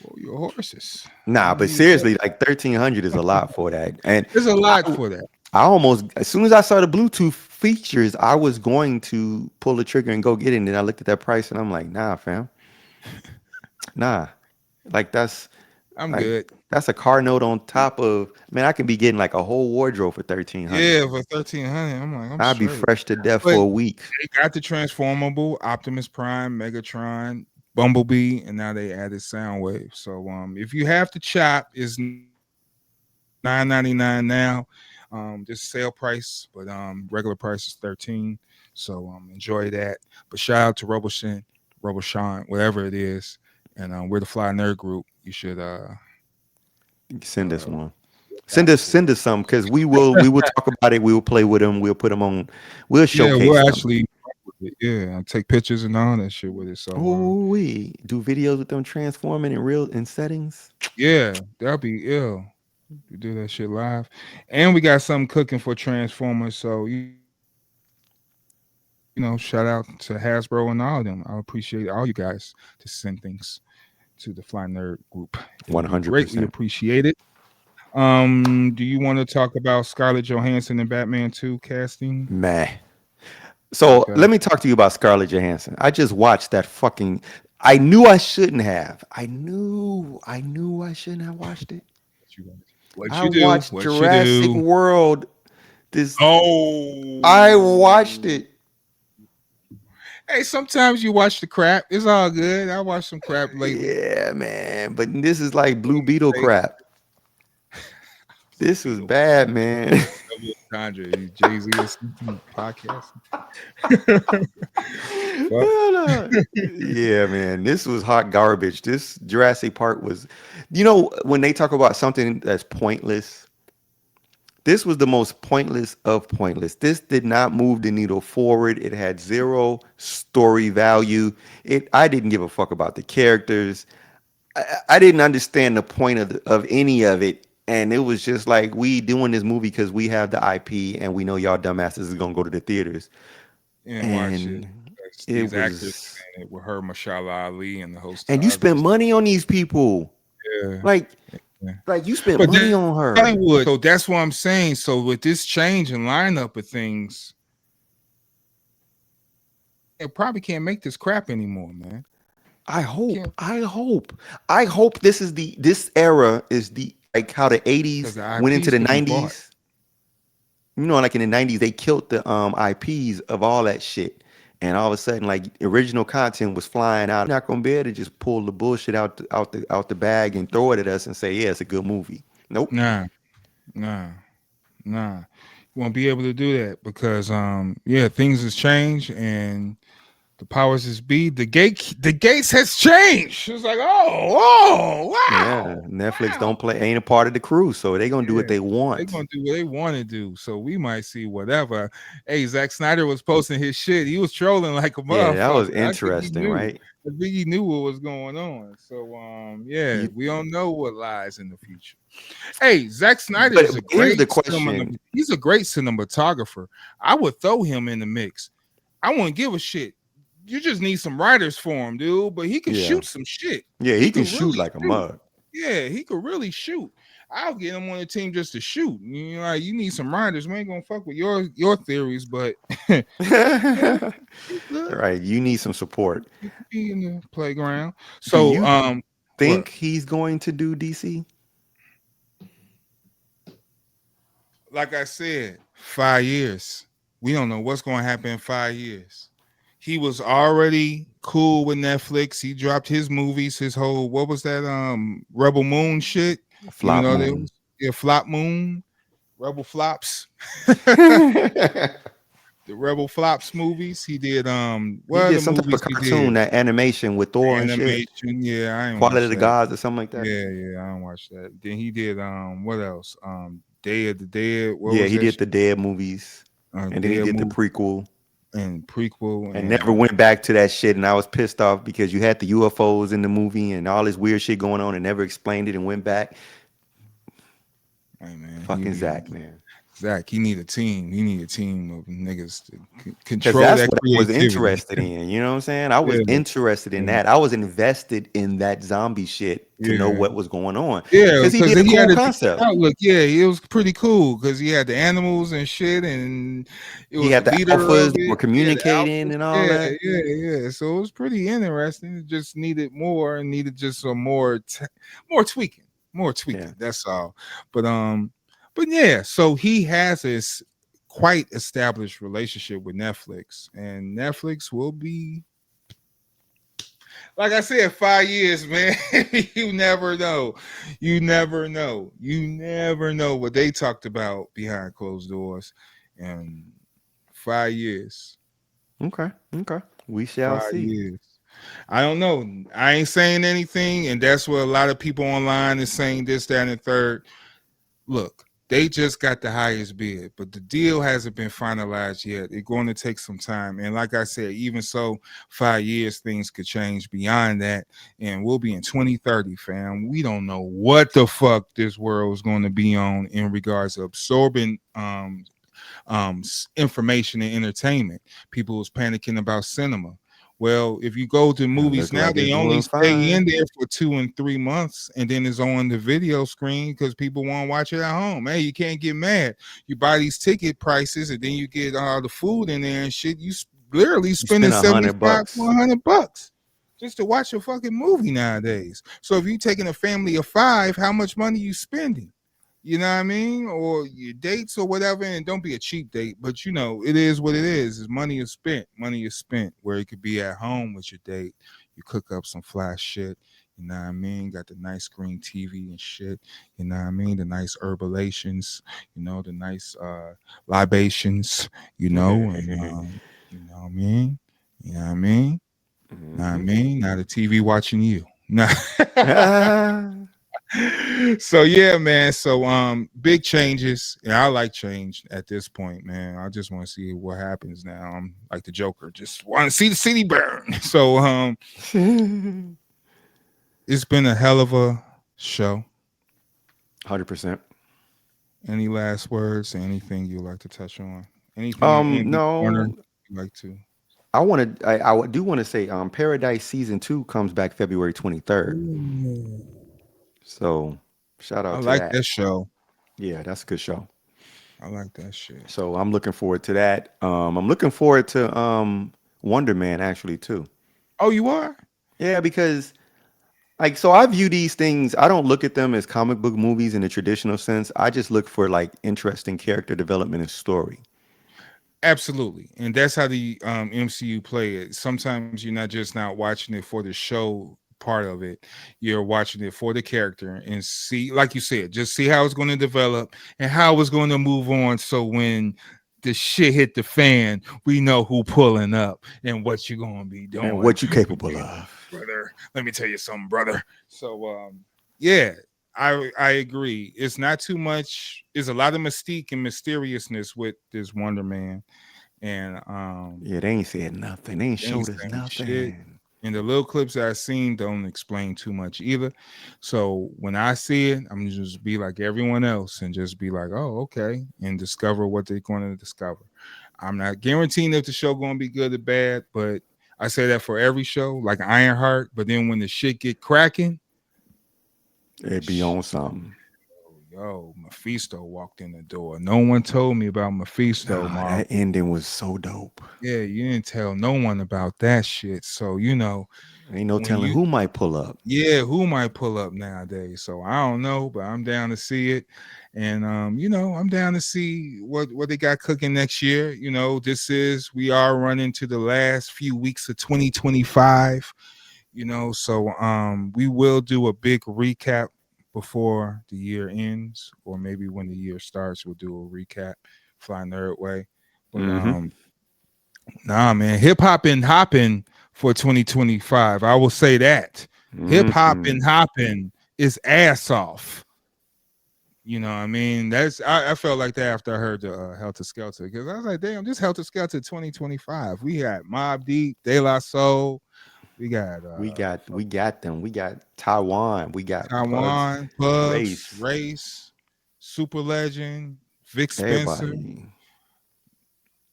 Whoa, your horses. Nah, I but need that. seriously, like 1300 is a lot for that. And There's a lot I, for that. I almost, as soon as I saw the Bluetooth features, I was going to pull the trigger and go get it. And then I looked at that price and I'm like, nah, fam, nah. Like I'm like good. that's a car note on top of, man, I can be getting like a whole wardrobe for 1300. Yeah, for 1300. I'm like, I'm I'd be straight. fresh to death But for a week. they got the transformable Optimus Prime, Megatron, Bumblebee, and now they added Soundwave. So if you have to chop, it's $9.99 now. Just sale price, but regular price is 13. So enjoy that. But shout out to Roboshan, whatever it is. And we're the Fly Nerd Group. You should Send us uh one. look Send out us for send it. us some because we will talk about it. We will play with them. We'll put them on. We'll Yeah, showcase we'll them. actually yeah, I'll take pictures and all that shit with it. So Oh, we do videos with them transforming in settings. yeah, that'll be ill. We do that shit live. And we got something cooking for Transformers. So, shout out to Hasbro and all of them. I appreciate all you guys to send things to the Fly Nerd group. It'll be One greatly hundred percent. appreciated. Do you want to talk about Scarlett Johansson and Batman 2 casting? Meh. So Okay. let me talk to you about Scarlett Johansson. I just watched that fucking. I knew I shouldn't have. I knew I shouldn't have watched it. What I you do? watched What you Jurassic do? World. This I watched Oh. it. Hey, sometimes you watch the crap. It's all good. I watched some crap lately. Yeah, man. But this is like Blue Beetle Hey, crap. Blue This was Beetle. bad, man. Double entendre. Jay Z or something podcast. Fuck. Yeah, man. This was hot garbage. This Jurassic Park was, when they talk about something that's pointless, this was the most pointless of pointless. This did not move the needle forward. It had zero story value. I didn't give a fuck about the characters. I didn't understand the point of any of it. And it was just like, we doing this movie because we have the IP and we know y'all dumbasses is gonna go to the theaters. And watch it. And That's it these actors was, in it with her, Mashallah Ali, and the host of and you spent others. money on these people. Yeah. Like, Yeah. like you spent But money then on her. Hollywood. So that's what I'm saying. So with this change in lineup of things, it probably can't make this crap anymore, man. I hope, Can't I hope, I hope this era is the like how the because 80s the went into IPs the could be bought. 90s. Like in the 90s, they killed the IPs of all that shit. And all of a sudden, like original content was flying out. You're not gonna be able to just pull the bullshit out the bag and throw it at us and say, yeah, it's a good movie. Nope. Nah, nah, nah. You won't be able to do that because yeah, things has changed and the powers that be, the gates has changed. It's like, Yeah, wow, Netflix wow. don't play ain't a part of the crew, so they gonna do Yeah, what they they're want. gonna do what they want to do. So we might see whatever. Hey, Zack Snyder was posting his shit. He was trolling like a Yeah, that was motherfucker. I think he interesting, knew. right? I think he knew what was going on. So yeah, You, we don't know what lies in the future. Hey, Zack Snyder but is a here's the great question. he's a great cinematographer. I would throw him in the mix. I wouldn't give a shit. You just need some writers for him, dude. But he could Yeah, shoot some shit. yeah, He he can could shoot really like a shoot. mug. Yeah, he could really shoot. I'll get him on the team just to shoot. Like you need some writers. We ain't gonna fuck with your theories, but yeah, he's good. Right, you need some support. He could be in the playground. Do So you what? think he's going to do DC? Like I said, 5 years. We don't know what's going to happen in 5 years. He was already cool with Netflix. He dropped his movies, his whole what was that Rebel Moon shit. Even Flop though there moon. was Flop Moon, Rebel Flops, the Rebel Flops movies. He did He what did other some type of movies he cartoon, did? that animation with Thor and shit. Animation. Yeah, I ain't Quality watch of the that. Gods or something like that. Yeah, I don't watch that. Then he did what else? Day of the Dead. What Yeah, was he that did shit? the Dead movies, and then he Dead did the movie prequel, and prequel and never went back to that shit. And I was pissed off because you had the UFOs in the movie and all this weird shit going on, and never explained it and went back. hey man, he Fucking need Zach, man. Zach. He need a team. He need a team of niggas to Because control that's that what I was creativity. interested in. You know what I'm saying? I was Yeah, interested in yeah, that. I was invested in that zombie shit to know yeah. what was going on. Yeah, Because he because did a he cool had a different concept. outlook. Yeah, it was pretty cool because he had the animals and shit, and it He was the had the leader of alphas that were it. Yeah, the communicating alphas. and all Yeah, that. yeah. So it was pretty interesting. It just needed more and needed just some more tweaking, more Yeah. tweaking. That's all. But yeah. So he has this quite established relationship with Netflix, and Netflix will be like I said, 5 years, man. You never know. You never know. You never know what they talked about behind closed doors. And 5 years. Okay. Okay. We shall 5 see. years. I don't know. I ain't saying anything, and that's what a lot of people online is saying this, that, and the third. Look, they just got the highest bid, but the deal hasn't been finalized yet. It's going to take some time. And like I said, even so, 5 years, things could change beyond that. And we'll be in 2030, fam. We don't know what the fuck this world is going to be on in regards to absorbing information and entertainment. People was panicking about cinema. Well, if you go to It movies look now, like it's they only doing stay in fine. there for 2 and 3 months, and then it's on the video screen because people want to watch it at home. Hey, you can't get mad. You buy these ticket prices, and then you get all the food in there and shit. You literally You spending spend 75 to $100. 100 bucks just to watch a fucking movie nowadays. So if you taking a family of 5, how much money you spending? You know what I mean? Or your dates or whatever. And don't be a cheap date, but you know, it is what it is. Is money is spent. Money is spent where it could be at home with your date. You cook up some flash shit. You know what I mean? Got the nice screen TV and shit. You know what I mean? The nice herbalations, you know, the nice libations, you know, and you know what I mean? You know what I mean? Know what I Mhm. mean? Now the TV watching you. Nah. Ah. So yeah, man. So big changes. Yeah, I like change at this point, man. I just want to see what happens now. I'm like the Joker, just want to see the city burn. So it's been a hell of a show. 100%. Any last words? Anything you like to touch on? Anything in any corner No, you like to? I do want to say, Paradise season 2 comes back February 23rd. Ooh, So shout I out to like that. that show. Yeah, that's a good show. I like that shit. So I'm looking forward to that. I'm looking forward to Wonder Man actually too. Oh, you are? Yeah, because like so I view these things, I don't look at them as comic book movies in the traditional sense. I just look for like interesting character development and story. Absolutely, and that's how the MCU play it. Sometimes you're not just not watching it for the show part of it; you're watching it for the character and see, like you said, just see how it's going to develop and how it's going to move on. So when the shit hit the fan, we know who pulling up and what you're going to be And doing, what you capable of. brother. Let me tell you something, brother. So yeah, I agree. It's not too much. There's a lot of mystique and mysteriousness with this Wonder Man, and Yeah, they ain't said nothing. They ain't they ain't showed us saying shit. nothing. And the little clips that I've seen don't explain too much either. So when I see it, I'm just be like everyone else and just be like, oh, okay, and discover what they're going to discover. I'm not guaranteeing if the show going to be good or bad, but I say that for every show, like Ironheart. But then when the shit get cracking, It be on something. yo, Mephisto walked in the door. No one told me about Mephisto, Nah, that Marvel. ending was so dope. Yeah, you didn't tell no one about that shit. So, you know, Ain't no when telling you, who might pull up. yeah, who might pull up nowadays? So I don't know, but I'm down to see it. And you know, I'm down to see what they got cooking next year. You know, we are running to the last few weeks of 2025. You know, so we will do a big recap before the year ends, or maybe when the year starts, we'll do a recap, fly nerd way. But Mm-hmm. nah, man, hip hop and hopping for 2025. I will say that hip hop Mm-hmm. and hopping is ass off. You know what I mean? I felt like that after I heard the Helter Skelter, because I was like, damn, this Helter Skelter 2025. We had Mob Deep, De La Soul, we got We got them. We got Taiwan. We got Pugs, Taiwan, Pugs, Race, Race, Super Legend, Vic Spencer, everybody.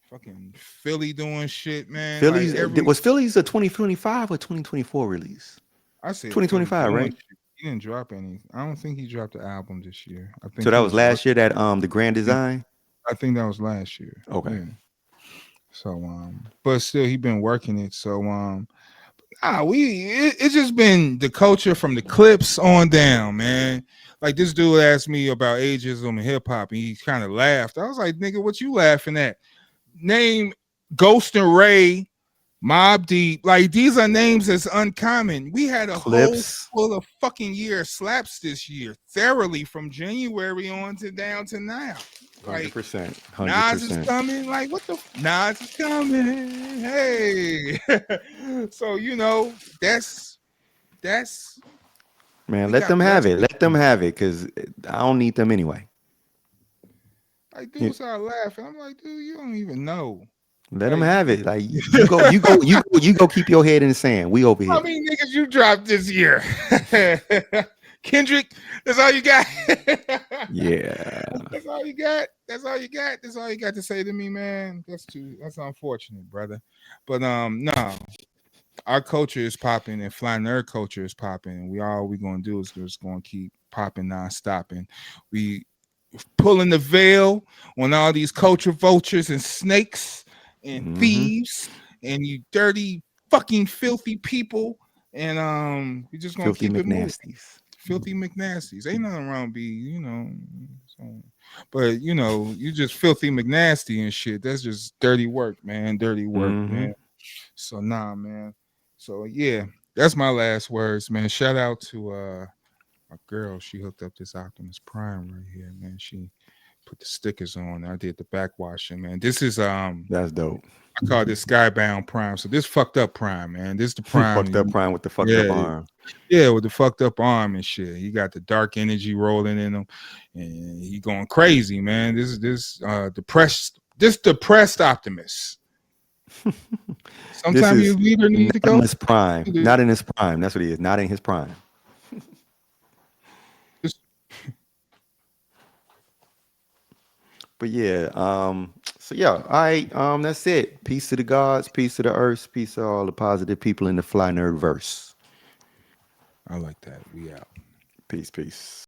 fucking Philly doing shit, man. Like Phillies every was Phillies a 2025 or 2024 release? I said Philly 2025, doing right? shit. He didn't drop any. I don't think he dropped the album this year. I So think that he was was working. last year that the Grand Design. I think that was last year. Okay. Yeah. So but still he been working it. So it's just been the culture from the clips on down, man. Like this dude asked me about ageism and hip hop, and he kind of laughed. I was like, "Nigga, what you laughing at? Name Ghost and Ray, Mob Deep. Like these are names that's uncommon. We had a whole Clips, full of fucking year slaps this year, thoroughly from January on to down to now. Like 100%, Nas is 100%. coming. Like, what the Nas is coming. Hey. So, you know, that's Man, we let got them have blessed. it. Let them have it, cause I don't need them anyway. Like, Yeah, dude started laughing. I'm like, dude, you don't even know. let them Like, have it. Like you go. Keep your head in the sand. We over how here. many niggas you dropped this year? Kendrick, that's all you got. Yeah. That's all you got. That's all you got. That's all you got to say to me, man. That's unfortunate, brother. But no. our culture is popping and fly nerd culture is popping. And we gonna do is just gonna keep popping non-stop. And we pulling the veil on all these culture vultures and snakes and Mm-hmm. thieves and you dirty fucking filthy people. And we just gonna Filthy keep it moving. McNasties. Filthy McNasties. Ain't nothing wrong be, so, but you just filthy McNasty and shit. That's just dirty work, man. Dirty work, Mm-hmm. man. So nah, man. So yeah, that's my last words, man. Shout out to my girl. She hooked up this Optimus Prime right here, man. She put the stickers on. I did the backwashing, man. This is That's dope. I call this Skybound Prime. So this fucked up Prime, man. This the Fucked up Prime. Prime with the fucked up Yeah, arm. yeah, with the fucked up arm and shit. He got the dark energy rolling in him, and he going crazy, man. This depressed Optimus. This Sometimes your is leader need to not in go. his prime. Not in his prime. That's what he is. Not in his prime. But yeah, so yeah, all right, that's it. Peace to the gods, peace to the earth, peace to all the positive people in the Fly Nerd verse. I like that. We out. Peace, peace.